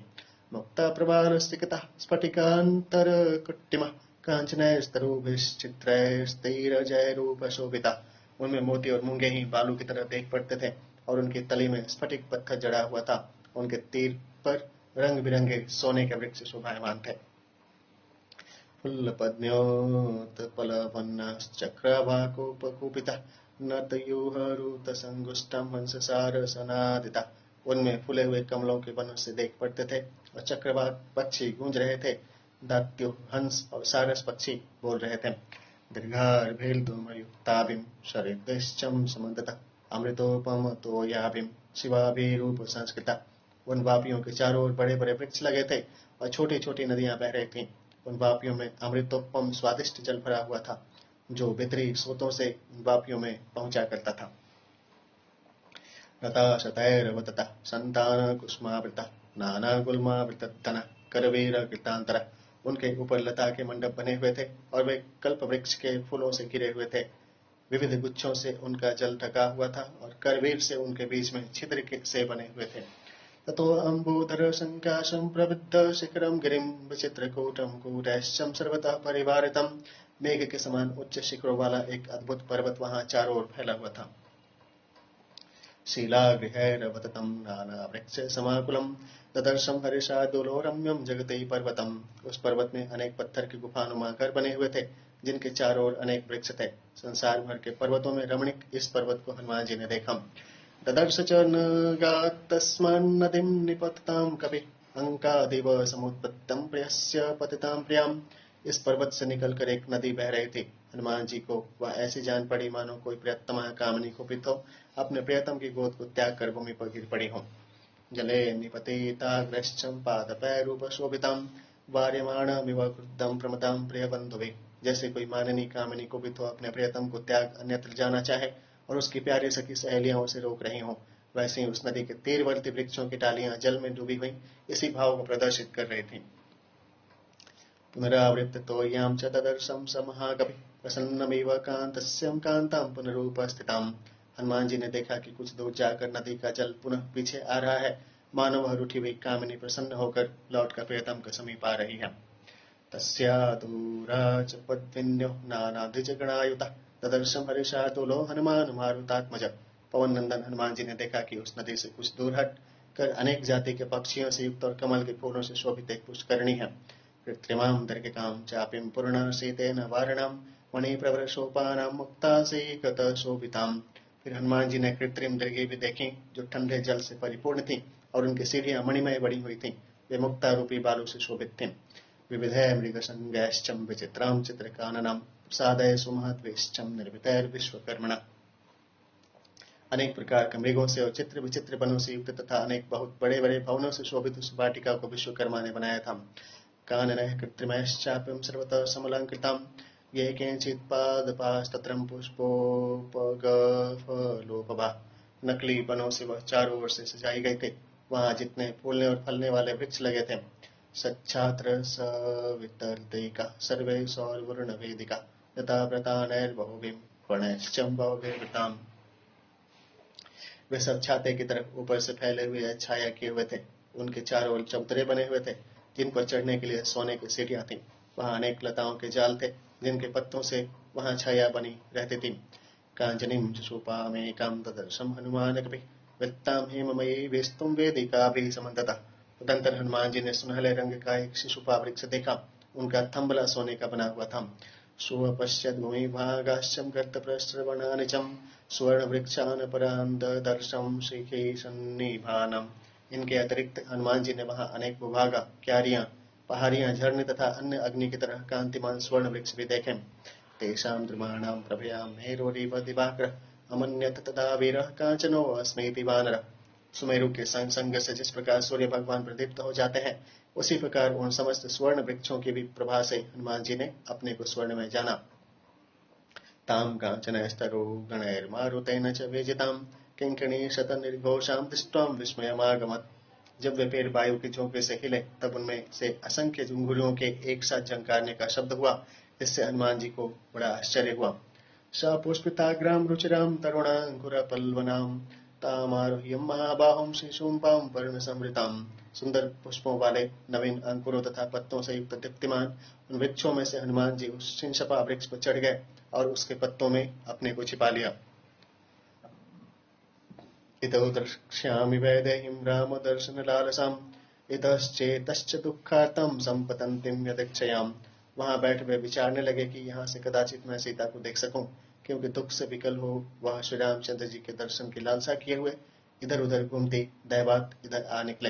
Speaker 1: मुक्ता प्रभारस्तिकता स्फटिकांतर कुट्टिमा कांचनैस्तरुभिश्चित्रैस्तिरजय रूप शोभिता। उनमें मोती और मूंगे ही बालू की तरह देख पड़ते थे और उनकी तली में स्फटिक पत्थर जड़ा हुआ था। उनके तीर पर रंग बिरंगे सोने के वृक्ष शोभायमान थे। फुल्लपद्म्योत्पलवन्नश्चक्रवाकोपकुपिता नतयूहरूतसंगुष्टं हंससारसनादिता। उनमें फूले हुए कमलों के वनों से देख पड़ते थे और चक्रवाक पक्षी गूंज रहे थे। दात्यु हंस और सारस पक्षी बोल रहे थे। दीर्घार्भिर्धूमयुक्ताभिं शरदिश्चं समन्दता अमृतोपमतोयाभिं शिवाभिरूप संस्कृता। उन वापियों के चारों ओर बड़े बड़े वृक्ष लगे थे और छोटी छोटी नदियां बह रही थीं। उन वापियों में अमृतोपम स्वादिष्ट जल भरा हुआ था जो भीतरी स्रोतों से उन वापियों में पहुंचा करता था। रता शतैरवतता संतान कुसुमावृता नाना गुल्मावृतधना करवीर कृतांतर। उनके ऊपर लता के मंडप बने हुए थे और वे कल्प वृक्ष के फूलों से घिरे हुए थे। विविध गुच्छों से उनका जल ढका हुआ था और करवीर से उनके बीच में छिद्र से बने हुए थे। ततो अम्बोधर संकाशं प्रविद्ध शिखरं गिरिं विचित्रकूटं कूटैश्चं सर्वतः परिवारितम्। मेघ के समान उच्च शिखरों वाला एक अद्भुत पर्वत वहां चारों ओर फैला हुआ था। शीलागृहैरवततं नानावृक्ष समाकुलं तदर्शं हर्षादुलो रम्यं जगति पर्वतम्। उस पर्वत में अनेक पत्थर के गुफानुमा घर बने हुए थे, जिनके चारों ओर अनेक वृक्ष थे। संसार भर के पर्वतों में रमणीक इस पर्वत को हनुमान जी ने देखा। ददर्श च नगात्तस्मान्नदीं निपततां कपिः अंकादिव समुत्पत्तं प्रियस्य पतितां प्रियाम्। इस पर्वत से निकलकर एक नदी बह रही थी। हनुमान जी को वह ऐसी जान पड़ी मानो कोई प्रियतमा कामनी कुपित हो अपने प्रियतम की गोद को त्याग कर भूमि पर गिर पड़ी हो। जले निपतिताग्रश्चं पादपैरूपशोभितां वार्यमाणमिव क्रुद्धं प्रमदां प्रियबन्धुभिः। जैसे कोई माननी कामिनी कुपित हो अपने प्रियतम को त्याग अन्यत्र जाना चाहे और उसकी प्यारी सखी सहेलियां उसे रोक रही हों, वैसे ही उस नदी के तीरवर्ती वृक्षों की डालियां जल में डूबी हुई इसी भाव को प्रदर्शित कर रही थी। पुनरावृत्ततोयां च तदर्शं स महाकविः प्रसन्नमिव कान्तस्यं कान्तां पुनरुपस्थिताम्। हनुमान जी ने देखा कि कुछ दूर जाकर नदी का जल पुनः पीछे आ रहा है, मानो वह रूठी हुई कामिनी प्रसन्न होकर लौटकर प्रियतम के समीप आ रही है। तस्या दूरा च पद्मिन्यो नानाद्विजगणायुतः तदर्शं हर्षातुलो हनुमान मारुतात्मज। पवन नंदन हनुमान जी ने देखा कि उस नदी से कुछ दूर हट कर अनेक जाति के पक्षियों से युक्त और कमल के फूलों से शोभित एक पुष्करणी है। कृत्रिमां दर्गिकां चापिं पूर्णशीतेन वारिणां मणिप्रवरशोपानां मुक्तासीकतशोभितां। फिर हनुमान जी ने कृत्रिम दर्गी भी देखी, जो ठंडे जल से परिपूर्ण थी और उनकी सीढ़ियां मणिमय बनी हुई थीं। वे मुक्ता रूपी बालू से शोभित थीं। विविधै मृगसंज्ञैश्चं विचित्रां चित्रकाननां प्रसादै सुमहद्वेश्चं निर्मितैर्विश्वकर्मणा। अनेक प्रकार के मृगों से और चित्र विचित्र बनों से युक्त तथा अनेक बहुत बड़े बड़े भवनों से शोभित उस वाटिका को विश्वकर्मा ने बनाया था। काननैः कृत्रिमैश्चापीं सर्वतः समलंकृतां ये केचित् पादपास्तत्रं पुष्पोपगफलोपभा। नकली बनों से वह चारों ओर से सजाई गई थी। वहां जितने फूलने और फलने वाले वृक्ष लगे थे, सच्छात्र सवितर्तिका सर्वे सौरवरुणवेदिका तथा व्रतानैर्बहुभिः फणैश्चं बहुभिर्वृताम्। वे सब छाते की तरफ ऊपर से फैले हुए छाया किए हुए थे। उनके चारों ओर चबूतरे बने हुए थे, जिन पर चढ़ने के लिए सोने की सीढ़ियां थीं। वहां अनेक लताओं के जाल थे, जिनके पत्तों से वहां छाया बनी रहती थी। कांचनीं सुपामेकां तदर्शं हनुमान कपिः वृत्तां हेममयी वेस्तुं वेदिकाभिः समन्ततः। तदंतर हनुमान जी ने सुनहले रंग का एक शिशुपा वृक्ष देखा। उनका थंबला सोने का बना हुआ था। सुपश्यद् भूमिभागाश्चं गर्तप्रस्रवणानि च सुवर्णवृक्षान् दर्शं शिखे सन्निभानम्। इनके अतिरिक्त हनुमान जी ने वहां अनेक भूभागा, क्यारियां, पहाड़ियां, झरने तथा अन्य अग्नि की तरह कांतिमान स्वर्ण वृक्ष भी देखे। तेषां द्रुमाणां प्रभयां मेरोरिव दिवाकरः अमन्यत तदा वीरः कांचनो अस्मीति वानरः। सुमेरु के संग से जिस प्रकार सूर्य भगवान प्रदीप्त हो जाते हैं, उसी प्रकार उन समस्त स्वर्ण वृक्षों की भी प्रभा से हनुमान जी ने अपने को स्वर्ण में जाना। तां कांचनैस्तरो गणैर्मारुतेन च वेजितां किंकिणी शतनिर्घोषां दृष्ट्वा विस्मयमागमत्। जब वे पेड़ वायु के झोंके से हिले, तब उनमें से असंख्य झुंझुनुओं के एक साथ झंकारने का शब्द हुआ, जिससे हनुमान जी को बड़ा आश्चर्य हुआ। स पुष्पिताग्रां रुचिरां तरुणांकुरपल्वनां तामारोह्यं महाबाहुं शिशुम्पां पर्णसमृतां। सुंदर पुष्पों वाले नवीन अंकुरों तथा पत्तों से युक्त दीप्तिमान उन वृक्षों में से हनुमान जी उस शिंशपा वृक्ष पर चढ़ गए और उसके पत्तों में अपने को छिपा लिया। इतौ द्रक्ष्यामि वैदेहीं राम दर्शन लालसां इतश्चेतश्च दुःखार्तं संपतन्तीं यदक्षयाम्। वहां बैठ वे विचारने लगे कि यहाँ से कदाचित मैं सीता को देख सकूं, क्योंकि दुख से विकल हो वह श्री रामचंद्र जी के दर्शन की लालसा किए हुए इधर उधर घूमती दैवात इधर आ निकले।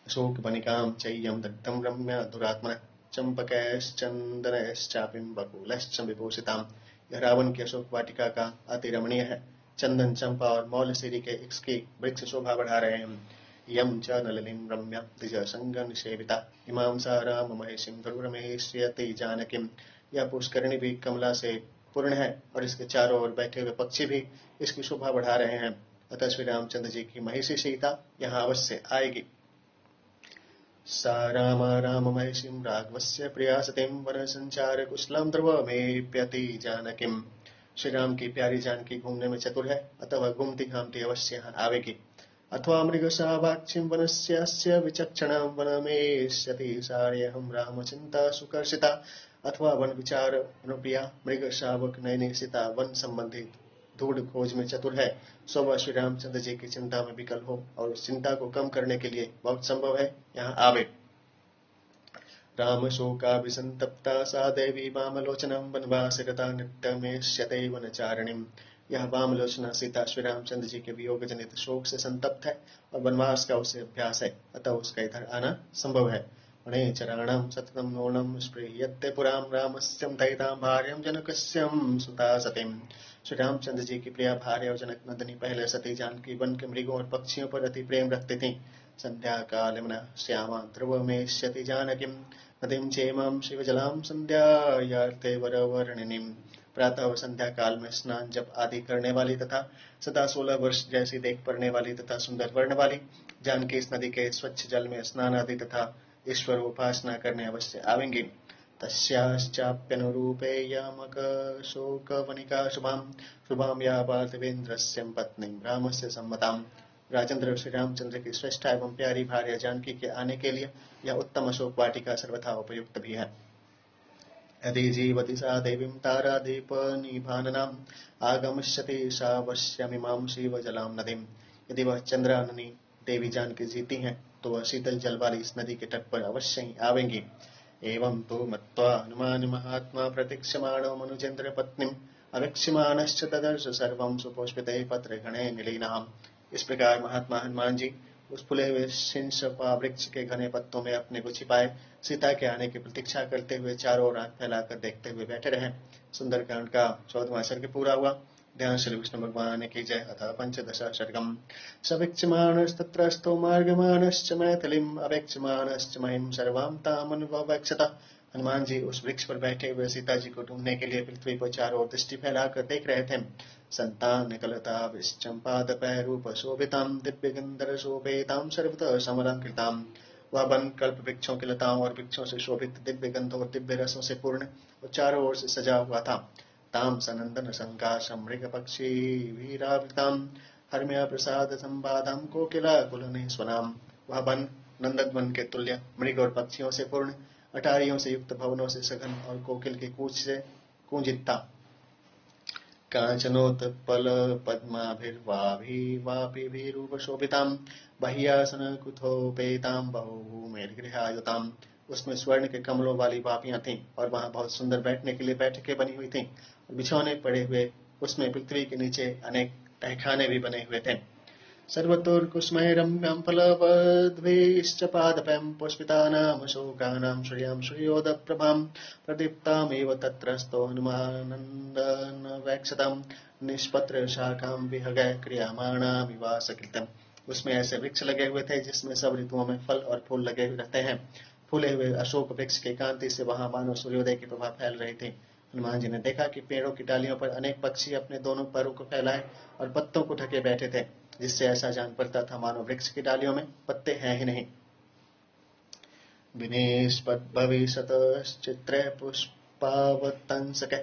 Speaker 1: अशोक बनिकां चय्यं दग्धं रम्य दुरात्मनः चंपकैश्चंदनैश्चापीं बकुलैश्च विभूषिताम्। यह रावण की अशोक वाटिका का अति रमणीय है। चंदन, चंपा और मौल सीरी के इसकी वृक्ष शोभा बढ़ा रहे हैं। यम च नलिनीं रम्या द्विज संग निषेविता इमां सा राम महिषीं ध्रुवरमेष्यति जानकीं। यह पुष्करणी भी कमला से पूर्ण है और इसके चारों ओर बैठे हुए पक्षी भी इसकी शोभा बढ़ा रहे हैं। अतः श्री रामचंद्र जी की महिषी सीता यहाँ अवश्य आएगी। सा रामा राममहिषीं राघवस्य प्रिया सतीं वनसंचार कुशलम ध्रुवमेप्यति जानकीं। श्री राम की प्यारी जानकी घूमने में चतुर है, अतः वह घूमती घामती अवश्य यहाँ आवेगी। अथवा मृगशावाक्षीं वनस्यास्य विचक्षणां वनमेष्यति सार्यहं रामचिन्ता सुकर्षिता। अथवा वन विचार अनुप्रिया मृग शावक नयनी सीता वन संबंधित धूढ़ खोज में चतुर है, सो वह श्री रामचंद्र जी की चिंता में विकल हो और उस चिंता को कम करने के लिए बहुत संभव है यहाँ आवे। राम शोकाभिसंतप्ता सा देवी वामलोचनं वनवासगता नित्यमेष्यते वनचारिणीम्। यह वामलोचना सीता श्री रामचंद्र जी के वियोग जनित शोक से संतप्त है और वनवास का उसे अभ्यास है, अतः उसका इधर आना संभव है। वनेचराणां सततं नूनं स्पृह्यते पुरां रामस्यं दयितां भार्यं जनकस्यं सुता सतीं। श्री रामचंद्र जी की प्रिय भार्य और जनक नंदिनी पहले सती जानकी वन के मृगों और पक्षियों पर अति प्रेम रखती थीं। संध्या काले श्यामा ध्रुवमेष्यति जानकीं नदीं चेमां शिवजलां संध्यायार्थे वरवर्णिनीं। प्रातः और संध्या काल में स्नान जप आदि करने वाली तथा सदा 16 वर्ष जैसी देख पड़ने वाली तथा सुंदर वर्ण वाली जानकी इस नदी के स्वच्छ जल में स्नान आदि तथा ईश्वर उपासना करने अवश्य आवेंगी। तस्याश्चाप्यनुरूपे यामक शोकवनिका शुभां शुभां या पार्थिवेन्द्रस्य पत्नीं रामस्य सम्मताम्। राजेंद्र श्री रामचंद्र की श्रेष्ठ एवं प्यारी भार्य जानकी के आने के लिए यह उत्तम अशोक वाटिका सर्वथा उपयुक्त भी है। यदि जीवति सा देवीं तारादीपनिभाननाम् आगमिष्यति सावश्यमिमां शिवजलां नदीं। यदि वह चंद्राननी देवी जानकी जीती हैं तो वह शीतल जल वाली इस नदी के तट पर अवश्य ही आवेंगी। एवं तो मत्वा हनुमान महात्मा प्रतीक्षमाणो मनुजेन्द्र पत्नीम् अवेक्ष्यमाणश्च तदर्श सर्वं सुपुष्पिते पत्रगणे निलीनाम्। इस प्रकार महात्मा हनुमान जी उस फूले हुए शीर्षपा वृक्ष के घने पत्तों में अपने को छिपाए सीता के आने की प्रतीक्षा करते हुए चारों ओर आंख फैलाकर देखते हुए बैठे रहे। सुंदरकांड का 14वां सर्ग पूरा हुआ। ध्यान श्री विष्णु भगवान की जय। अथ पंचदश सर्गम। सवीक्षमाणस्तत्रस्थो मार्गमाणश्च मैथिलीम् अवेक्षमाणश्च महिं सर्वां तामनुवक्षत। हनुमान जी उस वृक्ष पर बैठे हुए सीता जी को ढूंढने के लिए पृथ्वी पर चारों ओर दृष्टि फैलाकर देख रहे थे। संतान कलताभिश्चम्पादपैरूपशोभितां दिव्यगन्धरशोभितां सर्वतः समलंकृतां। वह वन कल्प वृक्षों की लताओं और वृक्षों से शोभित दिव्य गंधों और दिव्य रसों से पूर्ण और चारों ओर से सजा हुआ था। ताम सनंदन संकाशं मृग पक्षी वीरावृतां हर्म्य प्रसाद संबाधां कोकिला कुलने स्वनाम। वह वन नंदन वन के तुल्य मृग और पक्षियों से पूर्ण अटारियों से युक्त भवनों से सघन और कोकिल के कूच से कुंजित था। कांचनोत्पल पद्माभिर्वाभिवापिभिरूपशोभितां बह्यासन कुथोपेतां बहुभूमिर्गृहायुतां। उसमें स्वर्ण के कमलों वाली वापियां थीं और वहां बहुत सुंदर बैठने के लिए बैठकें बनी हुई थीं और बिछौने पड़े हुए उसमें पृथ्वी के नीचे अनेक तहखाने भी बने हुए थे। सर्वतोर्कुसुमैरम्यं फलवद्भिश्च पादपैं पुष्पितानां शोकानां श्रियां श्रियोदप्रभां प्रदीप्तामेव तत्रस्थो हनुमानन्दनवेक्षतां निष्पत्र शाखां विहगय क्रियमाणामिवासकृतम्। उसमें ऐसे वृक्ष लगे हुए थे जिसमें सब ऋतुओं में फल और फूल लगे हुए रहते हैं। फूले हुए अशोक वृक्ष के कांति से वहां मानो सूर्योदय की प्रभा फैल रही थी। हनुमान जी ने देखा कि पेड़ों की डालियों पर अनेक पक्षी अपने दोनों पैरों को फैलाए और पत्तों को ढके बैठे थे, जिससे ऐसा जान पड़ता था मानो वृक्ष की डालियों में पत्ते हैं ही नहीं। विनेशपद्भविष्यतश्चित्रे पुष्पावतंसके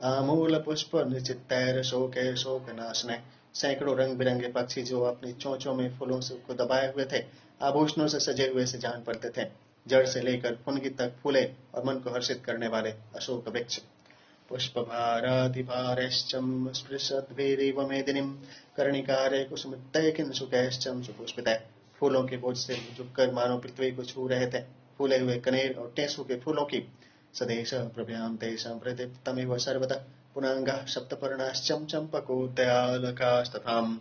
Speaker 1: आमूल पुष्प निचित्तैर शोके शोकनाशने। सैकड़ों रंग बिरंगे पक्षी जो अपनी चोंचों में फूलों से को दबाए हुए थे आभूषणों से सजे हुए से जान पड़ते थे। जड़ से लेकर फुनगी तक फूले और मन को हर्षित करने वाले अशोक वृक्ष। पुष्पभाराधिभारैश्चं स्पृशद्भिरिव मेदिनीं कर्णिकारे कुसुमित्तै किंसुकैश्चं सुपुष्पितै। फूलों के बोझ से झुककर मानो पृथ्वी को छू रहे थे। फूले हुए कनेर और टेसू के फूलों की सदेश प्रभ्यां तेषां प्रदीप्तमिव सर्वतः पुनांगः सप्तपर्णाश्चं चंपकोद्यालकास्तथाम्।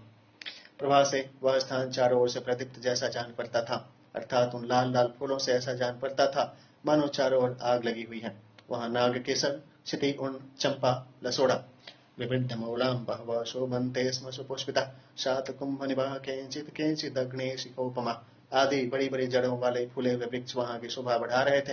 Speaker 1: प्रभा से वह स्थान चारों ओर से प्रदीप्त जैसा जान पड़ता था, अर्थात उन लाल लाल फूलों से ऐसा जान पड़ता था मानो चारों ओर आग लगी हुई है। वहां नाग केसर क्षिति उन चंपा लसोड़ा विविधमूलां बहवः शोभन्ते स्म सुपुष्पिता शातकुंभनिभः केंचित् केंचित् अग्निशिखोपमा। आदि बड़ी बड़ी जड़ों वाले फूले हुए वृक्ष वहां की शोभा बढ़ा रहे थे।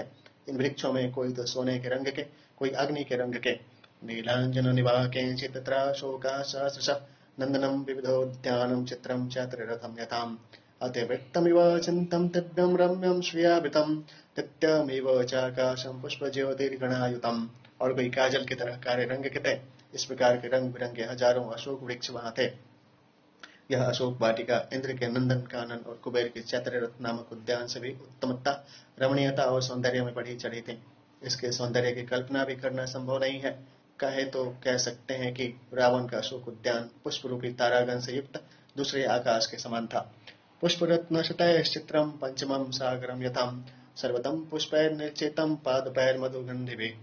Speaker 1: इन वृक्षों में कोई तो सोने के रंग के, कोई अग्नि के रंग के। नीलांजन निभः केंचित् तत्राशोका सहस्रशः नंदनं विविधोद्यानं चित्रं चैत्ररथं यथाम्। अतिवृत्तमिव चिन्तं दिव्यं रम्यं श्रियावृतं नित्यमिव चाकाशं पुष्पज्योतिर्गणायुतम्। और कोई काजल की तरह काले रंग के थे। इस प्रकार के रंग बिरंगे हजारों अशोक वृक्ष वहां थे। यह अशोक वाटिका इंद्र के नंदन कानन और कुबेर के चैत्र रथ नामक उद्यान से भी उत्तमता, रमणीयता और सौंदर्य में बढ़ी चढ़ी थी। इसके सौंदर्य की कल्पना भी करना संभव नहीं है। कहे तो कह सकते हैं कि रावण का अशोक उद्यान पुष्प रूपी तारागण से युक्त दूसरे आकाश के समान था। पुष्परत्न शतैश्चित्रम पंचमम सागरम यथाम सर्वतम पुष्पैर निर्चेतम पादपैर मधुगंधिभिः।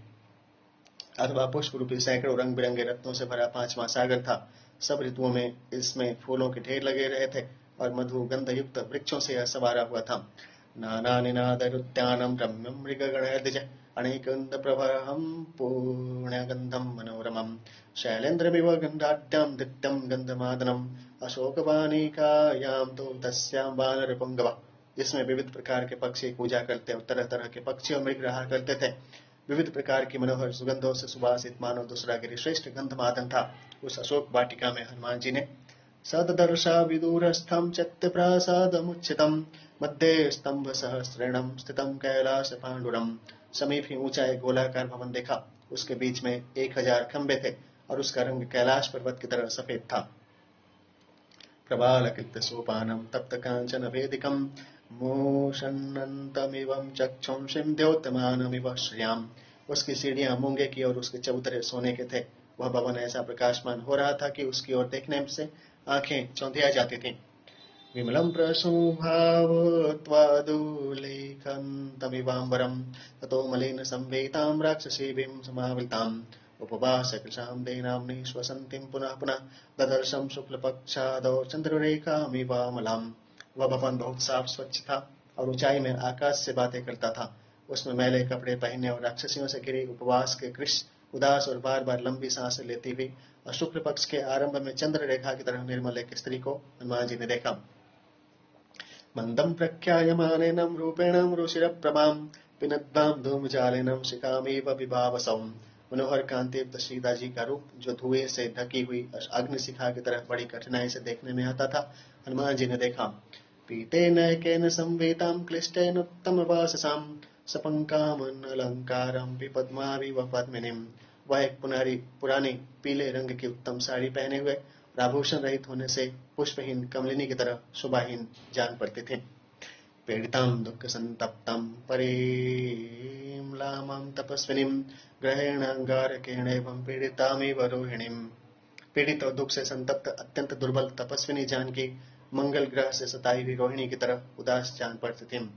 Speaker 1: अथवा पुष्प रूपी सैकड़ों रंग बिरंगे रत्नों से भरा पांचवा सागर था। सब ऋतुओं में इसमें फूलों के ढेर लगे रहे थे और मधु गंध युक्त वृक्षों से यह सवारा हुआ था। नाना निनादरुद्यानम रम्यम मृगगणैर्द्विज अनेकगंध प्रभहम पूर्णगंधम मनोरमम शैलेन्द्रमिव गंधाढ्यम दित्यम गंधमादनम अशोकवानिकायाम तो तस्याम वानरपुंगव। इसमें विविध प्रकार के पक्षी पूजा करते और तरह तरह के पक्षी और मृग रहा करते थे। विविध प्रकार की मनोहर सुगंधों से सुवासित मानो दूसरा गिरि श्रेष्ठ गंधमादन था। उस अशोक वाटिका में हनुमान जी ने सददर्शा विदूरस्थम चैत्यप्रासादमुच्चितम मध्ये स्तंभ सहस्रेणम स्थितम कैलाश पांडुरम। समीप ही ऊंचा एक गोलाकार भवन देखा। उसके बीच में 1000 खंबे थे और उसका रंग कैलाश पर्वत की तरह सफेद था। प्रबालकृत्य सोपानम तप्त कांचन वेदिकम मूषन्नन्तमिवं चक्षुंषिं द्योतमानमिव श्रियाम। उसकी सीढ़ियां मूंगे की और उसके चबूतरे सोने के थे। वह भवन ऐसा प्रकाशमान हो रहा था कि उसकी ओर देखने से आंखें चौंधिया जाती थीं। विमलं प्रशोभावत्वादुलेखन्तमिवाम्बरं ततो मलिन संवेतां राक्षसीभिं समावृताम् उपवास कृशां देनाम्नि श्वसन्तीं पुनः पुनः ददर्शं शुक्लपक्षादौ चंद्ररेखामिवामलाम्। वह भवन बहुत साफ स्वच्छ था और ऊंचाई में आकाश से बातें करता था। उसमें मैले कपड़े पहने और राक्षसियों से घिरी उपवास के कृश उदास और बार बार लंबी सांसें लेती हुई और शुक्ल पक्ष के आरंभ में चंद्र रेखा की तरह निर्मल एक स्त्री को हनुमान जी ने देखा। मंदम प्रख्यायमानेनं रूपेणं रुचिरप्रभां पिनद्भां धूमजालिनं शिखामीव विभावसौ। मनोहर कांति युक्त सीता जी का रूप जो धुएं से ढकी हुई अग्निशिखा की तरह बड़ी कठिनाई से देखने में आता था, हनुमान जी ने देखा। पीतेन केन संवेतां क्लिष्टेन उत्तमवाससां सपंकामनलंकारं विपद्माविव पद्मिनीं। वह एक पुरानी पीले रंग की उत्तम साड़ी पहने हुए आभूषण रहित होने से पुष्पहीन कमलिनी की तरह शोभाहीन जान पड़ते थे। पीड़ितां दुःख संतप्तां परिम्लामां तपस्विनीं ग्रहेणांगारकेण एवं पीड़ितामिव रोहिणीं। पीड़ित और दुख से संतप्त अत्यंत दुर्बल तपस्विनी जानकी मंगल ग्रह से सताई हुई रोहिणी की तरह उदास जान पड़ती थी।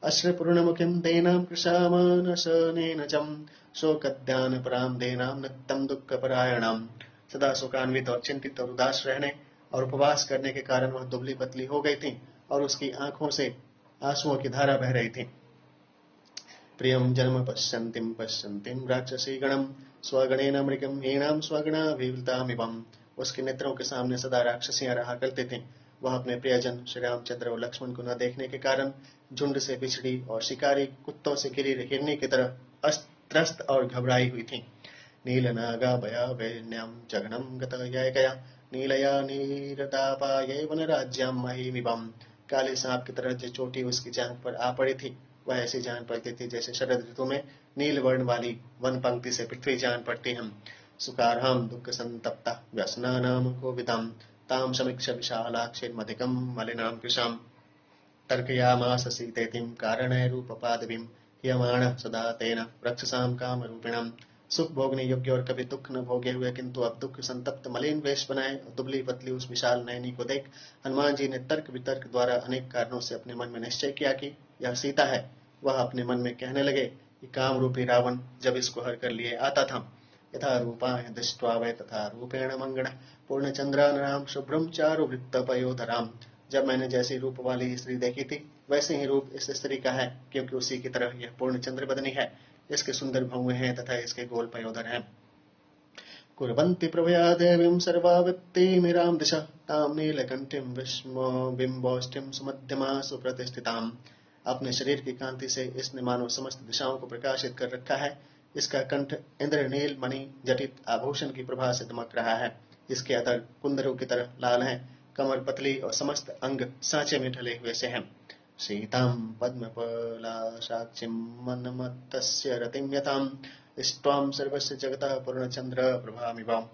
Speaker 1: अश्रुपूर्णमुखीं देनां कृशामानशनेन चं शोकध्यानपरां देनां नित्यं दुःखपरायणां। सदा शोकान्वित और चिंतित और उदास रहने और उपवास करने के कारण वह दुबली पतली हो गई थी और उसकी आंखों से आंसुओं की धारा बह रही थी। प्रियं जन्म पश्यन्तीं राक्षसी गणं स्वगणेन मृगं हीणां स्वगणाभिवृतामिवम्। उसके नेत्रों के सामने सदा राक्षसियां रहा करती थीं। वह अपने प्रियजन श्री रामचंद्र और लक्ष्मण को न देखने के कारण झुंड से बिछड़ी और शिकारी कुत्तों से घिरी हिरनी की तरह त्रस्त और घबराई हुई थी। नीलनागा भया वैन्यां जघनं गतयैकया नीलया नीरदापाये वनराज्यां महीमिवम्। काले सांप की तरह जो चोटी उसकी जांघ पर आ पड़ी थी, वह ऐसी जान पड़ती थी जैसे शरद ऋतु में नील वर्ण वाली वन पंक्ति से पृथ्वी जान पड़ती हम। सुकारहां दुःख संतप्ता व्यसनानां कोविदां तां समीक्ष विशालाक्षिर्मधिकं मलिनां कृशां तर्कयामास सीतेतिं कारणैरूपपादवीं ह्यमाणः सदा तेन रक्षसां कामरूपिणां। सुख भोगने योग्य और कभी दुख न भोगे हुए किंतु अब दुख संतप्त मलिन वेश बनाए और दुबली पतली उस विशाल नयनी को देख हनुमान जी ने तर्क वितर्क द्वारा अनेक कारणों से अपने मन में निश्चय किया कि यह सीता है। वह अपने मन में कहने लगे कि काम रूपी रावण जब इसको हर कर लिए आता था, यथा रूपाय दृष्ट्वा वै तथा रूपेण मंगण पूर्णचंद्रानाम शुभ्रम चारुवृत्तपयोधराम। जब मैंने जैसी रूप वाली स्त्री देखी थी, वैसे ही रूप इस स्त्री का है, क्योंकि उसी की तरह यह पूर्ण चंद्र बदनी है। इसके सुंदर भौहें हैं तथा इसके गोल पयोधर हैं। कुर्वन्ति प्रभया देवीं सर्वावृत्तिमिरां दिशा तां नीलकंठीं विस्मो बिंबोष्ठीं सुमध्यमा सुप्रतिष्ठिताम्। अपने शरीर की कांति से इसने मानो समस्त दिशाओं को प्रकाशित कर रखा है। इसका कंठ इंद्रनील मणि जटित आभूषण की प्रभा से दमक रहा है। इसके अधर कुंदरों की तरह लाल हैं कमर पतली और समस्त अंग सांचे में ढले हुए से हैं। सीतां पद्मपलाशाक्षिं मन्मथस्य रतिं यतां स्त्वां सर्वस्य जगतः पूर्णचंद्र प्रभामिव।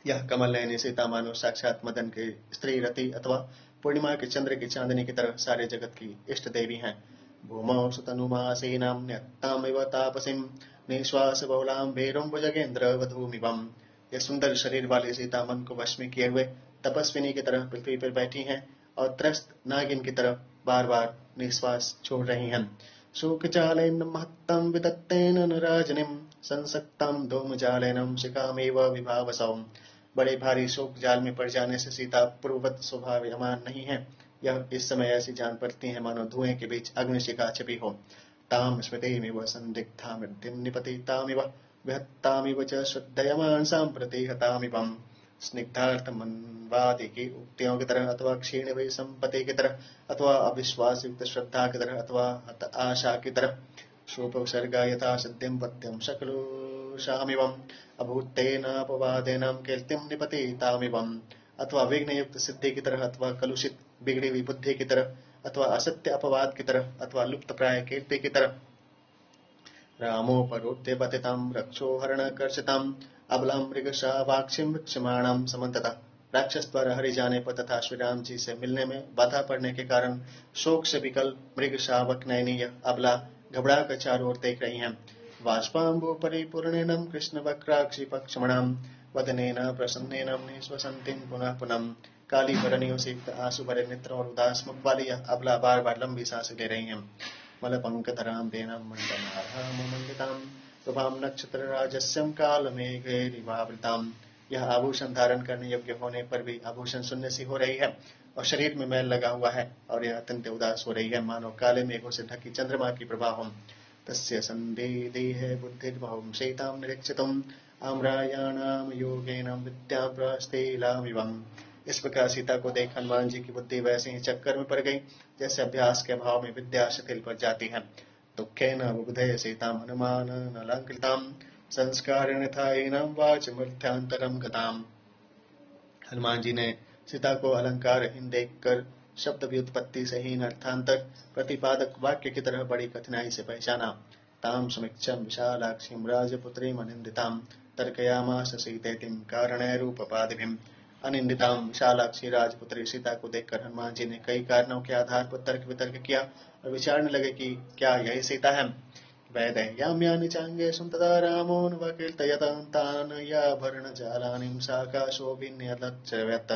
Speaker 1: यह कमल नयनी सीता मानो साक्षात मदन की स्त्री रति अथवा पूर्णिमा के चंद्र की चांदनी की तरह सारे जगत की इष्ट देवी हैं। भूमौ सुतनुमासीनां न्यक्तामिव तापसीं निश्वास बहुलां भीरुं भुजगेन्द्र वधूमिवम्। यह सुंदर शरीर वाली सीता मन को वश में किए हुए तपस्विनी की तरह पृथ्वी पर बैठी हैं और त्रस्त नागिन की तरह बार बार निश्वास छोड़ रही हैं। शोकजालेन महत्तं विदत्तेन नराजनिं संसक्तं धूमजालेनं शिखामेव विभावसौ। बड़े भारी शोक जाल में पड़ जाने से सीता पूर्ववत स्वभावमान नहीं है। यह इस समय ऐसी जान पड़ती है मानो धुएं के बीच अग्निशिखा छिपी हो। ताम स्मृतिमिव संदिग्धा मृत्युं निपतितामिव विहत्तामिव च श्रद्धयमान सांप्रति हतामिवम्। स्निग्धार्थमन्वादि की उक्तियों की तरह अथवा क्षीण हुई संपत्ति की तरह अथवा अविश्वास युक्त श्रद्धा की तरह अथवा हत आशा की तरह। शोपसर्गा यथा सिद्धिं पत्यं शक्लुषामिवम् अभूतेनापवादेन कीर्तिं निपतितामिवम्। अथवा विघ्न युक्त सिद्धि की तरह अथवा कलुषित बिगड़ी हुई बुद्धि की तरह अथवा असत्य अपवाद की तरह अथवा लुप्त प्राय कीर्ति की तरह। रामोपरोत्य पतितं रक्षोहरणकर्षितं अबलां मृगशावाक्षिं वृक्षमाणां समन्ततः। राक्षस द्वारा हरि जाने पर तथा श्री राम जी से मिलने में बाधा पड़ने के कारण शोक से विकल मृग शावक नयनी अबला घबरा कर चारों ओर देख रही हैं। वाष्पाम्बु परिपूर्णेन कृष्ण वक्राक्षि पक्षमणां वदनेन प्रसन्नेन निश्वसन्तीं पुनः पुनः। काली बरनियों से युक्त आंसू भरे नेत्रों और उदास मुख वाली यह अबला बार बार लंबी सांसें ले रही हैं। मलपंकधरां वेनां मण्डनार्हामण्डितां प्रभां नक्षत्रराजस्यं कालमेघैरिवावृतां। यह आभूषण धारण करने योग्य होने पर भी आभूषण शून्य सी हो रही है और शरीर में मैल लगा हुआ है और यह अत्यंत उदास हो रही है मानो काले मेघों से ढकी चंद्रमा की प्रभा हो। तस्य संदेहे बुद्धिर्बहुं सीतां निरीक्षितुम् आम्रायाणां योगेन विद्यां प्रस्थिलामिवम्। इस प्रकार सीता को देख हनुमान जी की बुद्धि वैसे ही चक्कर में पड़ गई जैसे अभ्यास के अभाव में विद्या शिथिल पड़ जाती है। दुखेन बुबुधे सीतां हनुमान अलंकृतां संस्कारेण थायिनां वाचमर्थ्यांतरं गताम्। हनुमान जी ने सीता को अलंकारहीन देखकर शब्द व्युत्पत्ति से हीन अर्थांतर प्रतिपादक वाक्य की तरह बड़ी कठिनाई से पहचाना। तां समीक्षं विशालाक्षीं राजपुत्रीम् अनिन्दितां तर्कयामास सीतेतिं कारणैरूपपादिभिम्। अनिंदितां विशालाक्षी राजपुत्री सीता को देखकर हनुमान जी ने कई कारणों के आधार पर तर्क वितर्क किया और विचारने लगे कि क्या यही सीता है। वैदेह्याम्यानि चांगेषु तदा रामो कीर्तयतां तान् याभरणजालानिं शाकाशोभिन्यलच्चयत्।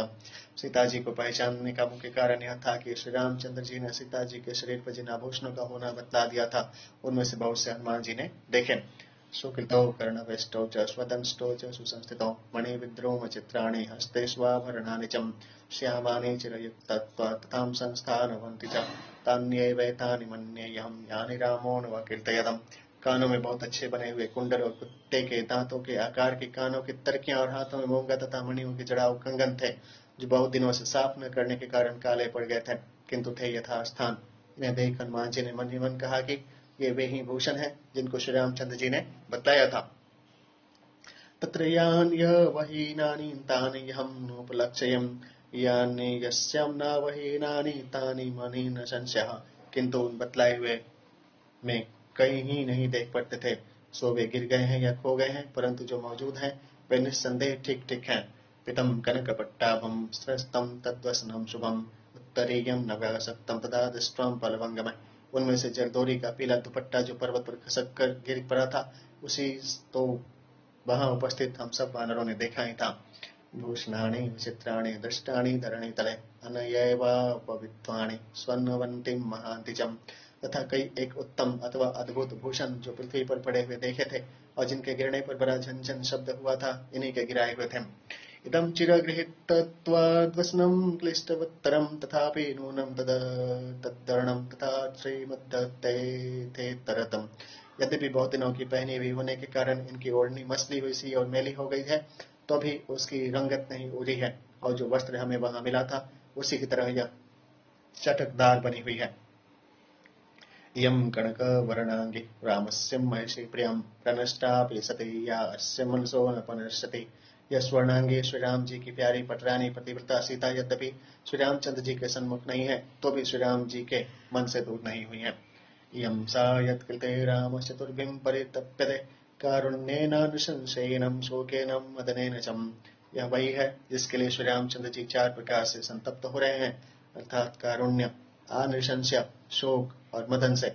Speaker 1: सीता जी को पहचानने का मुख्य कारण यह था कि श्री रामचंद्र जी ने सीता जी के शरीर पर जिन आभूषणों का होना बतला दिया था उनमें से बहुत से हनुमान जी ने देखे। सुकृतौ कर्णवेष्टौ च स्वदंष्टौ च सुसंस्थितौ मणिविद्रोम चित्राणि हस्ते स्वाभरणानि च श्यामानि चिरयुक्तत्वा तथां संस्थानवन्ति च तान्येवैतानि मन्येऽहं यानि रामो न कीर्तयतम्। कानों में बहुत अच्छे बने हुए कुंडल और कुत्ते के दांतों के आकार के कानों की तर्कियां और हाथों में मूंगा तथा मणियों के जड़ाऊ कंगन थे जो बहुत दिनों से साफ न करने के कारण काले पड़ गए थे किंतु थे यथास्थान। इन्हें देख हनुमान जी ने मन ही मन कहा कि ये वे ही भूषण हैं जिनको श्री रामचंद्र जी ने बताया था। तत्र यान्यवहीनानि तानि अहं नोपलक्ष्यम् यानि यस्यां नावहीनानि तानि मनि न संशयः। किंतु उन बतलाए हुए में कहीं ही नहीं देख पड़ते थे। सो वे गिर गए हैं या खो गए हैं परंतु जो मौजूद हैं वे निस्संदेह ठीक ठीक हैं। पितम कनकपट्टाभं स्रस्तं तद्वसनं शुभम् उत्तरीयं नव्यासक्तं तदा दृष्ट्वां पलवंगम। उनमें से जरदोरी का पीला दुपट्टा जो पर्वत पर खसक कर गिर पड़ा था उसी तो वहां उपस्थित हम सब वानरों ने देखा ही था। भूषणानि विचित्राणि दृष्टानि धरणी तले अनयैवापवित्वानि स्वर्णवन्तीं महान्तिजम्। तथा कई एक उत्तम अथवा अद्भुत भूषण जो पृथ्वी पर पड़े हुए देखे थे और जिनके गिरने पर बड़ा झनझन शब्द हुआ था इन्हीं के गिराए हुए थे। इदं चिरगृहीतत्वाद्वसनं क्लिष्टवत्तरं तथापि नूनं तद्धरणं तथा श्रीमद्दत्तेथेतरतम्। यद्यपि बहुत दिनों की पहनी हुई होने के कारण इनकी ओढ़नी मसली हुई सी और मैली हो गई है तो भी उसकी रंगत नहीं उड़ी है और जो वस्त्र हमें वहां मिला था उसी की तरह यह चटकदार बनी हुई है। इयं कनकवर्णांगी रामस्य महिषी प्रियं प्रनष्टापि सति या अस्य मनसो न पुनश्यति यह स्वर्णांगी श्री राम जी की प्यारी पटरानी पतिव्रता सीता यद्यपि श्री रामचंद्र जी के सन्मुख नहीं है तो भी श्री राम जी के मन से दूर नहीं हुई है। इयं सा यत्कृते राम चतुर्भिं परितप्यते कारुण्येनानुशंसेनं शोकेनं मदनेन च। यह वही है जिसके लिए श्री रामचंद्र जी 4 प्रकार से संतप्त हो रहे हैं, अर्थात कारुण्य, अनुशंस्य, शोक और मदन से।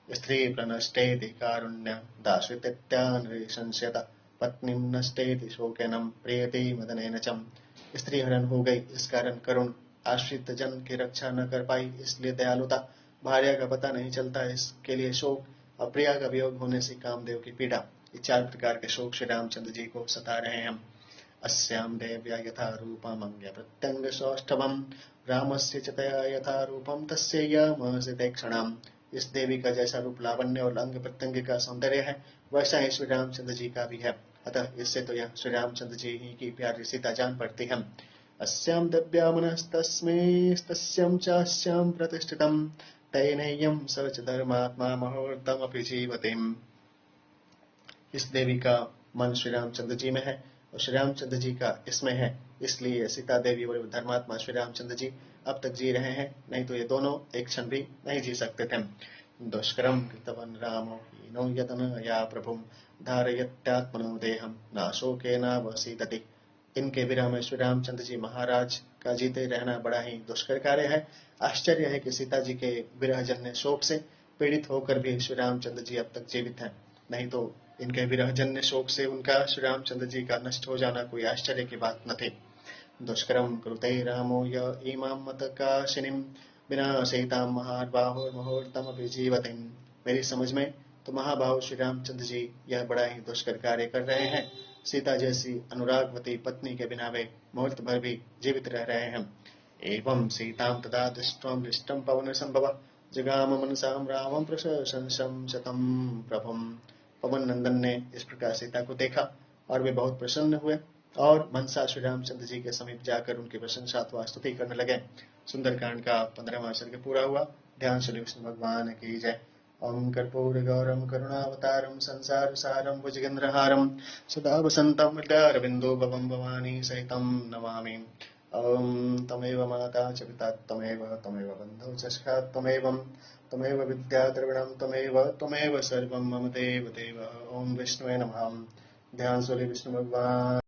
Speaker 1: स्त्री प्रणष्टेति कारुण्य दाश्रित्यनुशंस्यत पत्नी नष्टेति शोकेनम प्रियति मदनेन च। स्त्री हरण हो गई इस कारण करुण, आश्रित जन की रक्षा न कर पाई इसलिए दयालुता, भार्या का पता नहीं चलता इसके लिए शोक, और प्रिया का वियोग होने से कामदेव की पीड़ा। ये 4 प्रकार के शोक श्री रामचंद्र जी को सता रहे हैं। अस्याम देव्या यथा रूपम अंग्य प्रत्यंग सौष्ठवम रामस्य च तया यथा रूपम तस्यैयमहसिते क्षणम। इस देवी का जैसा रूप लावण्य और अंग प्रत्यंग का सौंदर्य है वैसा ही श्री रामचंद्र जी का भी है, अतः इससे तो यह श्री रामचंद्र जी ही की प्यारी सीता जान पड़ती है। अस्याम दिव्या मनस्तस्मै चास्याम प्रतिष्ठितम तैनेयम सच धर्मात्मा मुहूर्तमपि जीवतिम। इस देवी का मन श्री रामचंद्र जी में है और श्री रामचंद्र जी का इसमें है, इसलिए सीता देवी और धर्मात्मा श्री रामचंद्र जी अब तक जी रहे हैं, नहीं तो ये दोनों एक क्षण भी नहीं जी सकते थे। दुष्करम कृतवन रामो हीनो यतनया प्रभुम धारयत्यात्मनो देहम नाशोकेन वसीदति। इनके विरह में श्री रामचंद्र जी महाराज का जीते रहना बड़ा ही दुष्कर कार्य है। आश्चर्य है कि सीता जी के विरह जन्य शोक से पीड़ित होकर भी श्री रामचंद्र जी अब तक जीवित हैं, नहीं तो इनके विरह जन्य शोक से उनका श्री रामचंद्र जी का नष्ट हो जाना कोई आश्चर्य की बात न थी। दुष्करम कृते रामो य इमां मतकाशिनीं विनाशयितां महाबाहुर्मुहूर्तमपि जीवतिं। मेरी समझ में तो महाबाहु श्री रामचंद्र जी यह बड़ा ही दुष्कर कार्य कर रहे हैं, सीता जैसी अनुरागवती पत्नी के बिना वे मुहूर्त भर भी जीवित रह रहे हैं। एवं सीतां तदा दृष्ट्वा हृष्टं पवन संभव जगाम मनसां रामं प्रशंसं शतं प्रभुम्। पवन नंदन ने इस प्रकार सीता को देखा और वे बहुत प्रसन्न हुए और मनसा श्री रामचंद्र जी के समीप जाकर उनकी प्रशंसा अथवा स्तुति करने लगे। सुंदरकांड का 15वां सर्ग पूरा हुआ। ध्यान श्री विष्णु भगवान की जय। ओम कर्पूर गौरम करुणावतारम संसार सारम भुजगेन्द्रहारम सदा वसंतम हृदयारविंदो भवम भवानी सहितं नमामि। ओम तमेव माता च पिता तमेव बन्धुः च सखा तमेव विद्या द्रविणं तमेव सर्वं मम देव देव। ओम विष्णुवे नमः। ध्यान सूर्य विष्णु भगवान